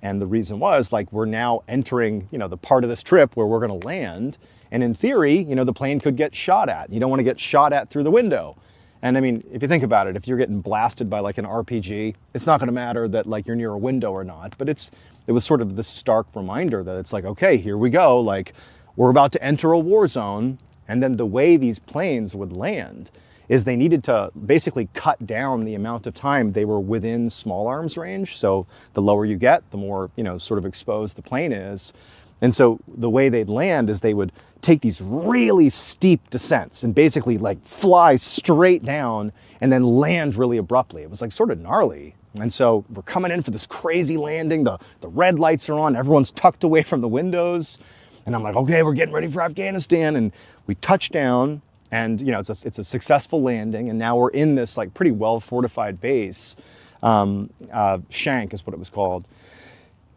And the reason was, like, we're now entering, the part of this trip where we're going to land. And in theory, the plane could get shot at. You don't want to get shot at through the window. And I mean, if you think about it, if you're getting blasted by like an RPG, it's not going to matter that like you're near a window or not. But it was sort of this stark reminder that it's like, okay, here we go. Like, we're about to enter a war zone. And then the way these planes would land is they needed to basically cut down the amount of time they were within small arms range. So the lower you get, the more, sort of exposed the plane is. And so the way they'd land is they would take these really steep descents and basically like fly straight down and then land really abruptly. It was like sort of gnarly. And so we're coming in for this crazy landing. The red lights are on. Everyone's tucked away from the windows. And I'm like, okay, we're getting ready for Afghanistan. And we touch down. And it's a successful landing, and now we're in this like pretty well fortified base. Shank is what it was called.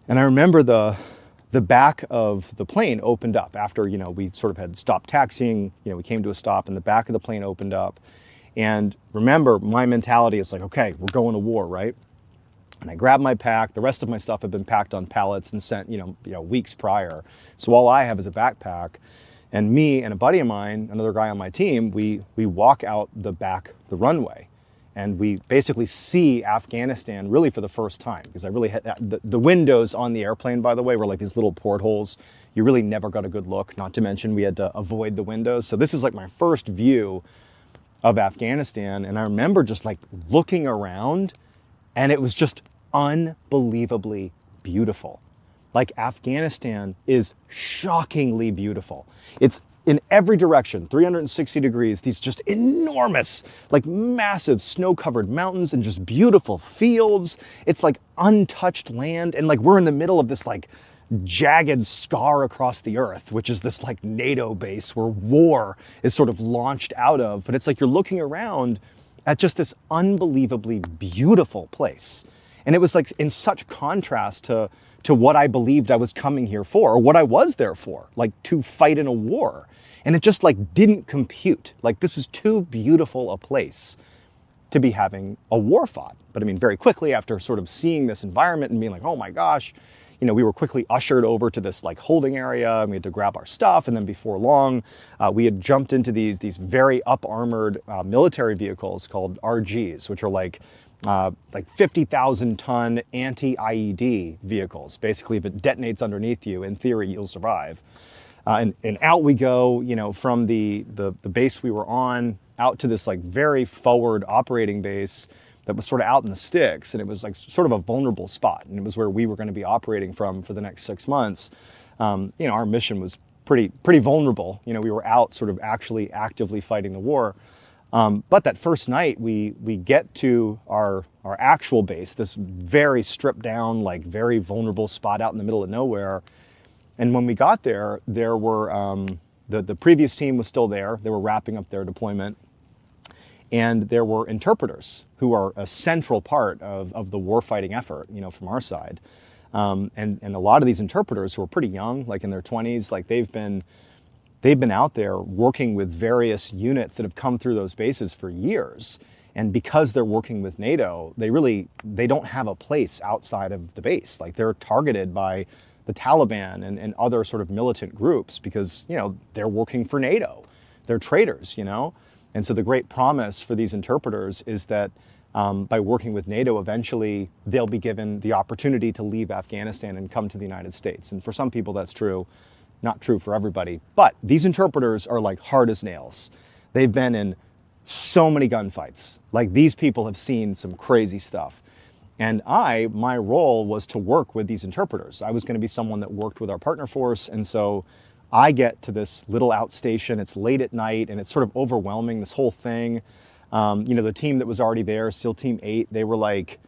And I remember the back of the plane opened up after we sort of had stopped taxiing. We came to a stop, and the back of the plane opened up. And remember, my mentality is like, okay, we're going to war, right? And I grabbed my pack. The rest of my stuff had been packed on pallets and sent weeks prior. So all I have is a backpack. And me and a buddy of mine, another guy on my team, we walk out the runway, and we basically see Afghanistan really for the first time, because I really had the windows on the airplane, by the way, were like these little portholes. You really never got a good look, not to mention we had to avoid the windows. So this is like my first view of Afghanistan. And I remember just like looking around, and it was just unbelievably beautiful. Like, Afghanistan is shockingly beautiful. It's in every direction, 360 degrees, these just enormous, like massive snow-covered mountains and just beautiful fields. It's like untouched land. And like, we're in the middle of this like jagged scar across the earth, which is this like NATO base where war is sort of launched out of. But it's like you're looking around at just this unbelievably beautiful place. And it was like in such contrast to what I believed I was coming here for, or what I was there for, like to fight in a war. And it just like didn't compute. Like, this is too beautiful a place to be having a war fought. But I mean, very quickly after sort of seeing this environment and being like, oh my gosh, we were quickly ushered over to this like holding area, and we had to grab our stuff. And then before long, we had jumped into these very up-armored military vehicles called RGs, which are like 50,000 ton anti-IED vehicles. Basically, if it detonates underneath you, in theory, you'll survive. And out we go, from the base we were on out to this like very forward operating base that was sort of out in the sticks. And it was like sort of a vulnerable spot. And it was where we were going to be operating from for the next 6 months. Our mission was pretty vulnerable. We were out sort of actually actively fighting the war. But that first night, we get to our actual base, this very stripped down, like very vulnerable spot out in the middle of nowhere. And when we got there, there were the previous team was still there. They were wrapping up their deployment, and there were interpreters who are a central part of the warfighting effort, from our side. And a lot of these interpreters who are pretty young, like in their 20s, like they've been out there working with various units that have come through those bases for years. And because they're working with NATO, they don't have a place outside of the base. Like, they're targeted by the Taliban and other sort of militant groups because, they're working for NATO. They're traitors, And so the great promise for these interpreters is that by working with NATO, eventually they'll be given the opportunity to leave Afghanistan and come to the United States. And for some people, that's true. Not true for everybody, but these interpreters are like hard as nails. They've been in so many gunfights. Like, these people have seen some crazy stuff. And my role was to work with these interpreters. I was going to be someone that worked with our partner force. And so I get to this little outstation. It's late at night, and it's sort of overwhelming, this whole thing. The team that was already there, SEAL Team 8, they were like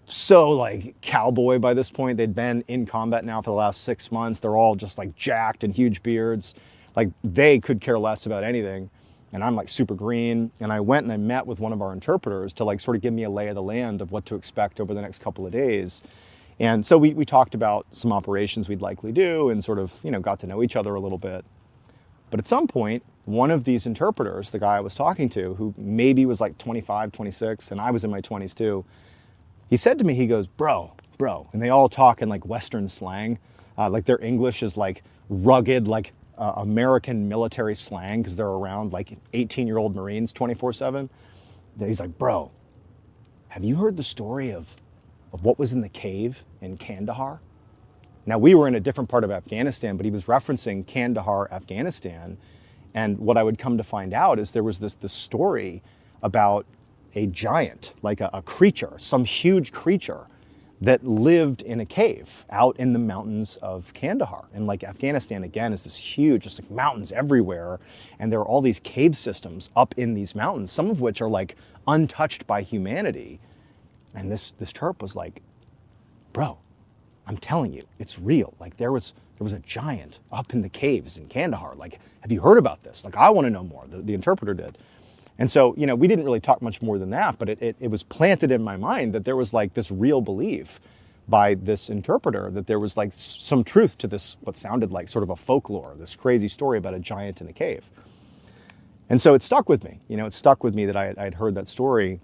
so like cowboy by this point. They'd been in combat now for the last 6 months. They're all just like jacked and huge beards. Like they could care less about anything. And I'm like super green. And I went and I met with one of our interpreters to like sort of give me a lay of the land of what to expect over the next couple of days. And so we talked about some operations we'd likely do and sort of, got to know each other a little bit. But at some point, one of these interpreters, the guy I was talking to, who maybe was like 25, 26, and I was in my 20s too, he said to me, he goes, bro, and they all talk in like Western slang. Like their English is like rugged, like American military slang, because they're around like 18-year-old Marines 24/7. He's like, bro, have you heard the story of what was in the cave in Kandahar? Now, we were in a different part of Afghanistan, but he was referencing Kandahar, Afghanistan. And what I would come to find out is there was this story about a giant, like a creature, some huge creature that lived in a cave out in the mountains of Kandahar. And like Afghanistan, again, is this huge, just like mountains everywhere. And there are all these cave systems up in these mountains, some of which are like untouched by humanity. And this Terp was like, bro, I'm telling you, it's real. Like there was a giant up in the caves in Kandahar. Like, have you heard about this? Like, I want to know more. The interpreter did. And so, we didn't really talk much more than that, but it was planted in my mind that there was like this real belief by this interpreter that there was like some truth to this, what sounded like sort of a folklore, this crazy story about a giant in a cave. And so it stuck with me. It stuck with me that I'd heard that story.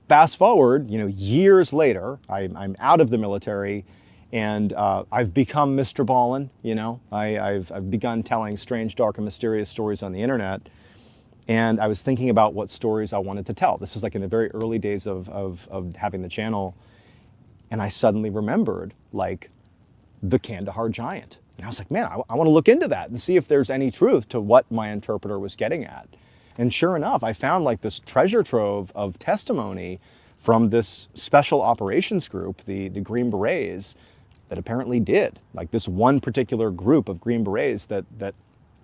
Fast forward, years later, I'm out of the military, and I've become MrBallen. I've begun telling strange, dark, and mysterious stories on the internet. And I was thinking about what stories I wanted to tell. This was like in the very early days of having the channel. And I suddenly remembered like the Kandahar giant. And I was like, man, I want to look into that and see if there's any truth to what my interpreter was getting at. And sure enough, I found like this treasure trove of testimony from this special operations group, the Green Berets, that apparently did. Like this one particular group of Green Berets that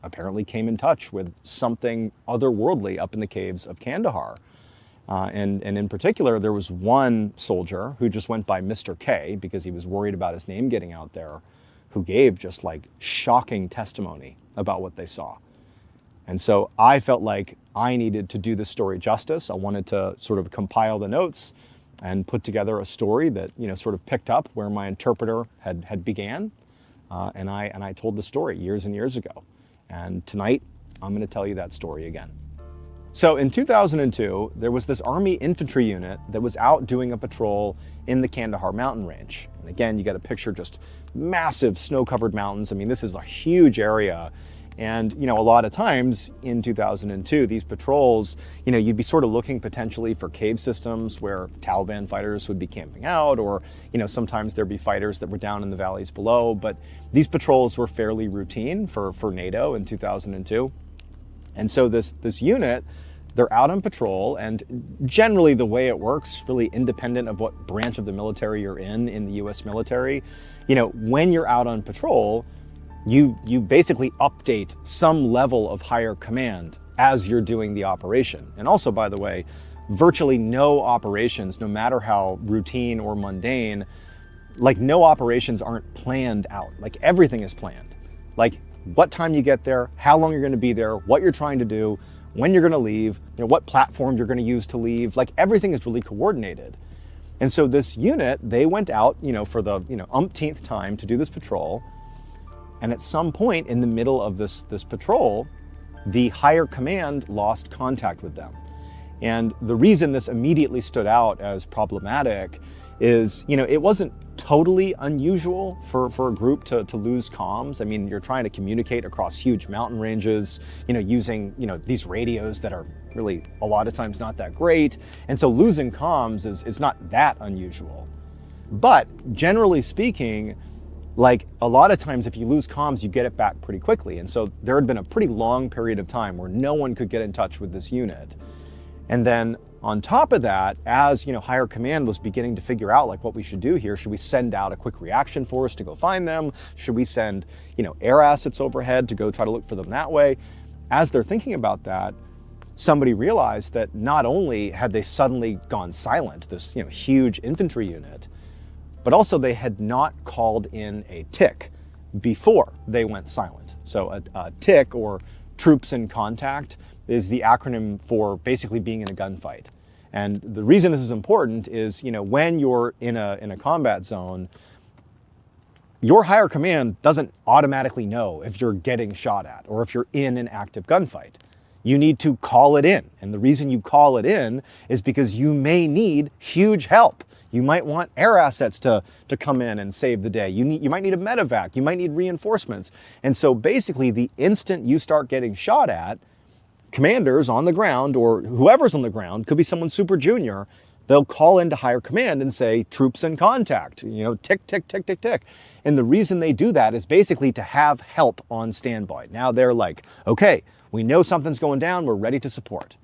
apparently came in touch with something otherworldly up in the caves of Kandahar. And in particular, there was one soldier who just went by Mr. K because he was worried about his name getting out there, who gave just like shocking testimony about what they saw. And so I felt like I needed to do this story justice. I wanted to sort of compile the notes and put together a story that, sort of picked up where my interpreter had began. And I told the story years and years ago. And tonight, I'm going to tell you that story again. So in 2002, there was this Army infantry unit that was out doing a patrol in the Kandahar mountain range. And again, you got to picture just massive snow-covered mountains. I mean, this is a huge area. And, a lot of times in 2002, these patrols, you'd be sort of looking potentially for cave systems where Taliban fighters would be camping out, or, sometimes there'd be fighters that were down in the valleys below. But these patrols were fairly routine for NATO in 2002. And so this unit, they're out on patrol, and generally the way it works, really independent of what branch of the military you're in the US military, when you're out on patrol, you basically update some level of higher command as you're doing the operation. And also, by the way, virtually no operations, no matter how routine or mundane, like no operations aren't planned out. Like everything is planned. Like what time you get there, how long you're going to be there, what you're trying to do, when you're going to leave, what platform you're going to use to leave. Like everything is really coordinated. And so this unit, they went out, for the umpteenth time to do this patrol. And at some point in the middle of this patrol, the higher command lost contact with them. And the reason this immediately stood out as problematic is, it wasn't totally unusual for a group to lose comms. I mean, you're trying to communicate across huge mountain ranges, using, these radios that are really a lot of times not that great. And so losing comms is not that unusual. But generally speaking, like a lot of times if you lose comms, you get it back pretty quickly. And so there had been a pretty long period of time where no one could get in touch with this unit. And then on top of that, as higher command was beginning to figure out like what we should do here, should we send out a quick reaction force to go find them? Should we send, air assets overhead to go try to look for them that way? As they're thinking about that, somebody realized that not only had they suddenly gone silent, this huge infantry unit, but also they had not called in a TIC before they went silent. So a TIC, or troops in contact, is the acronym for basically being in a gunfight. And the reason this is important is, when you're in a combat zone, your higher command doesn't automatically know if you're getting shot at or if you're in an active gunfight. You need to call it in. And the reason you call it in is because you may need huge help. You might want air assets to come in and save the day. You might need a medevac. You might need reinforcements. And so basically, the instant you start getting shot at, commanders on the ground, or whoever's on the ground, could be someone super junior, they'll call into higher command and say, troops in contact, tick, tick, tick, tick, tick. And the reason they do that is basically to have help on standby. Now they're like, okay, we know something's going down, we're ready to support.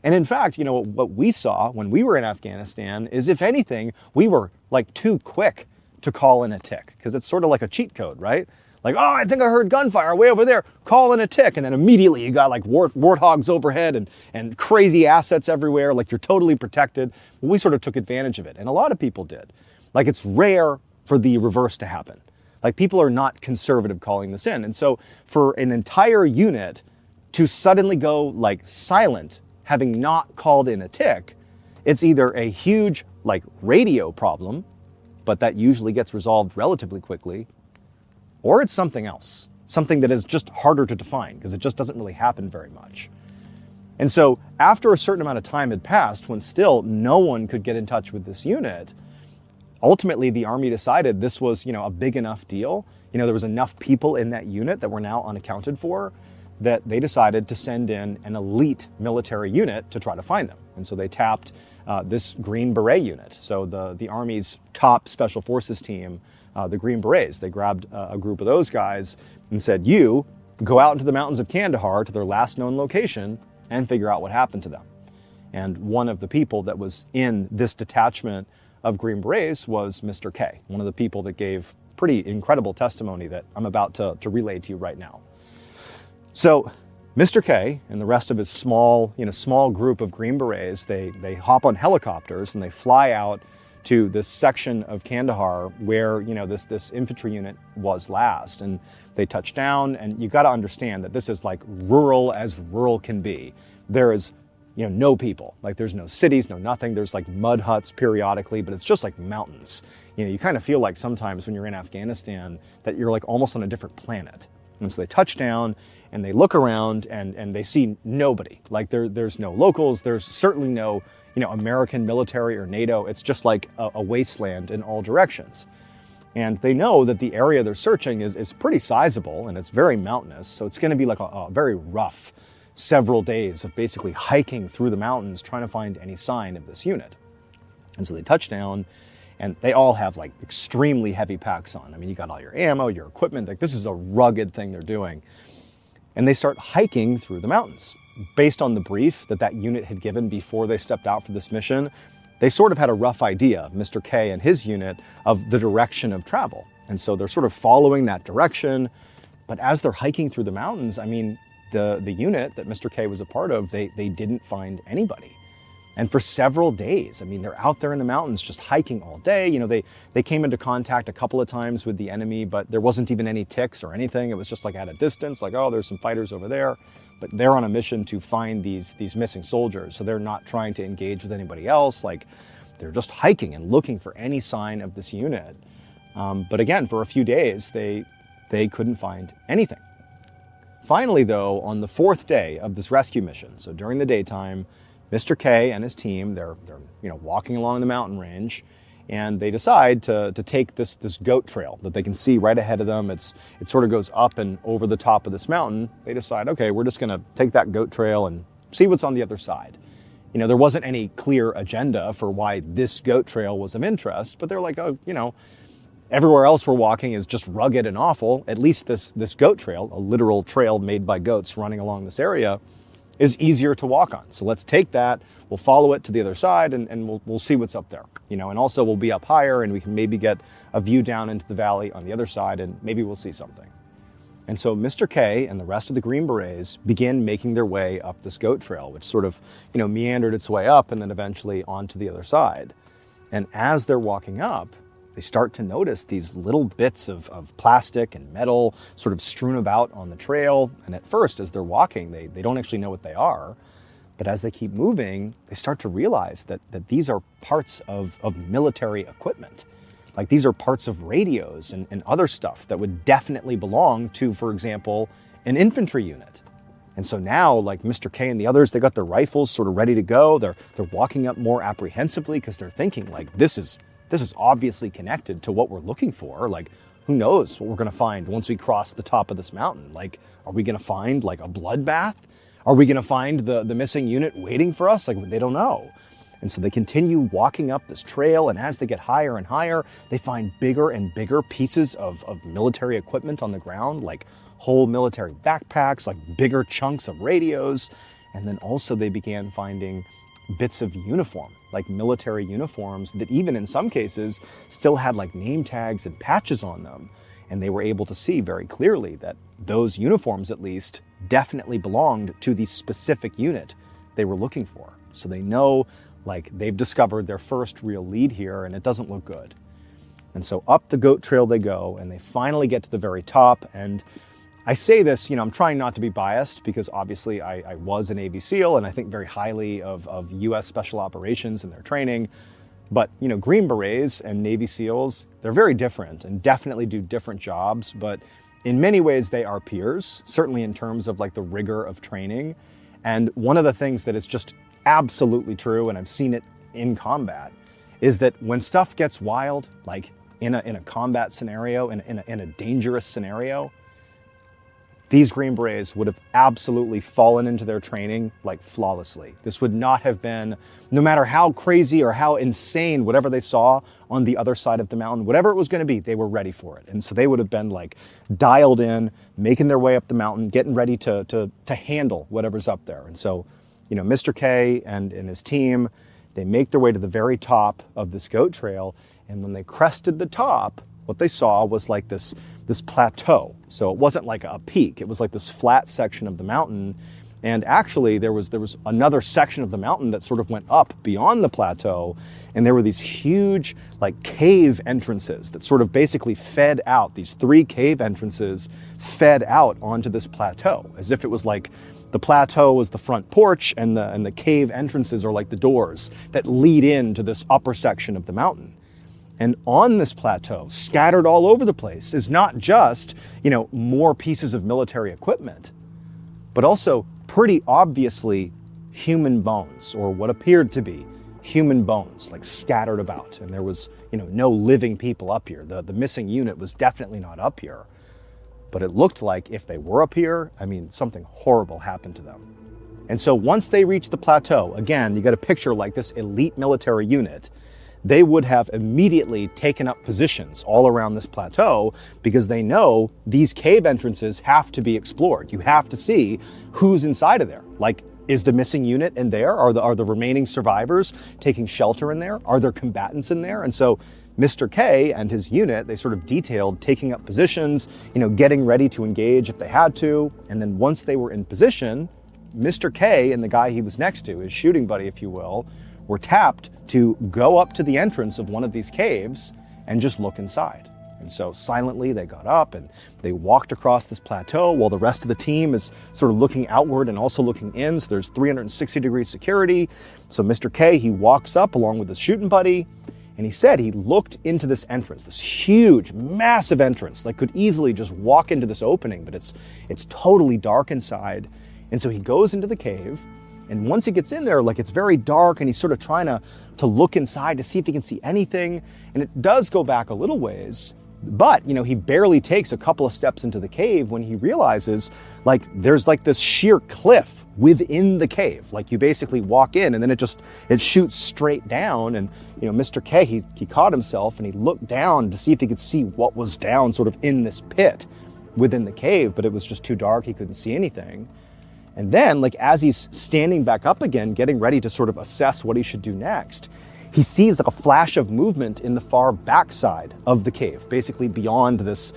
And in fact, what we saw when we were in Afghanistan is, if anything, we were like too quick to call in a TIC, because it's sort of like a cheat code, right? Like, oh, I think I heard gunfire way over there, call in a TIC. And then immediately you got like warthogs overhead and crazy assets everywhere, like you're totally protected. We sort of took advantage of it, and a lot of people did. Like, it's rare for the reverse to happen. Like, people are not conservative calling this in. And so for an entire unit to suddenly go like silent, having not called in a TIC, it's either a huge like radio problem, but that usually gets resolved relatively quickly, or it's something else, something that is just harder to define because it just doesn't really happen very much. And so after a certain amount of time had passed, when still no one could get in touch with this unit, ultimately the Army decided this was, a big enough deal. There was enough people in that unit that were now unaccounted for, that they decided to send in an elite military unit to try to find them. And so they tapped this Green Beret unit. So the Army's top special forces team, the Green Berets, they grabbed a group of those guys and said, you go out into the mountains of Kandahar to their last known location and figure out what happened to them. And one of the people that was in this detachment of Green Berets was Mr. K, one of the people that gave pretty incredible testimony that I'm about to relay to you right now. So Mr. K and the rest of his small group of Green Berets, they hop on helicopters and they fly out to this section of Kandahar where, this infantry unit was last. And they touch down, and you got to understand that this is like rural as rural can be. There is, no people. Like, there's no cities, no nothing. There's like mud huts periodically, but it's just like mountains. You kind of feel like sometimes when you're in Afghanistan that you're like almost on a different planet. And so they touch down and they look around and they see nobody. Like, there's no locals. There's certainly no, American military or NATO. It's just like a wasteland in all directions. And they know that the area they're searching is pretty sizable and it's very mountainous. So it's going to be like a very rough several days of basically hiking through the mountains trying to find any sign of this unit. And so they touch down, and they all have like extremely heavy packs on. I mean, you got all your ammo, your equipment. Like, this is a rugged thing they're doing. And they start hiking through the mountains. Based on the brief that unit had given before they stepped out for this mission, they sort of had a rough idea, Mr. K and his unit, of the direction of travel. And so they're sort of following that direction. But as they're hiking through the mountains, I mean, the unit that Mr. K was a part of, they didn't find anybody. And for several days, I mean, they're out there in the mountains just hiking all day. They came into contact a couple of times with the enemy, but there wasn't even any ticks or anything. It was just like at a distance, like, oh, there's some fighters over there. But they're on a mission to find these missing soldiers. So they're not trying to engage with anybody else. Like, they're just hiking and looking for any sign of this unit. But again, for a few days, they couldn't find anything. Finally, though, on the fourth day of this rescue mission, so during the daytime, Mr. K and his team, they're walking along the mountain range, and they decide to take this goat trail that they can see right ahead of them. It sort of goes up and over the top of this mountain. They decide, okay, we're just going to take that goat trail and see what's on the other side. There wasn't any clear agenda for why this goat trail was of interest, but they're like, oh, everywhere else we're walking is just rugged and awful. At least this goat trail, a literal trail made by goats running along this area, is easier to walk on. So let's take that, we'll follow it to the other side, and we'll see what's up there. And also we'll be up higher and we can maybe get a view down into the valley on the other side, and maybe we'll see something. And so Mr. K and the rest of the Green Berets began making their way up this goat trail, which sort of, meandered its way up and then eventually onto the other side. And as they're walking up, they start to notice these little bits of plastic and metal sort of strewn about on the trail. And at first, as they're walking, they don't actually know what they are. But as they keep moving, they start to realize that these are parts of military equipment. Like these are parts of radios and other stuff that would definitely belong to, for example, an infantry unit. And so now, like Mr. K and the others, they got their rifles sort of ready to go. They're walking up more apprehensively because they're thinking like, this is obviously connected to what we're looking for. Like, who knows what we're gonna find once we cross the top of this mountain? Like, are we gonna find like a bloodbath? Are we gonna find the missing unit waiting for us? Like, they don't know. And so they continue walking up this trail, and as they get higher and higher, they find bigger and bigger pieces of military equipment on the ground, like whole military backpacks, like bigger chunks of radios. And then also they began finding bits of uniform, like military uniforms that even in some cases still had like name tags and patches on them. And they were able to see very clearly that those uniforms, at least, definitely belonged to the specific unit they were looking for. So they know, like, they've discovered their first real lead here, and it doesn't look good. And so up the goat trail they go, and they finally get to the very top. And I say this, I'm trying not to be biased because obviously I was a Navy SEAL and I think very highly of U.S. Special Operations and their training. But, Green Berets and Navy SEALs, they're very different and definitely do different jobs. But in many ways, they are peers, certainly in terms of like the rigor of training. And one of the things that is just absolutely true, and I've seen it in combat, is that when stuff gets wild, like in a combat scenario, in a dangerous scenario, these Green Berets would have absolutely fallen into their training like flawlessly. This would not have been, no matter how crazy or how insane whatever they saw on the other side of the mountain, whatever it was going to be, they were ready for it. And so they would have been like dialed in, making their way up the mountain, getting ready to handle whatever's up there. And so, Mr. K and his team, they make their way to the very top of this goat trail. And when they crested the top, what they saw was like this plateau. So it wasn't like a peak, it was like this flat section of the mountain. And actually there was another section of the mountain that sort of went up beyond the plateau. And there were these huge like cave entrances that sort of basically fed out. These 3 cave entrances fed out onto this plateau, as if it was like the plateau was the front porch and the cave entrances are like the doors that lead into this upper section of the mountain. And on this plateau, scattered all over the place, is not just, more pieces of military equipment, but also pretty obviously human bones, or what appeared to be human bones, like scattered about. And there was, no living people up here. The missing unit was definitely not up here. But it looked like if they were up here, something horrible happened to them. And so once they reached the plateau, again, you got a picture like this elite military unit, they would have immediately taken up positions all around this plateau because they know these cave entrances have to be explored. You have to see who's inside of there. Like, is the missing unit in there? Are the remaining survivors taking shelter in there? Are there combatants in there? And so Mr. K and his unit, they sort of detailed taking up positions, getting ready to engage if they had to. And then once they were in position, Mr. K and the guy he was next to, his shooting buddy, if you will, were tapped to go up to the entrance of one of these caves and just look inside. And so silently they got up and they walked across this plateau while the rest of the team is sort of looking outward and also looking in. So there's 360-degree security. So Mr. K, he walks up along with his shooting buddy, and he said he looked into this entrance, this huge, massive entrance, like could easily just walk into this opening, but it's totally dark inside. And so he goes into the cave. And once he gets in there, like it's very dark and he's sort of trying to look inside to see if he can see anything. And it does go back a little ways, but he barely takes a couple of steps into the cave when he realizes like there's like this sheer cliff within the cave. Like you basically walk in and then it shoots straight down. And Mr. K, he caught himself and he looked down to see if he could see what was down sort of in this pit within the cave, but it was just too dark, he couldn't see anything. And then, like, as he's standing back up again, getting ready to sort of assess what he should do next, he sees like a flash of movement in the far backside of the cave, basically beyond this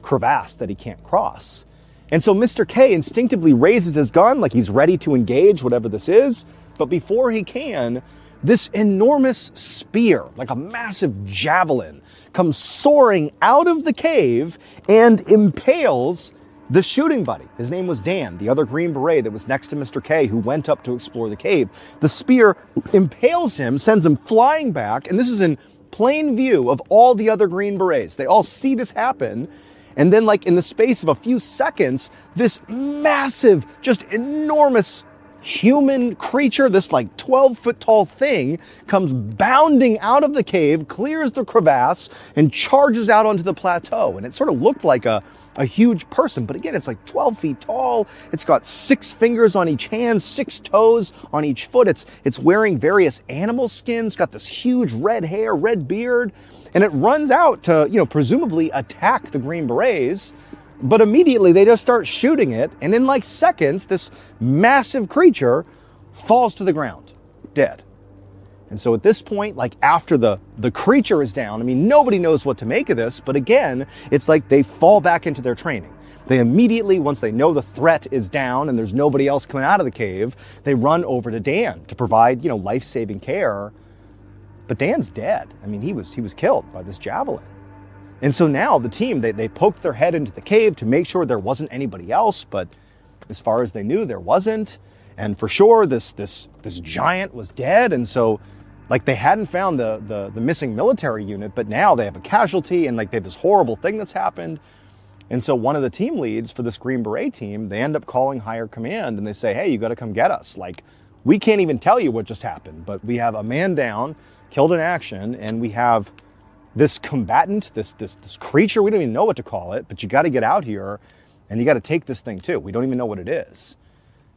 crevasse that he can't cross. And so Mr. K instinctively raises his gun like he's ready to engage whatever this is. But before he can, this enormous spear, like a massive javelin, comes soaring out of the cave and impales the shooting buddy. His name was Dan, the other Green Beret that was next to Mr. K, who went up to explore the cave. The spear impales him, sends him flying back, and this is in plain view of all the other Green Berets. They all see this happen. And then, like, in the space of a few seconds, this massive, just enormous human creature, this like 12-foot tall thing, comes bounding out of the cave, clears the crevasse, and charges out onto the plateau. And it sort of looked like a huge person, but again, it's like 12 feet tall. It's got 6 fingers on each hand, 6 toes on each foot. It's wearing various animal skins, got this huge red hair, red beard, and it runs out to, presumably attack the Green Berets. But immediately they just start shooting it, and in like seconds, this massive creature falls to the ground, dead. And so at this point, like after the creature is down, I mean, nobody knows what to make of this, but again, it's like they fall back into their training. They immediately, once they know the threat is down and there's nobody else coming out of the cave, they run over to Dan to provide, life-saving care. But Dan's dead. I mean, he was killed by this javelin. And so now the team, they poked their head into the cave to make sure there wasn't anybody else, but as far as they knew, there wasn't. And for sure, this giant was dead. And so, like, they hadn't found the missing military unit, but now they have a casualty, and like they have this horrible thing that's happened. And so one of the team leads for this Green Beret team, they end up calling higher command, and they say, hey, you got to come get us. Like, we can't even tell you what just happened, but we have a man down, killed in action, and we have this combatant, this creature, we don't even know what to call it, but you got to get out here, and you got to take this thing too. We don't even know what it is.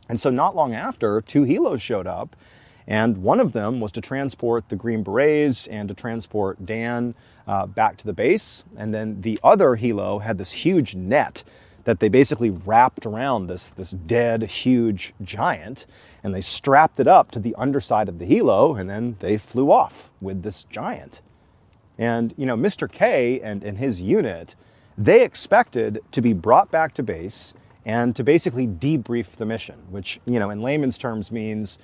And so not long after, 2 helos showed up, and one of them was to transport the Green Berets and to transport Dan back to the base. And then the other helo had this huge net that they basically wrapped around this dead, huge giant, and they strapped it up to the underside of the helo, and then they flew off with this giant. And, Mr. K and his unit, they expected to be brought back to base and to basically debrief the mission, which, in layman's terms means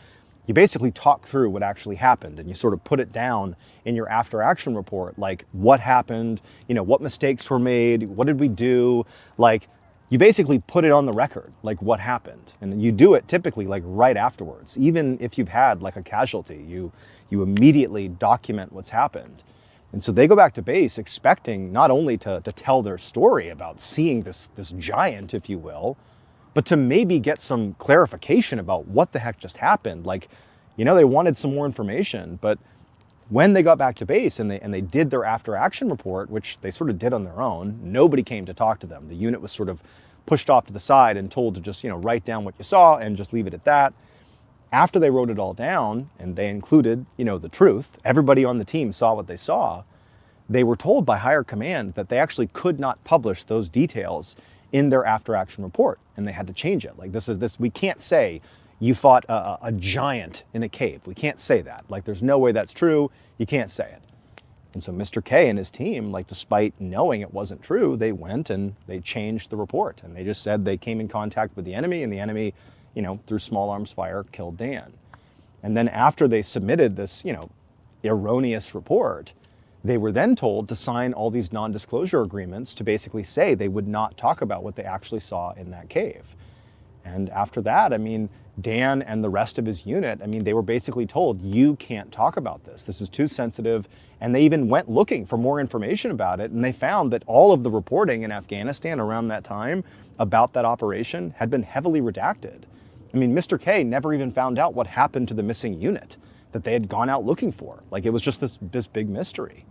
you basically talk through what actually happened and you sort of put it down in your after action report, like what happened, what mistakes were made, what did we do, like you basically put it on the record, like what happened. And you do it typically like right afterwards. Even if you've had like a casualty, you immediately document what's happened. And so they go back to base expecting not only to tell their story about seeing this giant, if you will, but to maybe get some clarification about what the heck just happened. Like, they wanted some more information, but when they got back to base and they did their after action report, which they sort of did on their own, nobody came to talk to them. The unit was sort of pushed off to the side and told to just, write down what you saw and just leave it at that. After they wrote it all down and they included, the truth, everybody on the team saw what they saw, they were told by higher command that they actually could not publish those details in their after action report, and they had to change it. Like we can't say you fought a giant in a cave. We can't say that. Like there's no way that's true. You can't say it. And so Mr. K and his team, like despite knowing it wasn't true, they went and they changed the report, and they just said they came in contact with the enemy, and the enemy, through small arms fire, killed Dan. And then after they submitted this, erroneous report, they were then told to sign all these non-disclosure agreements to basically say they would not talk about what they actually saw in that cave. And after that, Dan and the rest of his unit, they were basically told, you can't talk about this. This is too sensitive. And they even went looking for more information about it. And they found that all of the reporting in Afghanistan around that time about that operation had been heavily redacted. Mr. K never even found out what happened to the missing unit that they had gone out looking for. Like it was just this big mystery.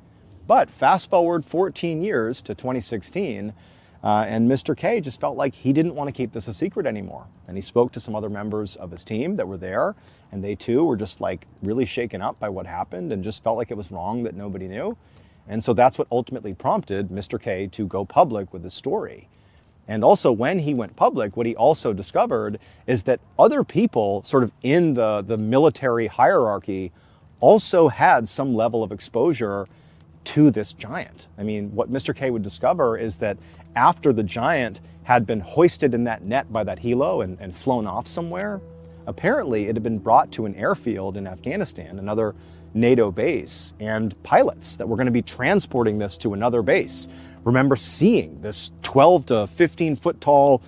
But fast forward 14 years to 2016, and Mr. K just felt like he didn't want to keep this a secret anymore. And he spoke to some other members of his team that were there, and they too were just like really shaken up by what happened and just felt like it was wrong that nobody knew. And so that's what ultimately prompted Mr. K to go public with his story. And also when he went public, what he also discovered is that other people sort of in the military hierarchy also had some level of exposure to this giant. I mean, what Mr. K would discover is that after the giant had been hoisted in that net by that helo and flown off somewhere, apparently it had been brought to an airfield in Afghanistan, another NATO base, and pilots that were going to be transporting this to another base remember seeing this 12 to 15 foot tall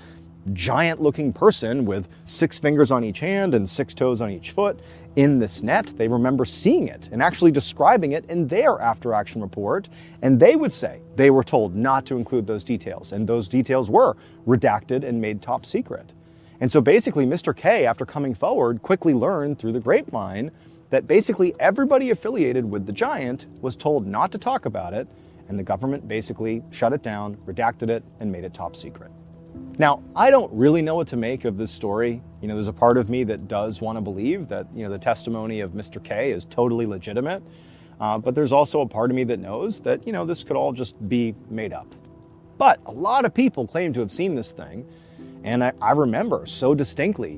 giant looking person with 6 fingers on each hand and 6 toes on each foot in this net. They remember seeing it and actually describing it in their after action report. And they would say they were told not to include those details. And those details were redacted and made top secret. And so basically Mr. K, after coming forward, quickly learned through the grapevine that basically everybody affiliated with the giant was told not to talk about it. And the government basically shut it down, redacted it, and made it top secret. Now, I don't really know what to make of this story. There's a part of me that does want to believe that, the testimony of Mr. K is totally legitimate. But there's also a part of me that knows that, this could all just be made up. But a lot of people claim to have seen this thing. And I remember so distinctly,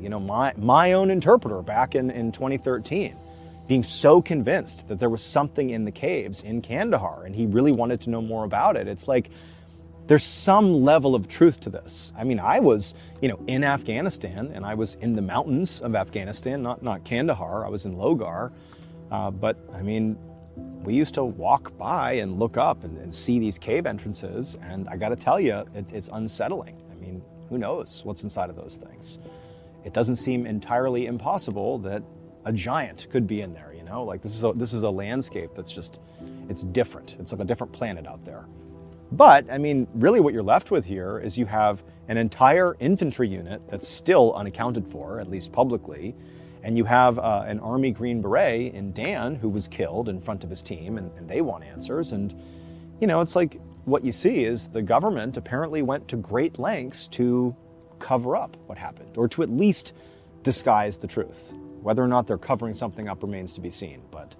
my own interpreter back in 2013 being so convinced that there was something in the caves in Kandahar and he really wanted to know more about it. It's like, there's some level of truth to this. I mean, I was, in Afghanistan and I was in the mountains of Afghanistan, not Kandahar. I was in Logar. But I mean, we used to walk by and look up and see these cave entrances. And I got to tell you, it's unsettling. I mean, who knows what's inside of those things? It doesn't seem entirely impossible that a giant could be in there, Like this is a landscape that's just, it's different. It's like a different planet out there. But, I mean, really what you're left with here is you have an entire infantry unit that's still unaccounted for, at least publicly, and you have an Army Green Beret in Dan who was killed in front of his team, and they want answers. And, it's like what you see is the government apparently went to great lengths to cover up what happened, or to at least disguise the truth. Whether or not they're covering something up remains to be seen, but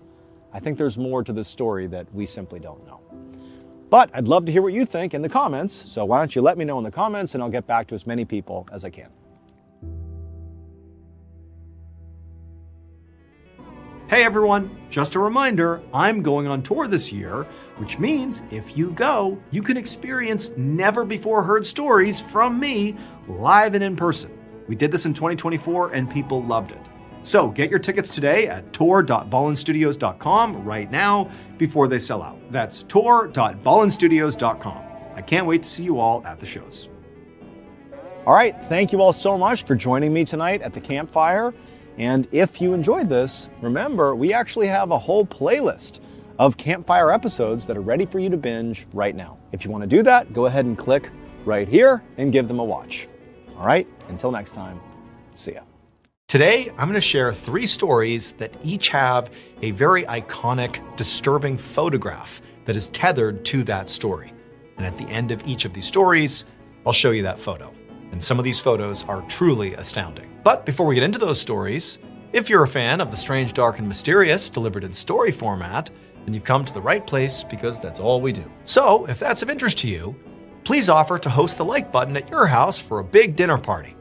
I think there's more to this story that we simply don't know. But I'd love to hear what you think in the comments, so why don't you let me know in the comments and I'll get back to as many people as I can. Hey everyone, just a reminder, I'm going on tour this year, which means if you go, you can experience never before heard stories from me live and in person. We did this in 2024 and people loved it. So get your tickets today at tour.ballenstudios.com right now before they sell out. That's tour.ballenstudios.com. I can't wait to see you all at the shows. All right, thank you all so much for joining me tonight at the campfire. And if you enjoyed this, remember, we actually have a whole playlist of campfire episodes that are ready for you to binge right now. If you want to do that, go ahead and click right here and give them a watch. All right, until next time, see ya. Today, I'm going to share 3 stories that each have a very iconic, disturbing photograph that is tethered to that story. And at the end of each of these stories, I'll show you that photo. And some of these photos are truly astounding. But before we get into those stories, if you're a fan of the strange, dark, and mysterious delivered in story format, then you've come to the right place because that's all we do. So if that's of interest to you, please offer to host the like button at your house for a big dinner party.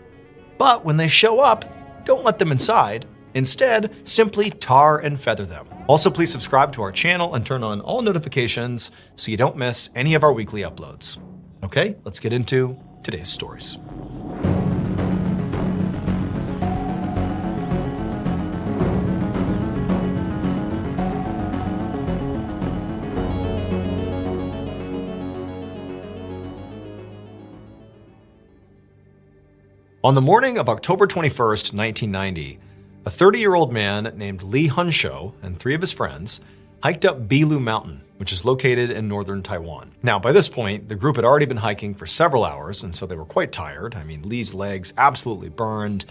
But when they show up, don't let them inside. Instead, simply tar and feather them. Also, please subscribe to our channel and turn on all notifications so you don't miss any of our weekly uploads. Okay, let's get into today's stories. On the morning of October 21st, 1990, a 30-year-old man named Lee Hunsho and 3 of his friends hiked up Bilu Mountain, which is located in northern Taiwan. Now, by this point, the group had already been hiking for several hours, and so they were quite tired. I mean, Lee's legs absolutely burned,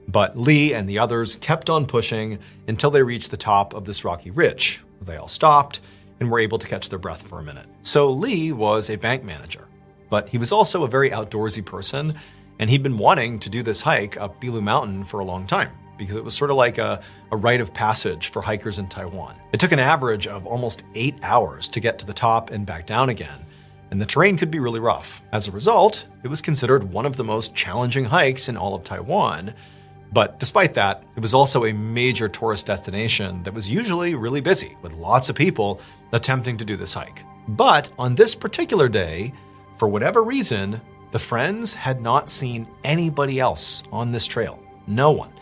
but Lee and the others kept on pushing until they reached the top of this rocky ridge. They all stopped and were able to catch their breath for a minute. So Lee was a bank manager, but he was also a very outdoorsy person, and he'd been wanting to do this hike up Bilu Mountain for a long time because it was sort of like a rite of passage for hikers in Taiwan. It took an average of almost 8 hours to get to the top and back down again, and the terrain could be really rough. As a result, it was considered one of the most challenging hikes in all of Taiwan, But despite that, it was also a major tourist destination that was usually really busy, with lots of people attempting to do this hike. But on this particular day, for whatever reason, the friends had not seen anybody else on this trail. No one.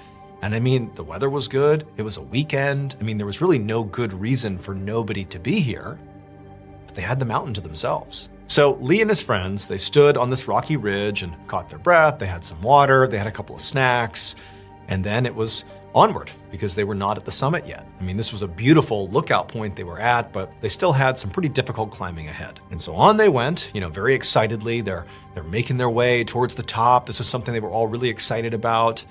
And I mean, the weather was good, it was a weekend, I mean, there was really no good reason for nobody to be here, but they had the mountain to themselves. So Lee and his friends, they stood on this rocky ridge and caught their breath, they had some water, they had a couple of snacks, and then it was onward because they were not at the summit yet. I mean, this was a beautiful lookout point they were at, but they still had some pretty difficult climbing ahead. And so on they went, very excitedly. They're making their way towards the top. This is something they were all really excited about.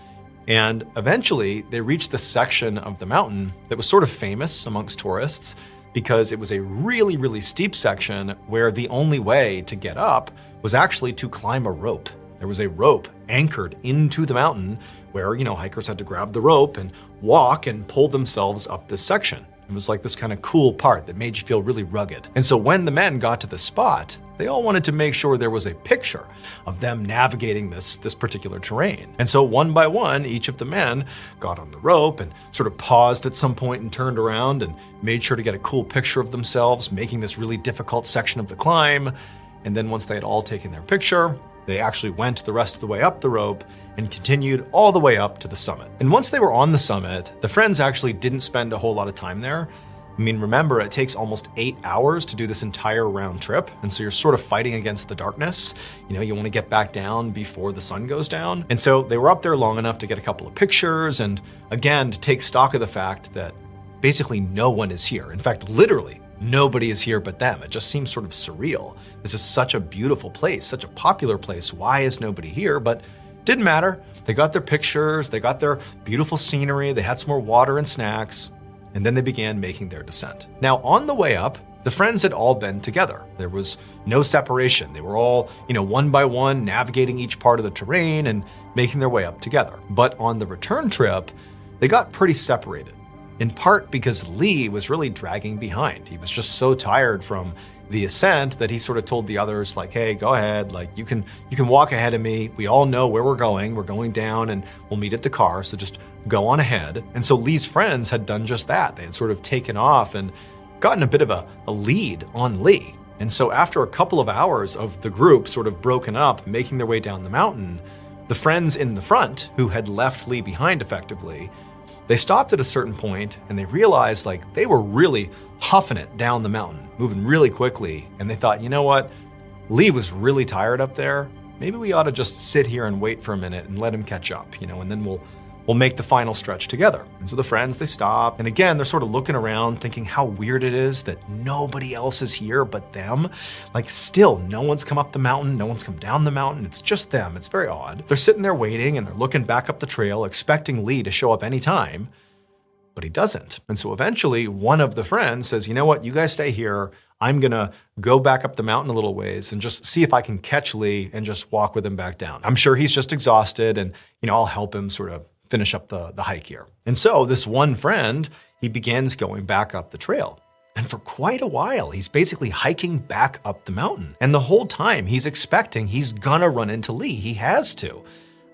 And eventually they reached this section of the mountain that was sort of famous amongst tourists because it was a really, really steep section where the only way to get up was actually to climb a rope. There was a rope anchored into the mountain where, hikers had to grab the rope and walk and pull themselves up this section. It was like this kind of cool part that made you feel really rugged. And so when the men got to the spot, they all wanted to make sure there was a picture of them navigating this particular terrain. And so one by one, each of the men got on the rope and sort of paused at some point and turned around and made sure to get a cool picture of themselves making this really difficult section of the climb. And then once they had all taken their picture, they actually went the rest of the way up the rope and continued all the way up to the summit. And once they were on the summit, the friends actually didn't spend a whole lot of time there. I mean, remember, it takes almost 8 hours to do this entire round trip. And so you're sort of fighting against the darkness. You want to get back down before the sun goes down. And so they were up there long enough to get a couple of pictures and, again, to take stock of the fact that basically no one is here. In fact, literally, nobody is here but them. It just seems sort of surreal. This is such a beautiful place, such a popular place. Why is nobody here? But didn't matter. They got their pictures, they got their beautiful scenery, they had some more water and snacks, and then they began making their descent. Now, on the way up, the friends had all been together. There was no separation. They were all, one by one, navigating each part of the terrain and making their way up together. But on the return trip, they got pretty separated, in part because Lee was really dragging behind. He was just so tired from the ascent that he sort of told the others, like, hey, go ahead, like you can walk ahead of me. We all know where we're going. We're going down and we'll meet at the car, so just go on ahead. And so Lee's friends had done just that. They had sort of taken off and gotten a bit of a lead on Lee. And so after a couple of hours of the group sort of broken up, making their way down the mountain, the friends in the front, who had left Lee behind effectively, they stopped at a certain point and they realized like they were really huffing it down the mountain, moving really quickly. And they thought, you know what? Lee was really tired up there. Maybe we ought to just sit here and wait for a minute and let him catch up, and then we'll make the final stretch together. And so the friends, they stop. And again, they're sort of looking around thinking how weird it is that nobody else is here but them. Like still, no one's come up the mountain. No one's come down the mountain. It's just them. It's very odd. They're sitting there waiting and they're looking back up the trail, expecting Lee to show up anytime, but he doesn't. And so eventually one of the friends says, you know what, you guys stay here. I'm gonna go back up the mountain a little ways and just see if I can catch Lee and just walk with him back down. I'm sure he's just exhausted and, I'll help him sort of finish up the hike here. And so this one friend, he begins going back up the trail. And for quite a while, he's basically hiking back up the mountain. And the whole time he's expecting he's gonna run into Lee. He has to.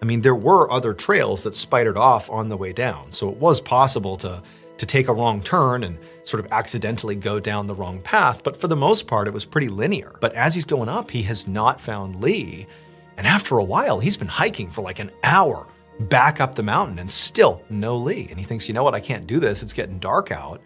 I mean, there were other trails that spidered off on the way down. So it was possible to take a wrong turn and sort of accidentally go down the wrong path. But for the most part, it was pretty linear. But as he's going up, he has not found Lee. And after a while, he's been hiking for like an hour back up the mountain and still no Lee. And he thinks, you know what, I can't do this. It's getting dark out.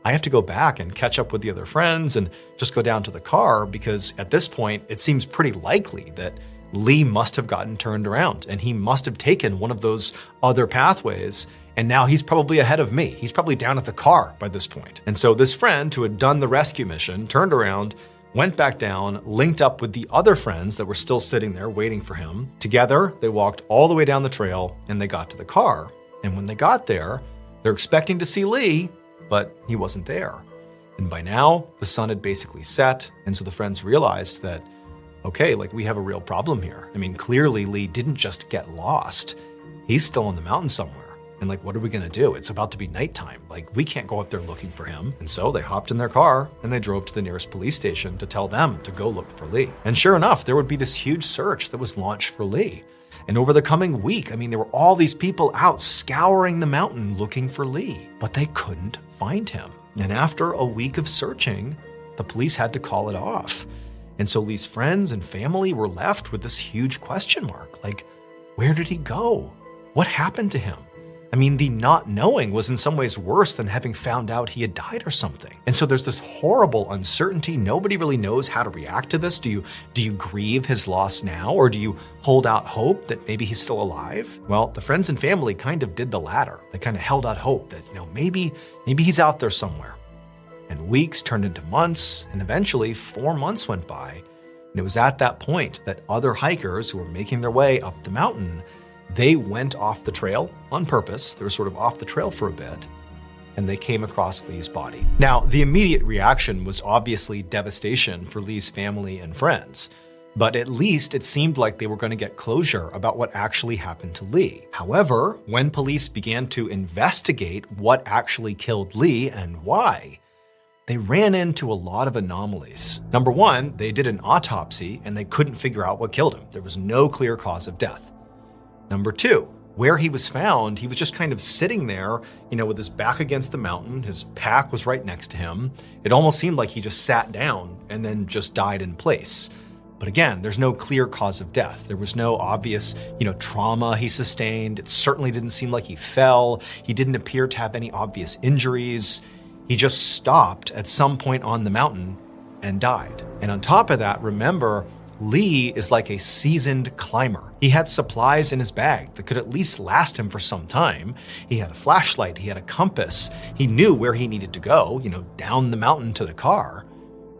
I have to go back and catch up with the other friends and just go down to the car, because at this point, it seems pretty likely that Lee must have gotten turned around and he must have taken one of those other pathways. And now he's probably ahead of me. He's probably down at the car by this point. And so this friend who had done the rescue mission turned around, went back down, linked up with the other friends that were still sitting there waiting for him. Together, they walked all the way down the trail and they got to the car. And when they got there, they're expecting to see Lee, but he wasn't there. And by now, the sun had basically set. And so the friends realized that, okay, like we have a real problem here. I mean, clearly Lee didn't just get lost. He's still on the mountain somewhere. And like, what are we gonna do? It's about to be nighttime. Like, we can't go up there looking for him. And so they hopped in their car and they drove to the nearest police station to tell them to go look for Lee. And sure enough, there would be this huge search that was launched for Lee. And over the coming week, there were all these people out scouring the mountain looking for Lee, but they couldn't find him. And after a week of searching, the police had to call it off. And so Lee's friends and family were left with this huge question mark. Like, where did he go? What happened to him? The not knowing was in some ways worse than having found out he had died or something. And so there's this horrible uncertainty. Nobody really knows how to react to this. Do you grieve his loss now, or do you hold out hope that maybe he's still alive? Well, the friends and family kind of did the latter. They kind of held out hope that, maybe he's out there somewhere. And weeks turned into months, and eventually 4 months went by. And it was at that point that other hikers who were making their way up the mountain, they went off the trail on purpose. They were sort of off the trail for a bit, and they came across Lee's body. Now, the immediate reaction was obviously devastation for Lee's family and friends, but at least it seemed like they were going to get closure about what actually happened to Lee. However, when police began to investigate what actually killed Lee and why, they ran into a lot of anomalies. Number one, they did an autopsy and they couldn't figure out what killed him. There was no clear cause of death. Number two, where he was found, he was just kind of sitting there, with his back against the mountain. His pack was right next to him. It almost seemed like he just sat down and then just died in place. But again, there's no clear cause of death. There was no obvious, trauma he sustained. It certainly didn't seem like he fell. He didn't appear to have any obvious injuries. He just stopped at some point on the mountain and died. And on top of that, remember, Lee is like a seasoned climber. He had supplies in his bag that could at least last him for some time. He had a flashlight, he had a compass. He knew where he needed to go, down the mountain to the car.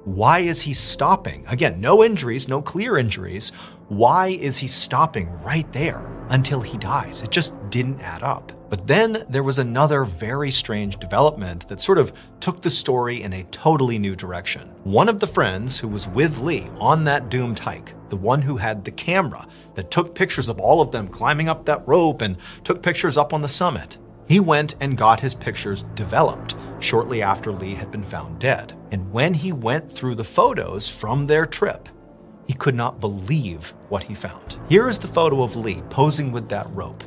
Why is he stopping? Again, no injuries, no clear injuries. Why is he stopping right there until he dies? It just didn't add up. But then there was another very strange development that sort of took the story in a totally new direction. One of the friends who was with Lee on that doomed hike, the one who had the camera that took pictures of all of them climbing up that rope and took pictures up on the summit, he went and got his pictures developed shortly after Lee had been found dead. And when he went through the photos from their trip, he could not believe what he found. Here is the photo of Lee posing with that rope.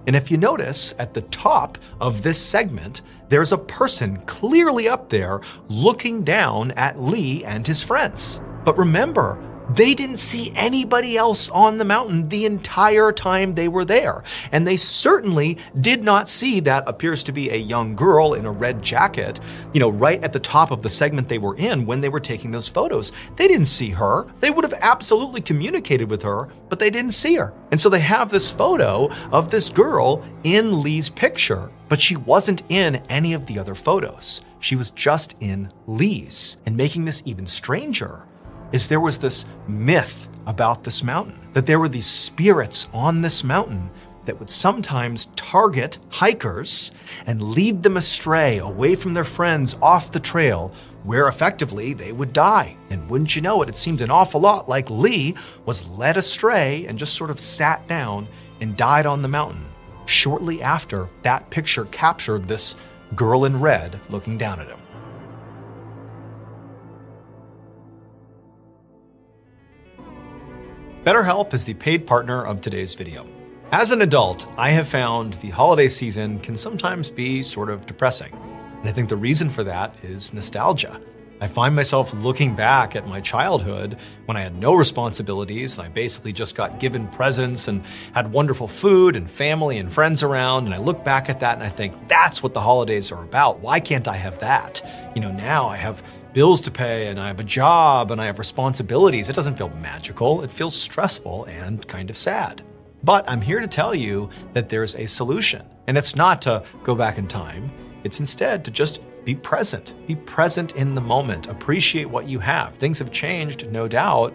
And if you notice, at the top of this segment, there's a person clearly up there looking down at Lee and his friends. But remember, they didn't see anybody else on the mountain the entire time they were there. And they certainly did not see that appears to be a young girl in a red jacket, right at the top of the segment they were in when they were taking those photos. They didn't see her. They would have absolutely communicated with her, but they didn't see her. And so they have this photo of this girl in Lee's picture, but she wasn't in any of the other photos. She was just in Lee's. And making this even stranger is there was this myth about this mountain, that there were these spirits on this mountain that would sometimes target hikers and lead them astray away from their friends off the trail, where effectively they would die. And wouldn't you know it, it seemed an awful lot like Lee was led astray and just sort of sat down and died on the mountain shortly after that picture captured this girl in red looking down at him. BetterHelp is the paid partner of today's video. As an adult, I have found the holiday season can sometimes be sort of depressing. And I think the reason for that is nostalgia. I find myself looking back at my childhood when I had no responsibilities and I basically just got given presents and had wonderful food and family and friends around. And I look back at that and I think, that's what the holidays are about. Why can't I have that? Now I have bills to pay and I have a job and I have responsibilities. It doesn't feel magical. It feels stressful and kind of sad. But I'm here to tell you that there's a solution. And it's not to go back in time. It's instead to just be present. Be present in the moment. Appreciate what you have. Things have changed, no doubt,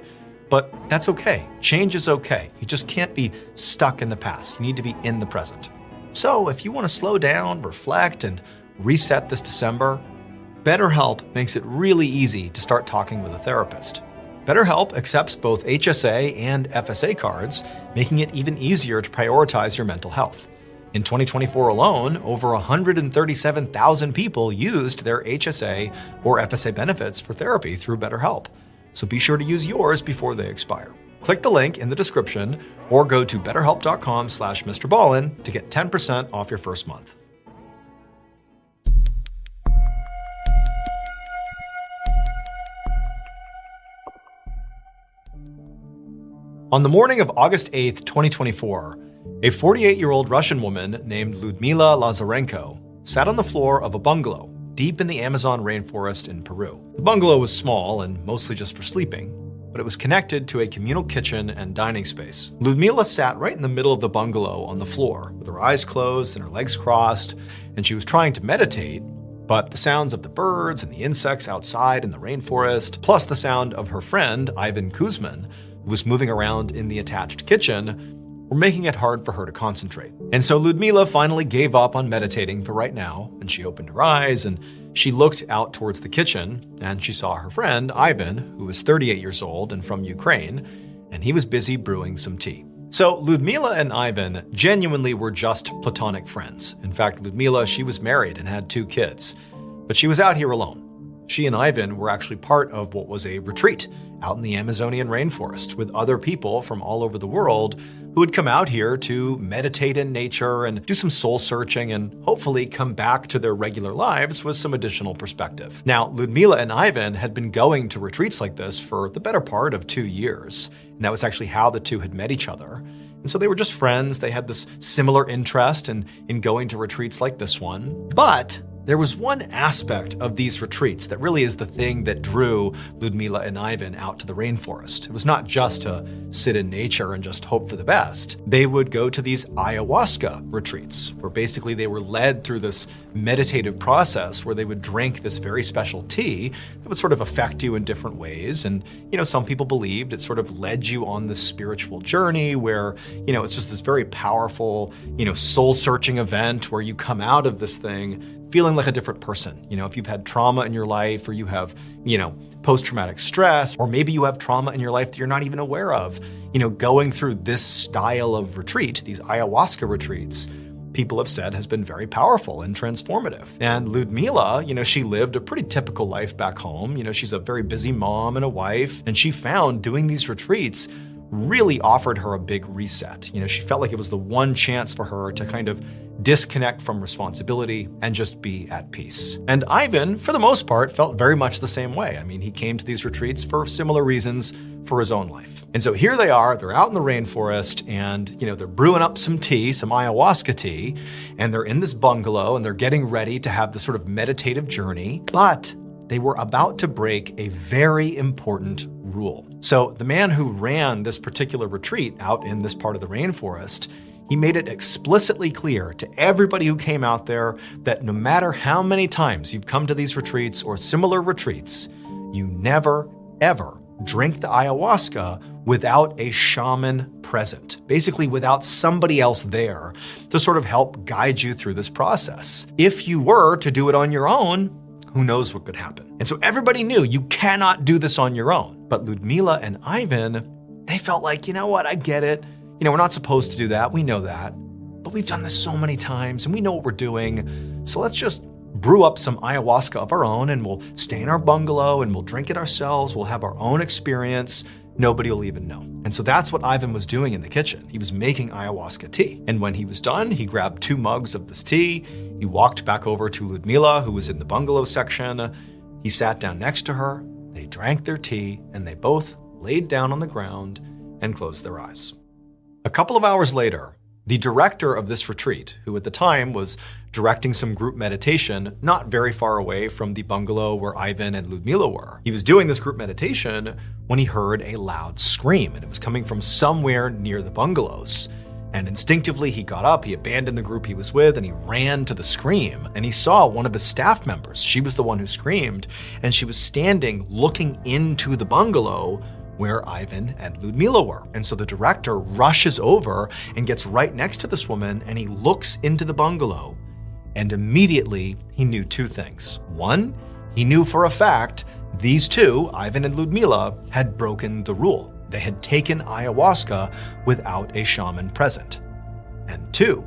but that's okay. Change is okay. You just can't be stuck in the past. You need to be in the present. So if you want to slow down, reflect, and reset this December, BetterHelp makes it really easy to start talking with a therapist. BetterHelp accepts both HSA and FSA cards, making it even easier to prioritize your mental health. In 2024 alone, over 137,000 people used their HSA or FSA benefits for therapy through BetterHelp. So be sure to use yours before they expire. Click the link in the description or go to betterhelp.com/MrBallen to get 10% off your first month. On the morning of August 8th, 2024, a 48-year-old Russian woman named Lyudmila Lazarenko sat on the floor of a bungalow deep in the Amazon rainforest in Peru. The bungalow was small and mostly just for sleeping, but it was connected to a communal kitchen and dining space. Lyudmila sat right in the middle of the bungalow on the floor, with her eyes closed and her legs crossed, and she was trying to meditate, but the sounds of the birds and the insects outside in the rainforest, plus the sound of her friend, Ivan Kuzmin, who was moving around in the attached kitchen, were making it hard for her to concentrate. And so Lyudmila finally gave up on meditating for right now, and she opened her eyes and she looked out towards the kitchen, and she saw her friend, Ivan, who was 38 years old and from Ukraine, and he was busy brewing some tea. So Lyudmila and Ivan genuinely were just platonic friends. In fact, Lyudmila, she was married and had 2 kids, but she was out here alone. She and Ivan were actually part of what was a retreat out in the Amazonian rainforest with other people from all over the world who would come out here to meditate in nature and do some soul searching and hopefully come back to their regular lives with some additional perspective. Now, Lyudmila and Ivan had been going to retreats like this for the better part of 2 years, and that was actually how the two had met each other. And so they were just friends. They had this similar interest in going to retreats like this one. But there was one aspect of these retreats that really is the thing that drew Lyudmila and Ivan out to the rainforest. It was not just to sit in nature and just hope for the best. They would go to these ayahuasca retreats, where basically they were led through this meditative process where they would drink this very special tea that would sort of affect you in different ways. And, some people believed it sort of led you on this spiritual journey where, it's just this very powerful, soul-searching event where you come out of this thing feeling like a different person. If you've had trauma in your life, or you have, post-traumatic stress, or maybe you have trauma in your life that you're not even aware of, going through this style of retreat, these ayahuasca retreats, people have said has been very powerful and transformative. And Lyudmila, she lived a pretty typical life back home. She's a very busy mom and a wife, and she found doing these retreats really offered her a big reset. She felt like it was the one chance for her to kind of disconnect from responsibility and just be at peace. And Ivan, for the most part, felt very much the same way. I mean, he came to these retreats for similar reasons for his own life. And so here they are, they're out in the rainforest, and they're brewing up some tea, some ayahuasca tea, and they're in this bungalow and they're getting ready to have this sort of meditative journey, but they were about to break a very important rule. So the man who ran this particular retreat out in this part of the rainforest, he made it explicitly clear to everybody who came out there that no matter how many times you've come to these retreats or similar retreats, you never, ever drink the ayahuasca without a shaman present, basically without somebody else there to sort of help guide you through this process. If you were to do it on your own, who knows what could happen. And so everybody knew you cannot do this on your own. But Lyudmila and Ivan, they felt like, I get it. We're not supposed to do that. We know that. But we've done this so many times and we know what we're doing. So let's just brew up some ayahuasca of our own, and we'll stay in our bungalow and we'll drink it ourselves. We'll have our own experience. Nobody will even know. And so that's what Ivan was doing in the kitchen. He was making ayahuasca tea. And when he was done, he grabbed 2 mugs of this tea. He walked back over to Lyudmila, who was in the bungalow section. He sat down next to her. They drank their tea, and they both laid down on the ground and closed their eyes. A couple of hours later, the director of this retreat, who at the time was directing some group meditation not very far away from the bungalow where Ivan and Lyudmila were, he was doing this group meditation when he heard a loud scream, and it was coming from somewhere near the bungalows. And instinctively, he got up, he abandoned the group he was with, and he ran to the scream. And he saw one of his staff members. She was the one who screamed, and she was standing looking into the bungalow where Ivan and Lyudmila were. And so the director rushes over and gets right next to this woman, and he looks into the bungalow. And immediately, he knew 2 things. One, he knew for a fact these 2, Ivan and Lyudmila, had broken the rule. They had taken ayahuasca without a shaman present. And 2,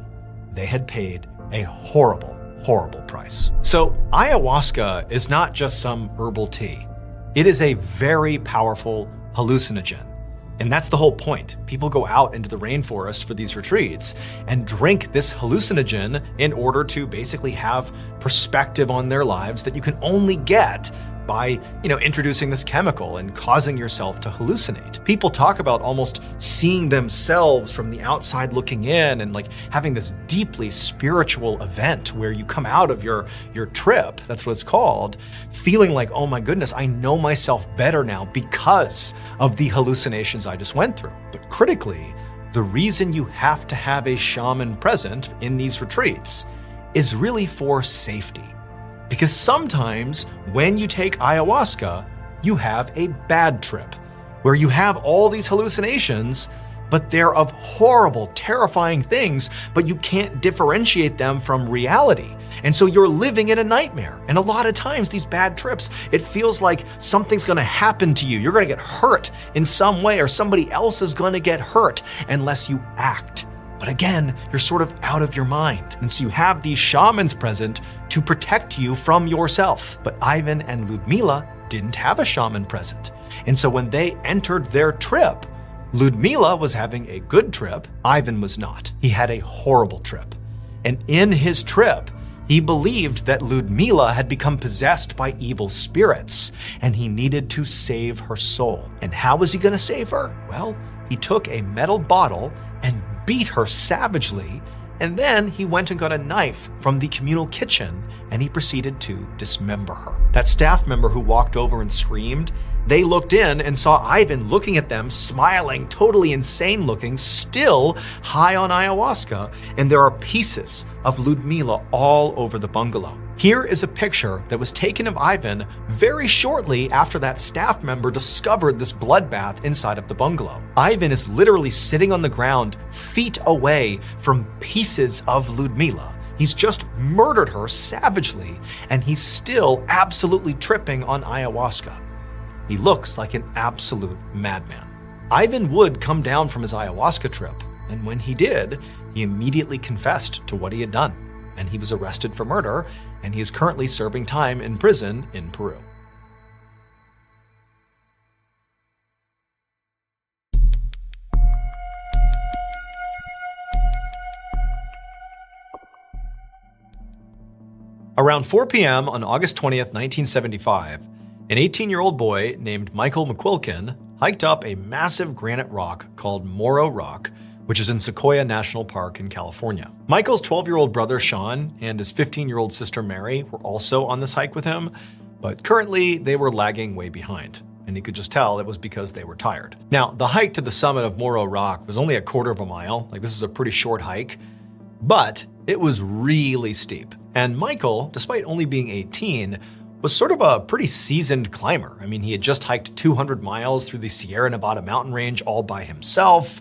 they had paid a horrible, horrible price. So ayahuasca is not just some herbal tea. It is a very powerful hallucinogen. And that's the whole point. People go out into the rainforest for these retreats and drink this hallucinogen in order to basically have perspective on their lives that you can only get by, introducing this chemical and causing yourself to hallucinate. People talk about almost seeing themselves from the outside looking in and like having this deeply spiritual event where you come out of your trip, that's what it's called, feeling like, oh my goodness, I know myself better now because of the hallucinations I just went through. But critically, the reason you have to have a shaman present in these retreats is really for safety. Because sometimes when you take ayahuasca, you have a bad trip where you have all these hallucinations, but they're of horrible, terrifying things, but you can't differentiate them from reality. And so you're living in a nightmare. And a lot of times these bad trips, it feels like something's gonna happen to you. You're gonna get hurt in some way, or somebody else is gonna get hurt unless you act. But again, you're sort of out of your mind. And so you have these shamans present to protect you from yourself. But Ivan and Ludmila didn't have a shaman present. And so when they entered their trip, Ludmila was having a good trip, Ivan was not. He had a horrible trip. And in his trip, he believed that Ludmila had become possessed by evil spirits, and he needed to save her soul. And how was he gonna save her? Well, he took a metal bottle and beat her savagely, and then he went and got a knife from the communal kitchen and he proceeded to dismember her. That staff member who walked over and screamed, they looked in and saw Ivan looking at them, smiling, totally insane looking, still high on ayahuasca, and there are pieces of Ludmila all over the bungalow. Here is a picture that was taken of Ivan very shortly after that staff member discovered this bloodbath inside of the bungalow. Ivan is literally sitting on the ground, feet away from pieces of Ludmila. He's just murdered her savagely, and he's still absolutely tripping on ayahuasca. He looks like an absolute madman. Ivan would come down from his ayahuasca trip, and when he did, he immediately confessed to what he had done, and he was arrested for murder, and he is currently serving time in prison in Peru. Around 4 p.m. on August 20th, 1975, an 18-year-old boy named Michael McQuilkin hiked up a massive granite rock called Morro Rock, which is in Sequoia National Park in California. Michael's 12-year-old brother Sean and his 15-year-old sister Mary were also on this hike with him, but currently they were lagging way behind, and he could just tell it was because they were tired. Now, the hike to the summit of Morro Rock was only a quarter of a mile, like this is a pretty short hike, but it was really steep. And Michael, despite only being 18, was sort of a pretty seasoned climber. I mean, he had just hiked 200 miles through the Sierra Nevada mountain range all by himself.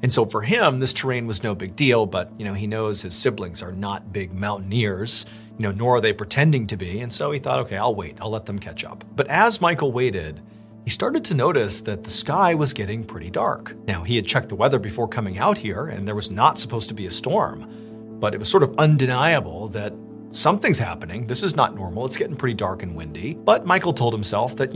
And so for him, this terrain was no big deal, but he knows his siblings are not big mountaineers, nor are they pretending to be. And so he thought, okay, I'll wait, I'll let them catch up. But as Michael waited, he started to notice that the sky was getting pretty dark. Now, he had checked the weather before coming out here, and there was not supposed to be a storm, but it was sort of undeniable that something's happening. This is not normal. It's getting pretty dark and windy. But Michael told himself that,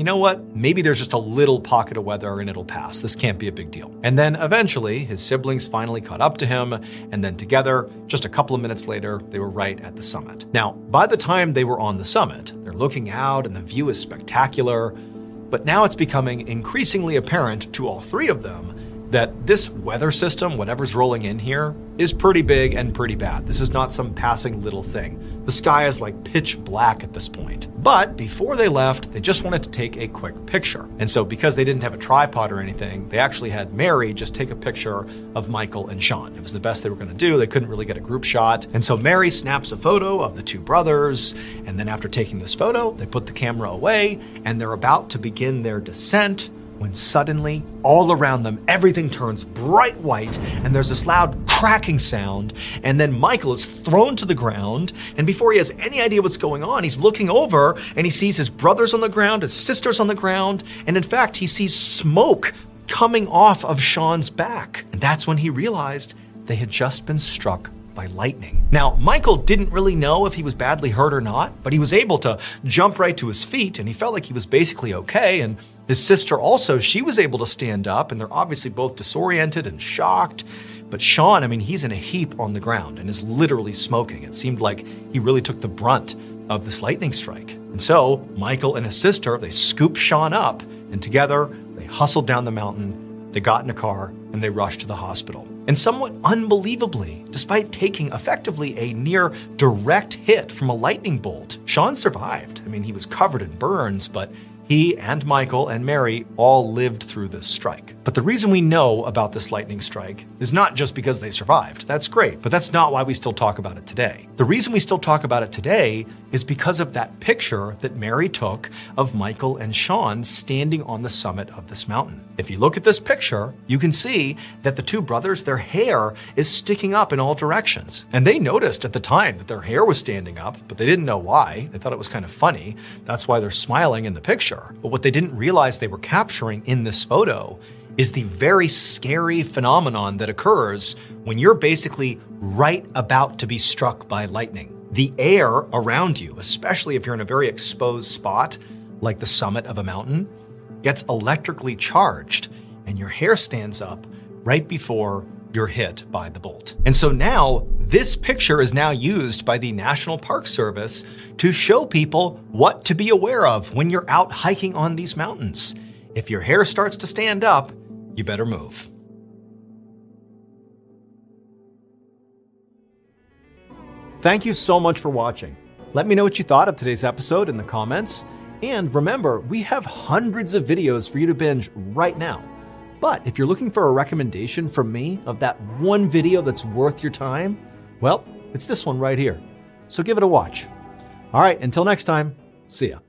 maybe there's just a little pocket of weather and it'll pass. This can't be a big deal. And then eventually his siblings finally caught up to him. And then together, just a couple of minutes later, they were right at the summit. Now, by the time they were on the summit, they're looking out and the view is spectacular. But now it's becoming increasingly apparent to all three of them that this weather system, whatever's rolling in here, is pretty big and pretty bad. This is not some passing little thing. The sky is like pitch black at this point. But before they left, they just wanted to take a quick picture. And so because they didn't have a tripod or anything, they actually had Mary just take a picture of Michael and Sean. It was the best they were gonna do. They couldn't really get a group shot. And so Mary snaps a photo of the two brothers. And then after taking this photo, they put the camera away and they're about to begin their descent when suddenly, all around them, everything turns bright white and there's this loud cracking sound, and then Michael is thrown to the ground, and before he has any idea what's going on, he's looking over and he sees his brothers on the ground, his sisters on the ground, and in fact, he sees smoke coming off of Sean's back. And that's when he realized they had just been struck by lightning. Now, Michael didn't really know if he was badly hurt or not, but he was able to jump right to his feet, and he felt like he was basically okay. And his sister also, she was able to stand up, and they're obviously both disoriented and shocked. But Sean, I mean, he's in a heap on the ground and is literally smoking. It seemed like he really took the brunt of this lightning strike. And so Michael and his sister, they scooped Sean up, and together they hustled down the mountain, they got in a car, and they rushed to the hospital. And somewhat unbelievably, despite taking effectively a near direct hit from a lightning bolt, Sean survived. I mean, he was covered in burns, but he and Michael and Mary all lived through this strike. But the reason we know about this lightning strike is not just because they survived. That's great, but that's not why we still talk about it today. The reason we still talk about it today is because of that picture that Mary took of Michael and Sean standing on the summit of this mountain. If you look at this picture, you can see that the two brothers, their hair is sticking up in all directions. And they noticed at the time that their hair was standing up, but they didn't know why. They thought it was kind of funny. That's why they're smiling in the picture. But what they didn't realize they were capturing in this photo is the very scary phenomenon that occurs when you're basically right about to be struck by lightning. The air around you, especially if you're in a very exposed spot like the summit of a mountain, gets electrically charged and your hair stands up right before you're hit by the bolt. And so now this picture is now used by the National Park Service to show people what to be aware of when you're out hiking on these mountains. If your hair starts to stand up, you better move. Thank you so much for watching. Let me know what you thought of today's episode in the comments. And remember, we have hundreds of videos for you to binge right now. But if you're looking for a recommendation from me of that one video that's worth your time, well, it's this one right here. So give it a watch. All right, until next time, see ya.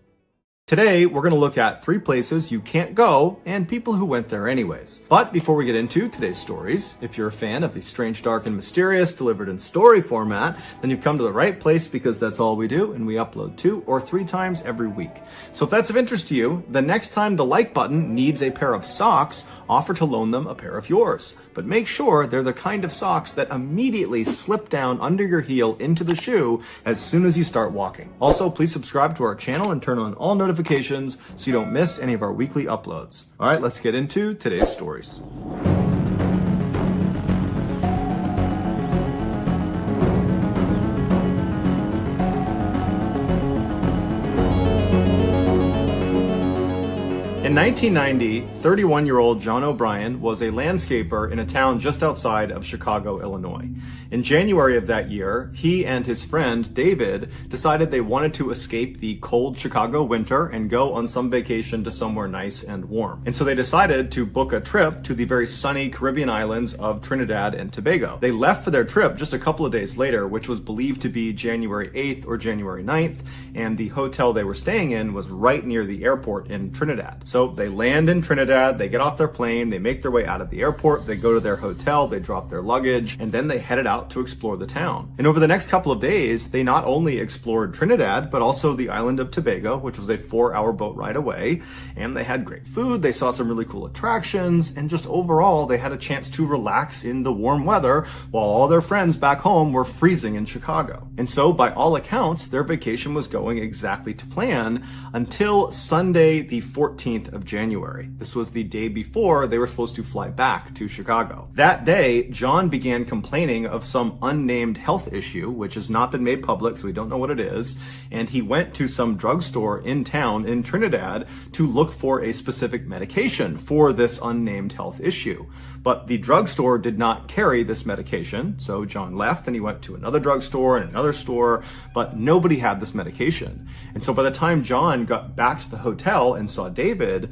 Today, we're going to look at 3 places you can't go and people who went there anyways. But before we get into today's stories, if you're a fan of the strange, dark, and mysterious delivered in story format, then you've come to the right place because that's all we do, and we upload 2 or 3 times every week. So if that's of interest to you, the next time the like button needs a pair of socks, offer to loan them a pair of yours. But make sure they're the kind of socks that immediately slip down under your heel into the shoe as soon as you start walking. Also, please subscribe to our channel and turn on all notifications so you don't miss any of our weekly uploads. All right, let's get into today's stories. In 1990, 31-year-old John O'Brien was a landscaper in a town just outside of Chicago, Illinois. In January of that year, he and his friend David decided they wanted to escape the cold Chicago winter and go on some vacation to somewhere nice and warm. And so they decided to book a trip to the very sunny Caribbean islands of Trinidad and Tobago. They left for their trip just a couple of days later, which was believed to be January 8th or January 9th, and the hotel they were staying in was right near the airport in Trinidad. So they land in Trinidad, they get off their plane, they make their way out of the airport, they go to their hotel, they drop their luggage, and then they headed out to explore the town. And over the next couple of days, they not only explored Trinidad, but also the island of Tobago, which was a 4-hour boat ride away. And they had great food, they saw some really cool attractions, and just overall, they had a chance to relax in the warm weather while all their friends back home were freezing in Chicago. And so, by all accounts, their vacation was going exactly to plan until Sunday, the 14th of January. This was the day before they were supposed to fly back to Chicago. That day, John began complaining of some unnamed health issue, which has not been made public, so we don't know what it is, and he went to some drugstore in town in Trinidad to look for a specific medication for this unnamed health issue. But the drugstore did not carry this medication, so John left and he went to another drugstore and another store, but nobody had this medication. And so by the time John got back to the hotel and saw David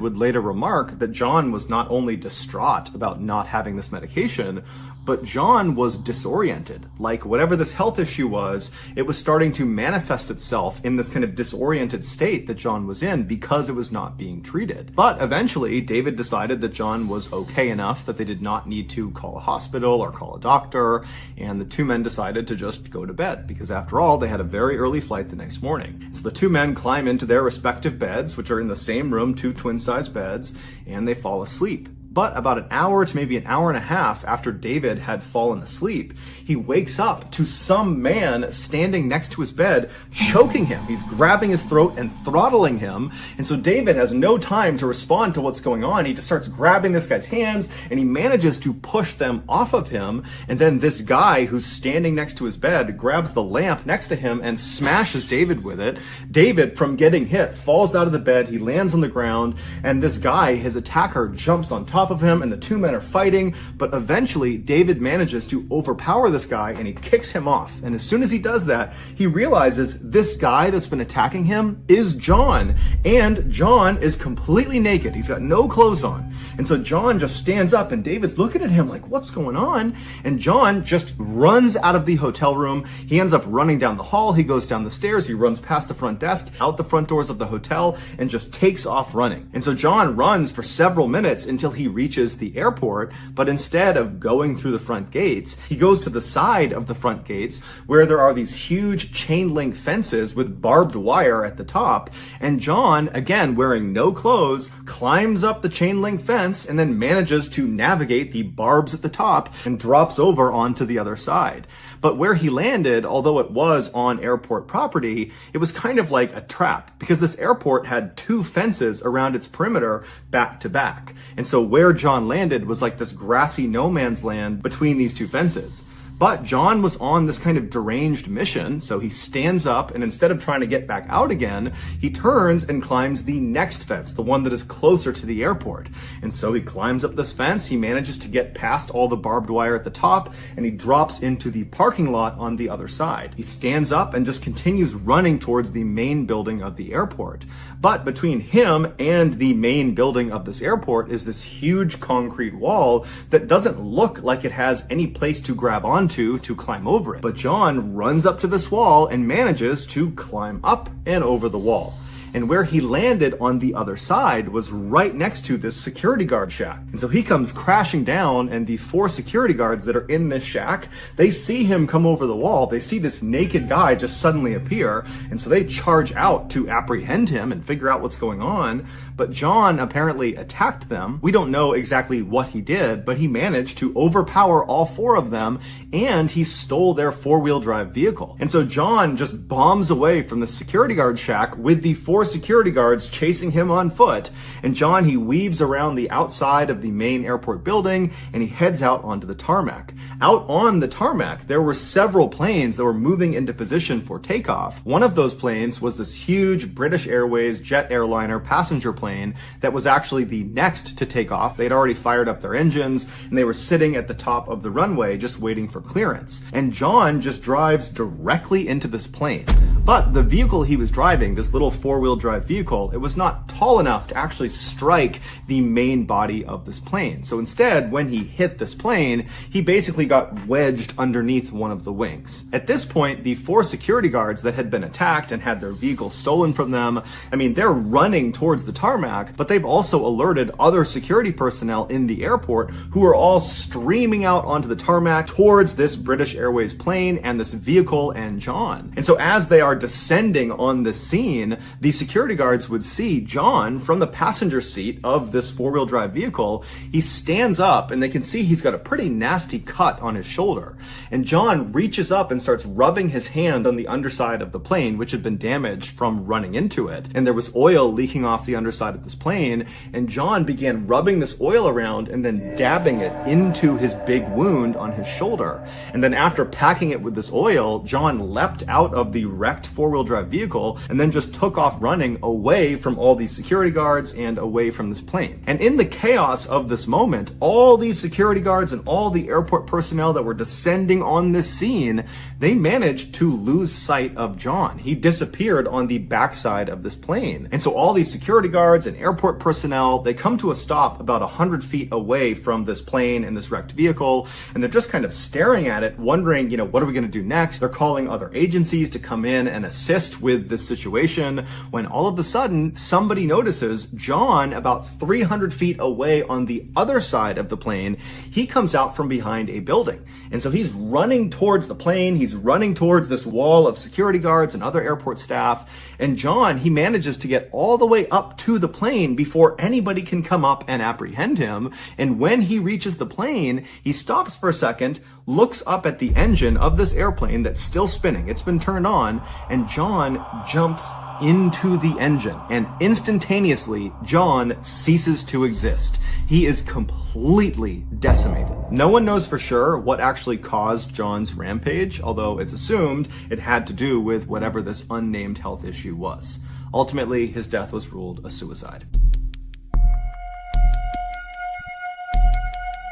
would later remark that John was not only distraught about not having this medication, but John was disoriented. Like whatever this health issue was, it was starting to manifest itself in this kind of disoriented state that John was in because it was not being treated. But eventually, David decided that John was okay enough that they did not need to call a hospital or call a doctor, and the two men decided to just go to bed because after all, they had a very early flight the next morning. So the two men climb into their respective beds, which are in the same room, 2 twin-size beds, and they fall asleep. But about an hour to maybe an hour and a half after David had fallen asleep, he wakes up to some man standing next to his bed, choking him. He's grabbing his throat and throttling him. And so David has no time to respond to what's going on. He just starts grabbing this guy's hands and he manages to push them off of him. And then this guy who's standing next to his bed grabs the lamp next to him and smashes David with it. David, from getting hit, falls out of the bed. He lands on the ground, and this guy, his attacker, jumps on top of him, and the two men are fighting. But eventually David manages to overpower this guy and he kicks him off. And as soon as he does that, he realizes this guy that's been attacking him is John, and John is completely naked. He's got no clothes on. And so John just stands up and David's looking at him like, what's going on? And John just runs out of the hotel room. He ends up running down the hall. He goes down the stairs. He runs past the front desk, out the front doors of the hotel, and just takes off running. And so John runs for several minutes until he reaches the airport. But instead of going through the front gates, he goes to the side of the front gates where there are these huge chain link fences with barbed wire at the top. And John, again, wearing no clothes, climbs up the chain link fence and then manages to navigate the barbs at the top and drops over onto the other side. But where he landed, although it was on airport property, it was kind of like a trap because this airport had two fences around its perimeter back to back. And so where John landed was like this grassy no man's land between these two fences. But John was on this kind of deranged mission, so he stands up and instead of trying to get back out again, he turns and climbs the next fence, the one that is closer to the airport. And so he climbs up this fence, he manages to get past all the barbed wire at the top, and he drops into the parking lot on the other side. He stands up and just continues running towards the main building of the airport. But between him and the main building of this airport is this huge concrete wall that doesn't look like it has any place to grab onto to climb over it. But John runs up to this wall and manages to climb up and over the wall. And where he landed on the other side was right next to this security guard shack. And so he comes crashing down, and the 4 security guards that are in this shack, they see him come over the wall. They see this naked guy just suddenly appear. And so they charge out to apprehend him and figure out what's going on. But John apparently attacked them. We don't know exactly what he did, but he managed to overpower all 4 of them, and he stole their 4-wheel drive vehicle. And so John just bombs away from the security guard shack with the 4 security guards chasing him on foot. And John, he weaves around the outside of the main airport building and he heads out onto the tarmac. Out on the tarmac, there were several planes that were moving into position for takeoff. One of those planes was this huge British Airways jet airliner passenger plane that was actually the next to take off. They'd already fired up their engines and they were sitting at the top of the runway just waiting for clearance. And John just drives directly into this plane. But the vehicle he was driving, this little 4-wheel drive vehicle, it was not tall enough to actually strike the main body of this plane. So instead, when he hit this plane, he basically got wedged underneath one of the wings. At this point, the 4 security guards that had been attacked and had their vehicle stolen from them, I mean, they're running towards the tarmac, but they've also alerted other security personnel in the airport who are all streaming out onto the tarmac towards this British Airways plane and this vehicle and John. And so as they are descending on the scene, the security guards would see John from the passenger seat of this 4-wheel drive vehicle. He stands up and they can see he's got a pretty nasty cut on his shoulder. And John reaches up and starts rubbing his hand on the underside of the plane, which had been damaged from running into it. And there was oil leaking off the underside of this plane. And John began rubbing this oil around and then dabbing it into his big wound on his shoulder. And then after packing it with this oil, John leapt out of the wrecked 4-wheel drive vehicle and then just took off running away from all these security guards and away from this plane. And in the chaos of this moment, all these security guards and all the airport personnel that were descending on this scene, they managed to lose sight of John. He disappeared on the backside of this plane. And so all these security guards and airport personnel, they come to a stop about 100 feet away from this plane and this wrecked vehicle, and they're just kind of staring at it, wondering, what are we going to do next? They're calling other agencies to come in and assist with this situation, when all of a sudden somebody notices John about 300 feet away on the other side of the plane. He comes out from behind a building. And so he's running towards the plane. He's running towards this wall of security guards and other airport staff. And John, he manages to get all the way up to the plane before anybody can come up and apprehend him. And when he reaches the plane, he stops for a second, looks up at the engine of this airplane that's still spinning. It's been turned on, and John jumps into the engine, and instantaneously John ceases to exist. He is completely decimated. No one knows for sure what actually caused John's rampage, although it's assumed it had to do with whatever this unnamed health issue was. Ultimately, his death was ruled a suicide.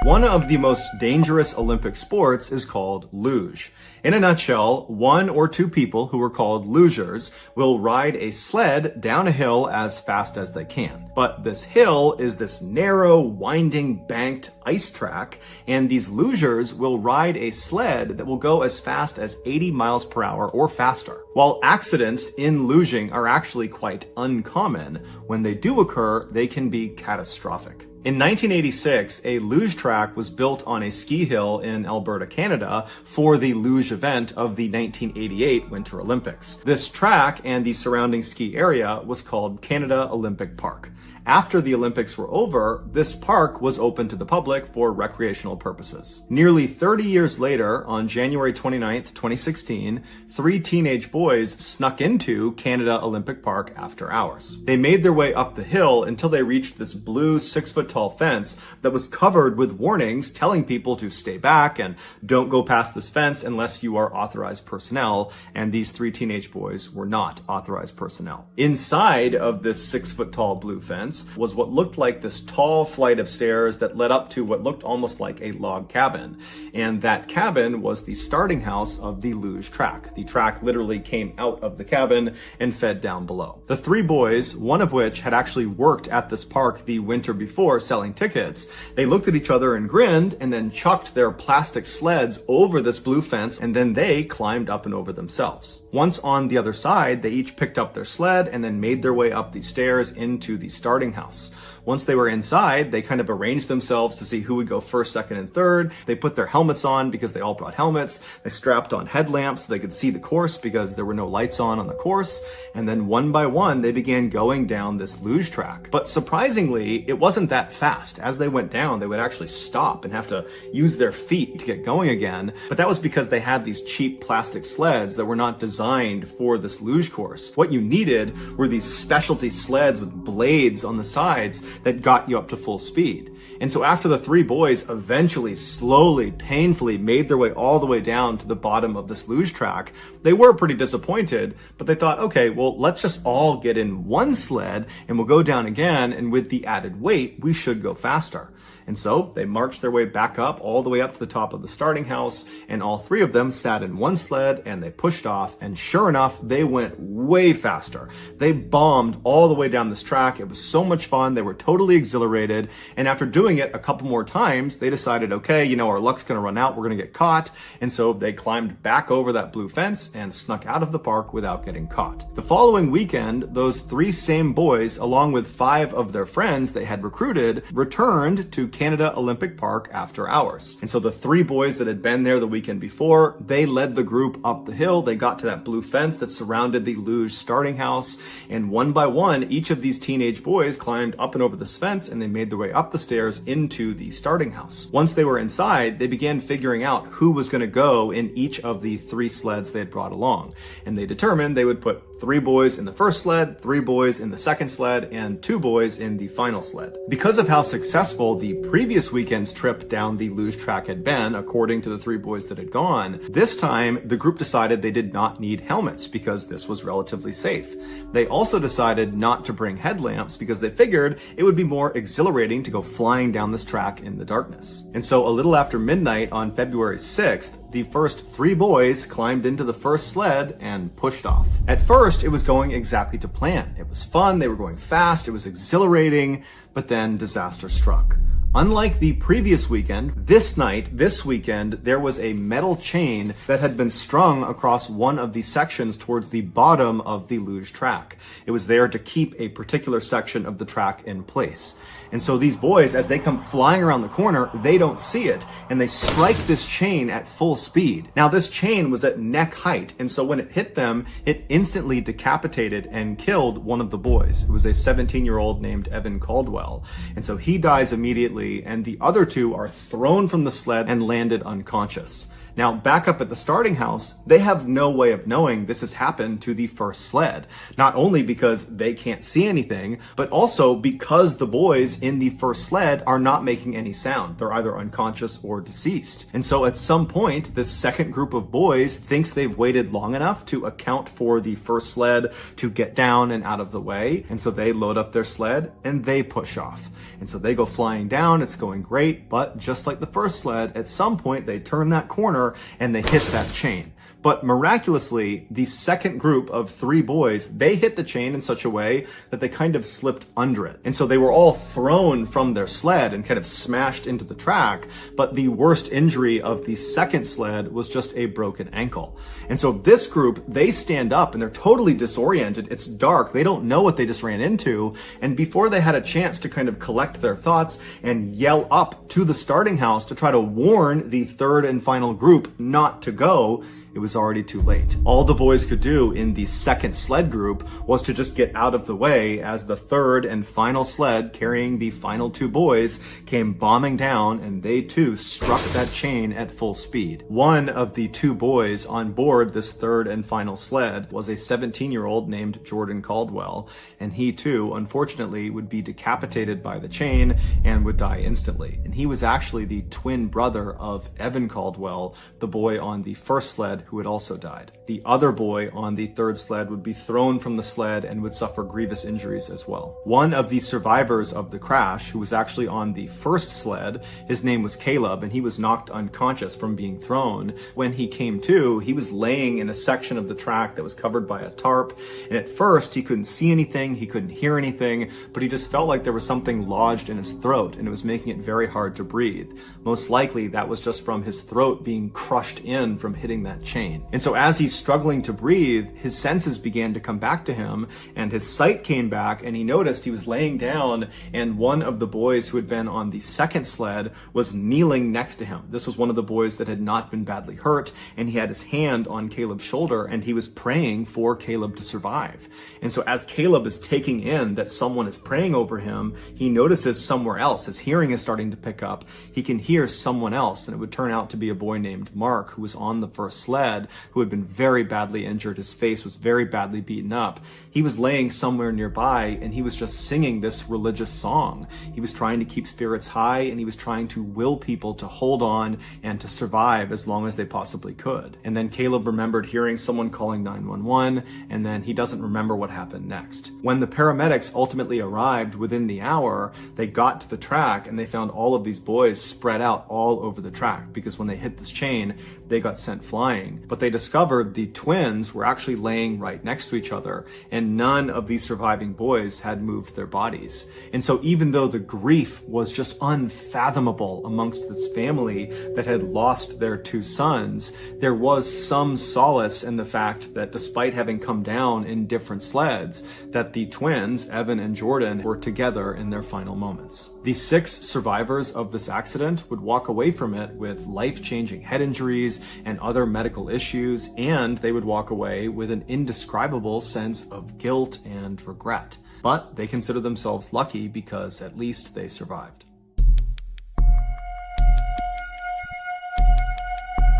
One of the most dangerous Olympic sports is called luge. In a nutshell, one or two people who are called lugers will ride a sled down a hill as fast as they can. But this hill is this narrow, winding, banked ice track, and these lugers will ride a sled that will go as fast as 80 miles per hour or faster. While accidents in luging are actually quite uncommon, when they do occur, they can be catastrophic. In 1986, a luge track was built on a ski hill in Alberta, Canada, for the luge event of the 1988 Winter Olympics. This track and the surrounding ski area was called Canada Olympic Park. After the Olympics were over, this park was open to the public for recreational purposes. Nearly 30 years later, on January 29th, 2016, 3 teenage boys snuck into Canada Olympic Park after hours. They made their way up the hill until they reached this blue 6-foot-tall fence that was covered with warnings telling people to stay back and don't go past this fence unless you are authorized personnel, and these 3 teenage boys were not authorized personnel. Inside of this 6-foot-tall blue fence was what looked like this tall flight of stairs that led up to what looked almost like a log cabin. And that cabin was the starting house of the luge track. The track literally came out of the cabin and fed down below. The 3 boys, one of which had actually worked at this park the winter before selling tickets, they looked at each other and grinned and then chucked their plastic sleds over this blue fence, and then they climbed up and over themselves. Once on the other side, they each picked up their sled and then made their way up the stairs into the starting house. Once they were inside, they kind of arranged themselves to see who would go first, second, and third. They put their helmets on because they all brought helmets. They strapped on headlamps so they could see the course because there were no lights on the course. And then one by one, they began going down this luge track. But surprisingly, it wasn't that fast. As they went down, they would actually stop and have to use their feet to get going again. But that was because they had these cheap plastic sleds that were not designed for this luge course. What you needed were these specialty sleds with blades on the sides that got you up to full speed. And so after the 3 boys eventually, slowly, painfully made their way all the way down to the bottom of this luge track, they were pretty disappointed, but they thought, okay, well, let's just all get in one sled and we'll go down again, and with the added weight, we should go faster. And so they marched their way back up, all the way up to the top of the starting house, and all 3 of them sat in one sled and they pushed off, and sure enough, they went way faster. They bombed all the way down this track. It was so much fun. They were totally exhilarated, and after doing it a couple more times, they decided, okay, our luck's gonna run out, we're gonna get caught, and so they climbed back over that blue fence and snuck out of the park without getting caught. The following weekend, those 3 same boys, along with 5 of their friends they had recruited, returned to Canada Olympic Park after hours. And so the 3 boys that had been there the weekend before, they led the group up the hill. They got to that blue fence that surrounded the luge starting house, and one by one, each of these teenage boys climbed up and over this fence, and they made their way up the stairs into the starting house. Once they were inside, they began figuring out who was going to go in each of the 3 sleds they had brought along. And they determined they would put 3 boys in the first sled, 3 boys in the second sled, and 2 boys in the final sled. Because of how successful the previous weekend's trip down the luge track had been, according to the 3 boys that had gone, this time the group decided they did not need helmets because this was relatively safe. They also decided not to bring headlamps because they figured it would be more exhilarating to go flying down this track in the darkness. And so a little after midnight on February 6th, the first 3 boys climbed into the first sled and pushed off. At first, it was going exactly to plan. It was fun, they were going fast, it was exhilarating, but then disaster struck. Unlike the previous weekend, this weekend, there was a metal chain that had been strung across one of the sections towards the bottom of the luge track. It was there to keep a particular section of the track in place. And so these boys, as they come flying around the corner, they don't see it, and they strike this chain at full speed. Now, this chain was at neck height, and so when it hit them, it instantly decapitated and killed one of the boys. It was a 17-year-old named Evan Caldwell. And so he dies immediately, and the other two are thrown from the sled and landed unconscious. Now, back up at the starting house, they have no way of knowing this has happened to the first sled. Not only because they can't see anything, but also because the boys in the first sled are not making any sound. They're either unconscious or deceased. And so at some point, this second group of boys thinks they've waited long enough to account for the first sled to get down and out of the way. And so they load up their sled and they push off. And so they go flying down, it's going great, but just like the first sled, at some point they turn that corner and they hit that chain. But miraculously, the second group of 3 boys, they hit the chain in such a way that they kind of slipped under it. And so they were all thrown from their sled and kind of smashed into the track. But the worst injury of the second sled was just a broken ankle. And so this group, they stand up and they're totally disoriented. It's dark. They don't know what they just ran into. And before they had a chance to kind of collect their thoughts and yell up to the starting house to try to warn the third and final group not to go, it was already too late. All the boys could do in the second sled group was to just get out of the way as the third and final sled carrying the final 2 boys came bombing down, and they too struck that chain at full speed. One of the 2 boys on board this third and final sled was a 17-year-old named Jordan Caldwell, and he too, unfortunately, would be decapitated by the chain and would die instantly. And he was actually the twin brother of Evan Caldwell, the boy on the first sled who had also died. The other boy on the third sled would be thrown from the sled and would suffer grievous injuries as well. One of the survivors of the crash, who was actually on the first sled, his name was Caleb, and he was knocked unconscious from being thrown. When he came to, he was laying in a section of the track that was covered by a tarp, and at first he couldn't see anything, he couldn't hear anything, but he just felt like there was something lodged in his throat, and it was making it very hard to breathe. Most likely that was just from his throat being crushed in from hitting that chain. And so as he's struggling to breathe, his senses began to come back to him, and his sight came back, and he noticed he was laying down, and one of the boys who had been on the second sled was kneeling next to him. This was one of the boys that had not been badly hurt, and he had his hand on Caleb's shoulder, and he was praying for Caleb to survive. And so as Caleb is taking in that someone is praying over him, he notices somewhere else. His hearing is starting to pick up. He can hear someone else, and it would turn out to be a boy named Mark, who was on the first sled, who had been very badly injured. His face was very badly beaten up. He was laying somewhere nearby, and he was just singing this religious song. He was trying to keep spirits high, and he was trying to will people to hold on and to survive as long as they possibly could. And then Caleb remembered hearing someone calling 911, and then he doesn't remember what happened next. When the paramedics ultimately arrived within the hour, they got to the track, and they found all of these boys spread out all over the track, because when they hit this chain, they got sent flying. But they discovered the twins were actually laying right next to each other, and none of these surviving boys had moved their bodies. And so even though the grief was just unfathomable amongst this family that had lost their 2 sons, there was some solace in the fact that despite having come down in different sleds, that the twins, Evan and Jordan, were together in their final moments. The 6 survivors of this accident would walk away from it with life-changing head injuries and other medical issues, and they would walk away with an indescribable sense of guilt and regret. But they consider themselves lucky because at least they survived.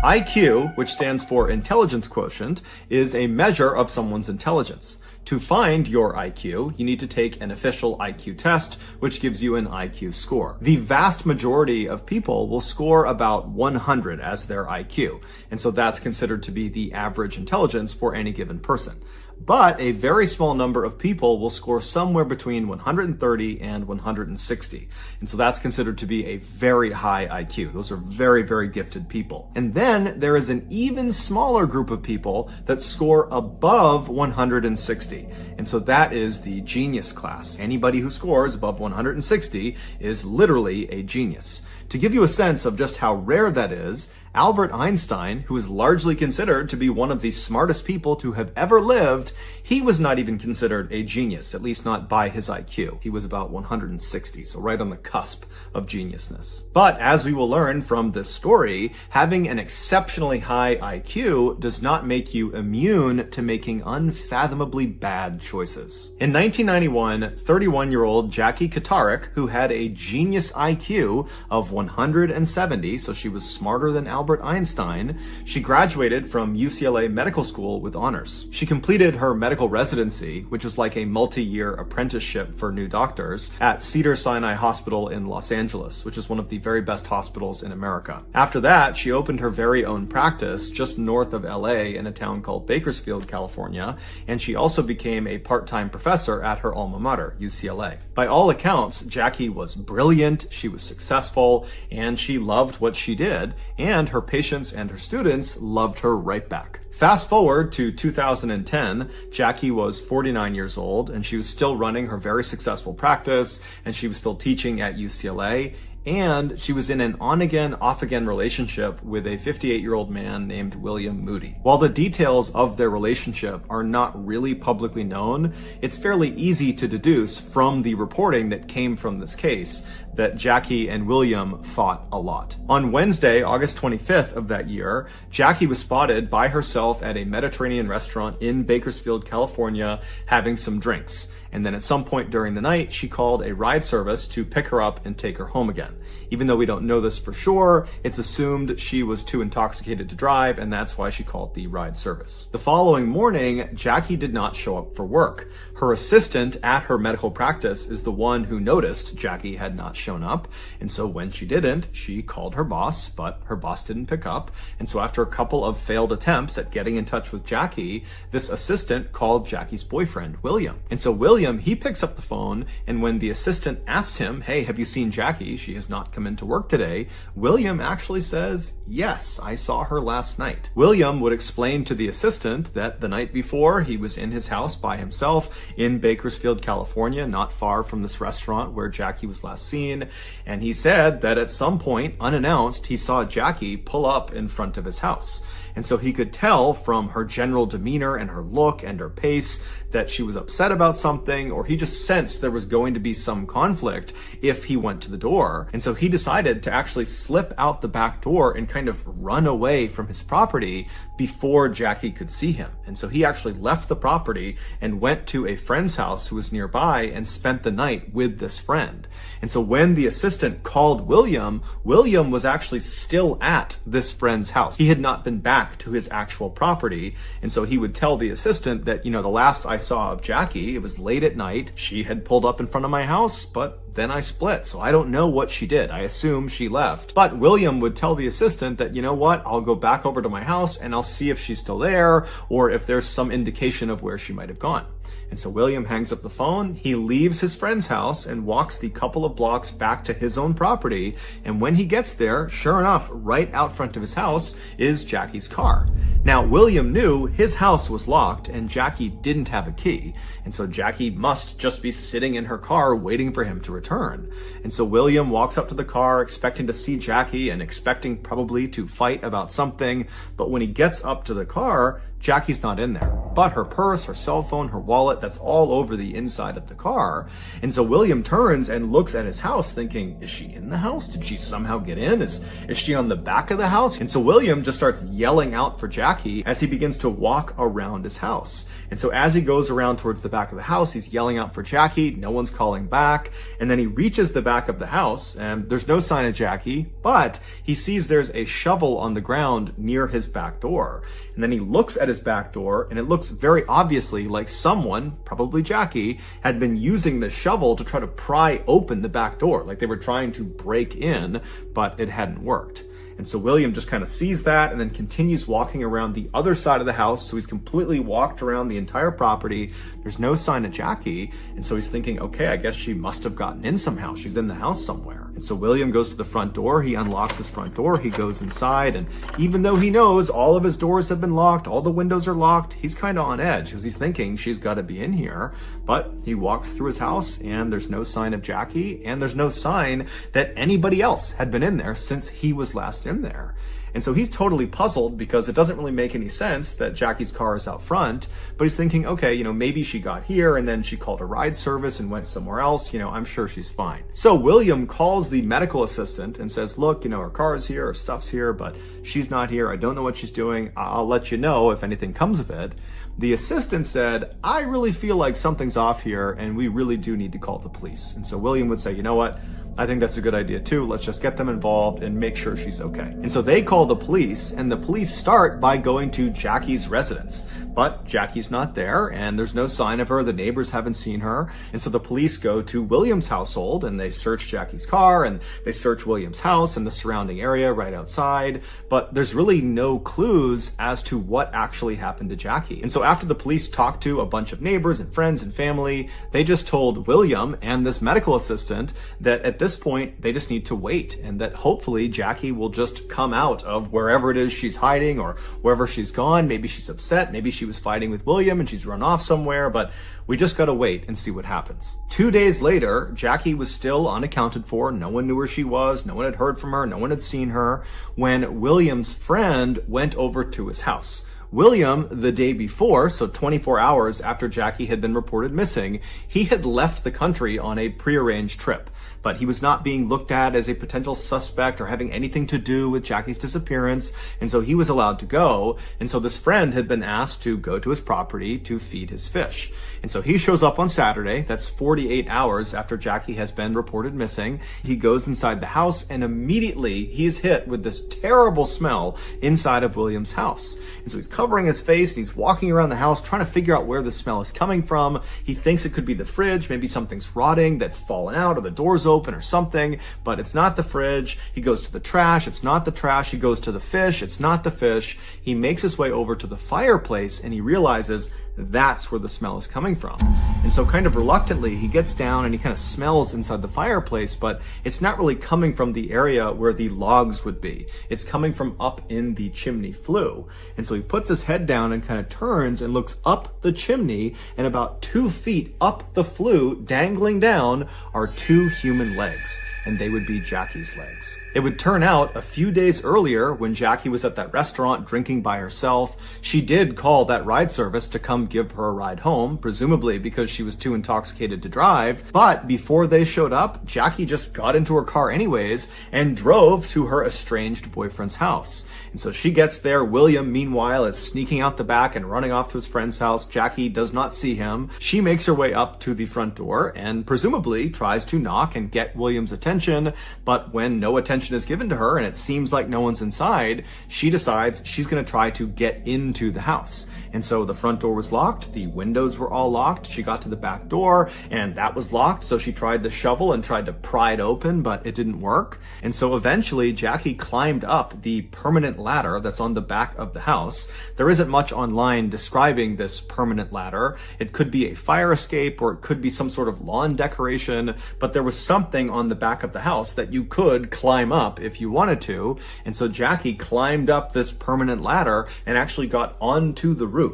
IQ, which stands for intelligence quotient, is a measure of someone's intelligence. To find your IQ, you need to take an official IQ test, which gives you an IQ score. The vast majority of people will score about 100 as their IQ, and so that's considered to be the average intelligence for any given person. but a very small number of people will score somewhere between 130 and 160. And so that's considered to be a very high IQ. Those are very, very gifted people. And then there is an even smaller group of people that score above 160. And so that is the genius class. Anybody who scores above 160 is literally a genius. To give you a sense of just how rare that is, Albert Einstein, who is largely considered to be one of the smartest people to have ever lived, he was not even considered a genius, at least not by his IQ. He was about 160, so right on the cusp of geniusness. But as we will learn from this story, having an exceptionally high IQ does not make you immune to making unfathomably bad choices. In 1991, 31-year-old Jackie Katarik, who had a genius IQ of 170, so she was smarter than Albert Einstein, she graduated from UCLA Medical School with honors. She completed her medical residency, which is like a multi-year apprenticeship for new doctors, at Cedars-Sinai Hospital in Los Angeles, which is one of the very best hospitals in America. After that, she opened her very own practice just north of LA in a town called Bakersfield, California, and she also became a part-time professor at her alma mater, UCLA. By all accounts, Jackie was brilliant, she was successful, and she loved what she did, and her patients and her students loved her right back. Fast forward to 2010, Jackie was 49 years old, and she was still running her very successful practice, and she was still teaching at UCLA, and she was in an on-again, off-again relationship with a 58-year-old man named William Moody. While the details of their relationship are not really publicly known, it's fairly easy to deduce from the reporting that came from this case that Jackie and William fought a lot. On Wednesday, August 25th of that year, Jackie was spotted by herself at a Mediterranean restaurant in Bakersfield, California, having some drinks. And then at some point during the night, she called a ride service to pick her up and take her home again. Even though we don't know this for sure, it's assumed she was too intoxicated to drive, and that's why she called the ride service. The following morning, Jackie did not show up for work. Her assistant at her medical practice is the one who noticed Jackie had not shown up, and so when she didn't, she called her boss, but her boss didn't pick up, and so after a couple of failed attempts at getting in touch with Jackie, this assistant called Jackie's boyfriend, William. And so William, he picks up the phone, and when the assistant asks him, "Hey, have you seen Jackie? She has not come into work today," William actually says, "Yes, I saw her last night." William would explain to the assistant that the night before he was in his house by himself in Bakersfield, California, not far from this restaurant where Jackie was last seen, and he said that at some point, unannounced, he saw Jackie pull up in front of his house. And so he could tell from her general demeanor and her look and her pace that she was upset about something, or he just sensed there was going to be some conflict if he went to the door. And so he decided to actually slip out the back door and kind of run away from his property before Jackie could see him. And so he actually left the property and went to a friend's house who was nearby and spent the night with this friend. And so when the assistant called William, William was actually still at this friend's house. He had not been back to his actual property. And so he would tell the assistant that, the last I saw of Jackie, it was late at night. She had pulled up in front of my house, but then I split. So I don't know what she did. I assume she left. But William would tell the assistant that, I'll go back over to my house and I'll see if she's still there or if there's some indication of where she might have gone. And so William hangs up the phone, he leaves his friend's house and walks the couple of blocks back to his own property. And when he gets there, sure enough, right out front of his house is Jackie's car. Now, William knew his house was locked and Jackie didn't have a key. And so Jackie must just be sitting in her car waiting for him to return. And so William walks up to the car expecting to see Jackie and expecting probably to fight about something. But when he gets up to the car, Jackie's not in there, but her purse, her cell phone, her wallet, that's all over the inside of the car. And so William turns and looks at his house thinking, is she in the house? Did she somehow get in? Is she on the back of the house? And so William just starts yelling out for Jackie as he begins to walk around his house. And so as he goes around towards the back of the house, he's yelling out for Jackie. No one's calling back. And then he reaches the back of the house and there's no sign of Jackie, but he sees there's a shovel on the ground near his back door. And then he looks at his back door and it looks very obviously like someone, probably Jackie, had been using the shovel to try to pry open the back door. Like they were trying to break in, but it hadn't worked. And so William just kind of sees that and then continues walking around the other side of the house. So he's completely walked around the entire property. There's no sign of Jackie. And so he's thinking, okay, I guess she must have gotten in somehow. She's in the house somewhere. And so William goes to the front door. He unlocks his front door. He goes inside. And even though he knows all of his doors have been locked, all the windows are locked, he's kind of on edge because he's thinking she's got to be in here. But he walks through his house and there's no sign of Jackie. And there's no sign that anybody else had been in there since he was last in there. And so he's totally puzzled because it doesn't really make any sense that Jackie's car is out front, but he's thinking, okay, maybe she got here and then she called a ride service and went somewhere else. I'm sure she's fine. So William calls the medical assistant and says, look, her car is here, her stuff's here, but she's not here. I don't know what she's doing. I'll let you know if anything comes of it. The assistant said, I really feel like something's off here and we really do need to call the police. And so William would say, you know what? I think that's a good idea too. Let's just get them involved and make sure she's okay. And so they call the police, and the police start by going to Jackie's residence. But Jackie's not there, and there's no sign of her. The neighbors haven't seen her. And so the police go to William's household, and they search Jackie's car, and they search William's house and the surrounding area right outside. But there's really no clues as to what actually happened to Jackie. And so after the police talked to a bunch of neighbors and friends and family, they just told William and this medical assistant that at this point, they just need to wait, and that hopefully Jackie will just come out of wherever it is she's hiding or wherever she's gone. Maybe she's upset. Maybe she was fighting with William and she's run off somewhere, but we just gotta wait and see what happens. 2 days later, Jackie was still unaccounted for. No one knew where she was. No one had heard from her. No one had seen her when William's friend went over to his house. William, the day before, so 24 hours after Jackie had been reported missing, he had left the country on a prearranged trip. But he was not being looked at as a potential suspect or having anything to do with Jackie's disappearance, and so he was allowed to go. And so this friend had been asked to go to his property to feed his fish. And so he shows up on Saturday, that's 48 hours after Jackie has been reported missing. He goes inside the house, and immediately he is hit with this terrible smell inside of William's house. And so he's covering his face, and he's walking around the house trying to figure out where the smell is coming from. He thinks it could be the fridge, maybe something's rotting that's fallen out or the door's open or something, but it's not the fridge. He goes to the trash, it's not the trash. He goes to the fish, it's not the fish. He makes his way over to the fireplace and he realizes that's where the smell is coming from. And so kind of reluctantly, he gets down and he kind of smells inside the fireplace, but it's not really coming from the area where the logs would be. It's coming from up in the chimney flue. And so he puts his head down and kind of turns and looks up the chimney, and about 2 feet up the flue, dangling down, are 2 human legs. And they would be Jackie's legs. It would turn out a few days earlier, when Jackie was at that restaurant drinking by herself, she did call that ride service to come give her a ride home, presumably because she was too intoxicated to drive. But before they showed up, Jackie just got into her car anyways and drove to her estranged boyfriend's house. And so she gets there. William, meanwhile, is sneaking out the back and running off to his friend's house. Jackie does not see him. She makes her way up to the front door and presumably tries to knock and get William's attention. But when no attention is given to her and it seems like no one's inside, she decides she's going to try to get into the house. And so the front door was locked, the windows were all locked. She got to the back door and that was locked. So she tried the shovel and tried to pry it open, but it didn't work. And so eventually Jackie climbed up the permanent ladder that's on the back of the house. There isn't much online describing this permanent ladder. It could be a fire escape or it could be some sort of lawn decoration, but there was something on the back of the house that you could climb up if you wanted to. And so Jackie climbed up this permanent ladder and actually got onto the roof.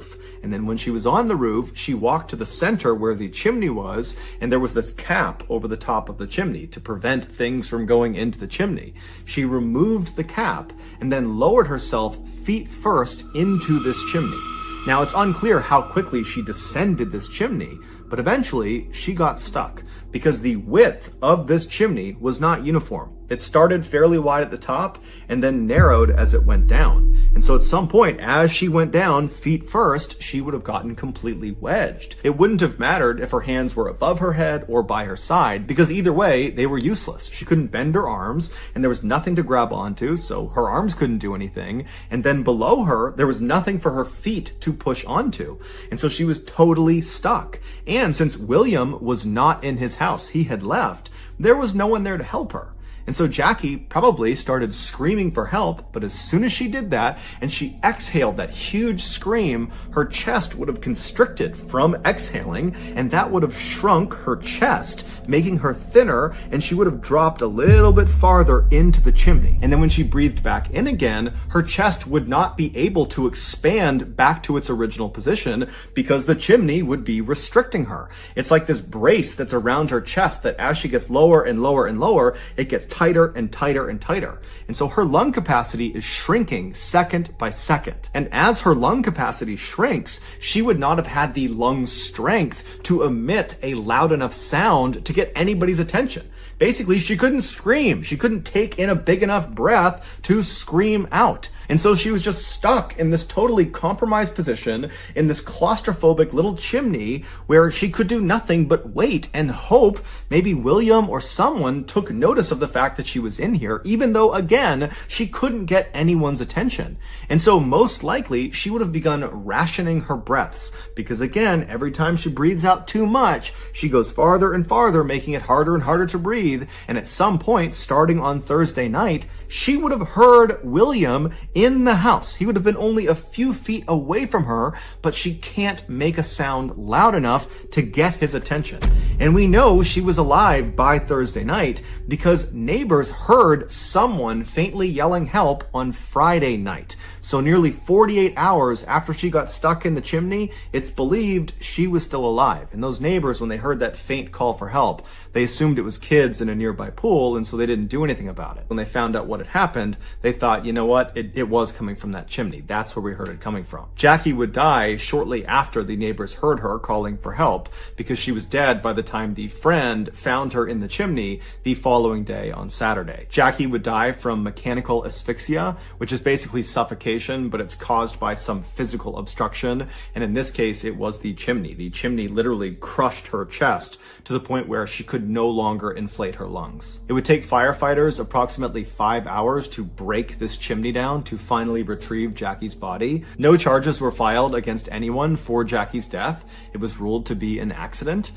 And then when she was on the roof, she walked to the center where the chimney was, and there was this cap over the top of the chimney to prevent things from going into the chimney. She removed the cap and then lowered herself feet first into this chimney. Now, it's unclear how quickly she descended this chimney, but eventually she got stuck because the width of this chimney was not uniform. It started fairly wide at the top and then narrowed as it went down. And so at some point, as she went down feet first, she would have gotten completely wedged. It wouldn't have mattered if her hands were above her head or by her side, because either way, they were useless. She couldn't bend her arms and there was nothing to grab onto, so her arms couldn't do anything. And then below her, there was nothing for her feet to push onto. And so she was totally stuck. And since William was not in his house, he had left, there was no one there to help her. And so Jackie probably started screaming for help, but as soon as she did that and she exhaled that huge scream, her chest would have constricted from exhaling, and that would have shrunk her chest, making her thinner, and she would have dropped a little bit farther into the chimney. And then when she breathed back in again, her chest would not be able to expand back to its original position because the chimney would be restricting her. It's like this brace that's around her chest that as she gets lower and lower and lower, it gets tighter and tighter and tighter. And so her lung capacity is shrinking second by second. And as her lung capacity shrinks, she would not have had the lung strength to emit a loud enough sound to get anybody's attention. Basically, she couldn't scream. She couldn't take in a big enough breath to scream out. And so she was just stuck in this totally compromised position in this claustrophobic little chimney where she could do nothing but wait and hope maybe William or someone took notice of the fact that she was in here, even though, again, she couldn't get anyone's attention. And so most likely she would have begun rationing her breaths because, again, every time she breathes out too much, she goes farther and farther, making it harder and harder to breathe. And at some point, starting on Thursday night, she would have heard William in the house. He would have been only a few feet away from her, but she can't make a sound loud enough to get his attention. And we know she was alive by Thursday night because neighbors heard someone faintly yelling help on Friday night. So nearly 48 hours after she got stuck in the chimney, it's believed she was still alive. And those neighbors, when they heard that faint call for help, they assumed it was kids in a nearby pool, and so they didn't do anything about it. When they found out what had happened, they thought, you know what, it was coming from that chimney. That's where we heard it coming from. Jackie would die shortly after the neighbors heard her calling for help because she was dead by the time the friend found her in the chimney the following day on Saturday. Jackie would die from mechanical asphyxia, which is basically suffocation, but it's caused by some physical obstruction. And in this case, it was the chimney. The chimney literally crushed her chest to the point where she could no longer inflate her lungs. It would take firefighters approximately 5 hours to break this chimney down to finally retrieve Jackie's body. No charges were filed against anyone for Jackie's death. It was ruled to be an accident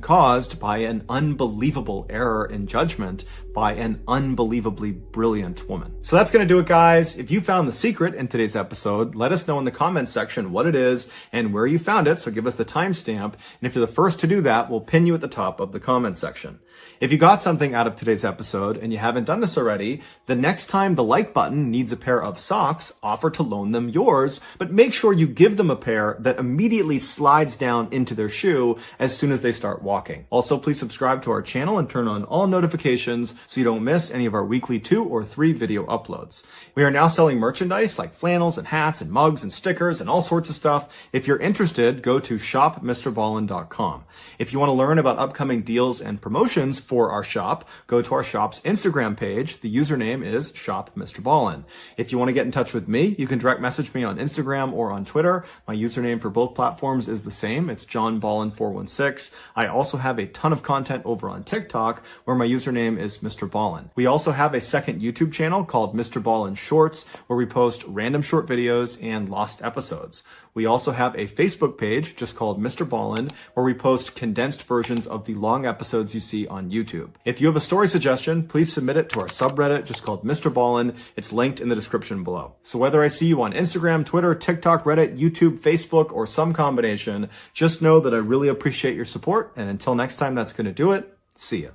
caused by an unbelievable error in judgment by an unbelievably brilliant woman. So that's going to do it, guys. If you found the secret in today's episode, let us know in the comments section what it is and where you found it. So give us the timestamp. And if you're the first to do that, we'll pin you at the top of the comment section. If you got something out of today's episode and you haven't done this already, the next time the like button needs a pair of socks, offer to loan them yours, but make sure you give them a pair that immediately slides down into their shoe as soon as they start walking. Also, please subscribe to our channel and turn on all notifications so you don't miss any of our weekly 2 or 3 video uploads. We are now selling merchandise like flannels and hats and mugs and stickers and all sorts of stuff. If you're interested, go to shopmrballen.com. If you want to learn about upcoming deals and promotions for our shop, go to our shop's Instagram page. The username is shopmrballen. If you want to get in touch with me, you can direct message me on Instagram or on Twitter. My username for both platforms is the same. It's johnballen416. I also have a ton of content over on TikTok where my username is Mr. Ballen. We also have a second YouTube channel called Mr. Ballen Shorts where we post random short videos and lost episodes. We also have a Facebook page just called Mr. Ballen where we post condensed versions of the long episodes you see on YouTube. If you have a story suggestion, please submit it to our subreddit just called Mr. Ballen. It's linked in the description below. So whether I see you on Instagram, Twitter, TikTok, Reddit, YouTube, Facebook, or some combination, just know that I really appreciate your support. And until next time, that's going to do it. See ya.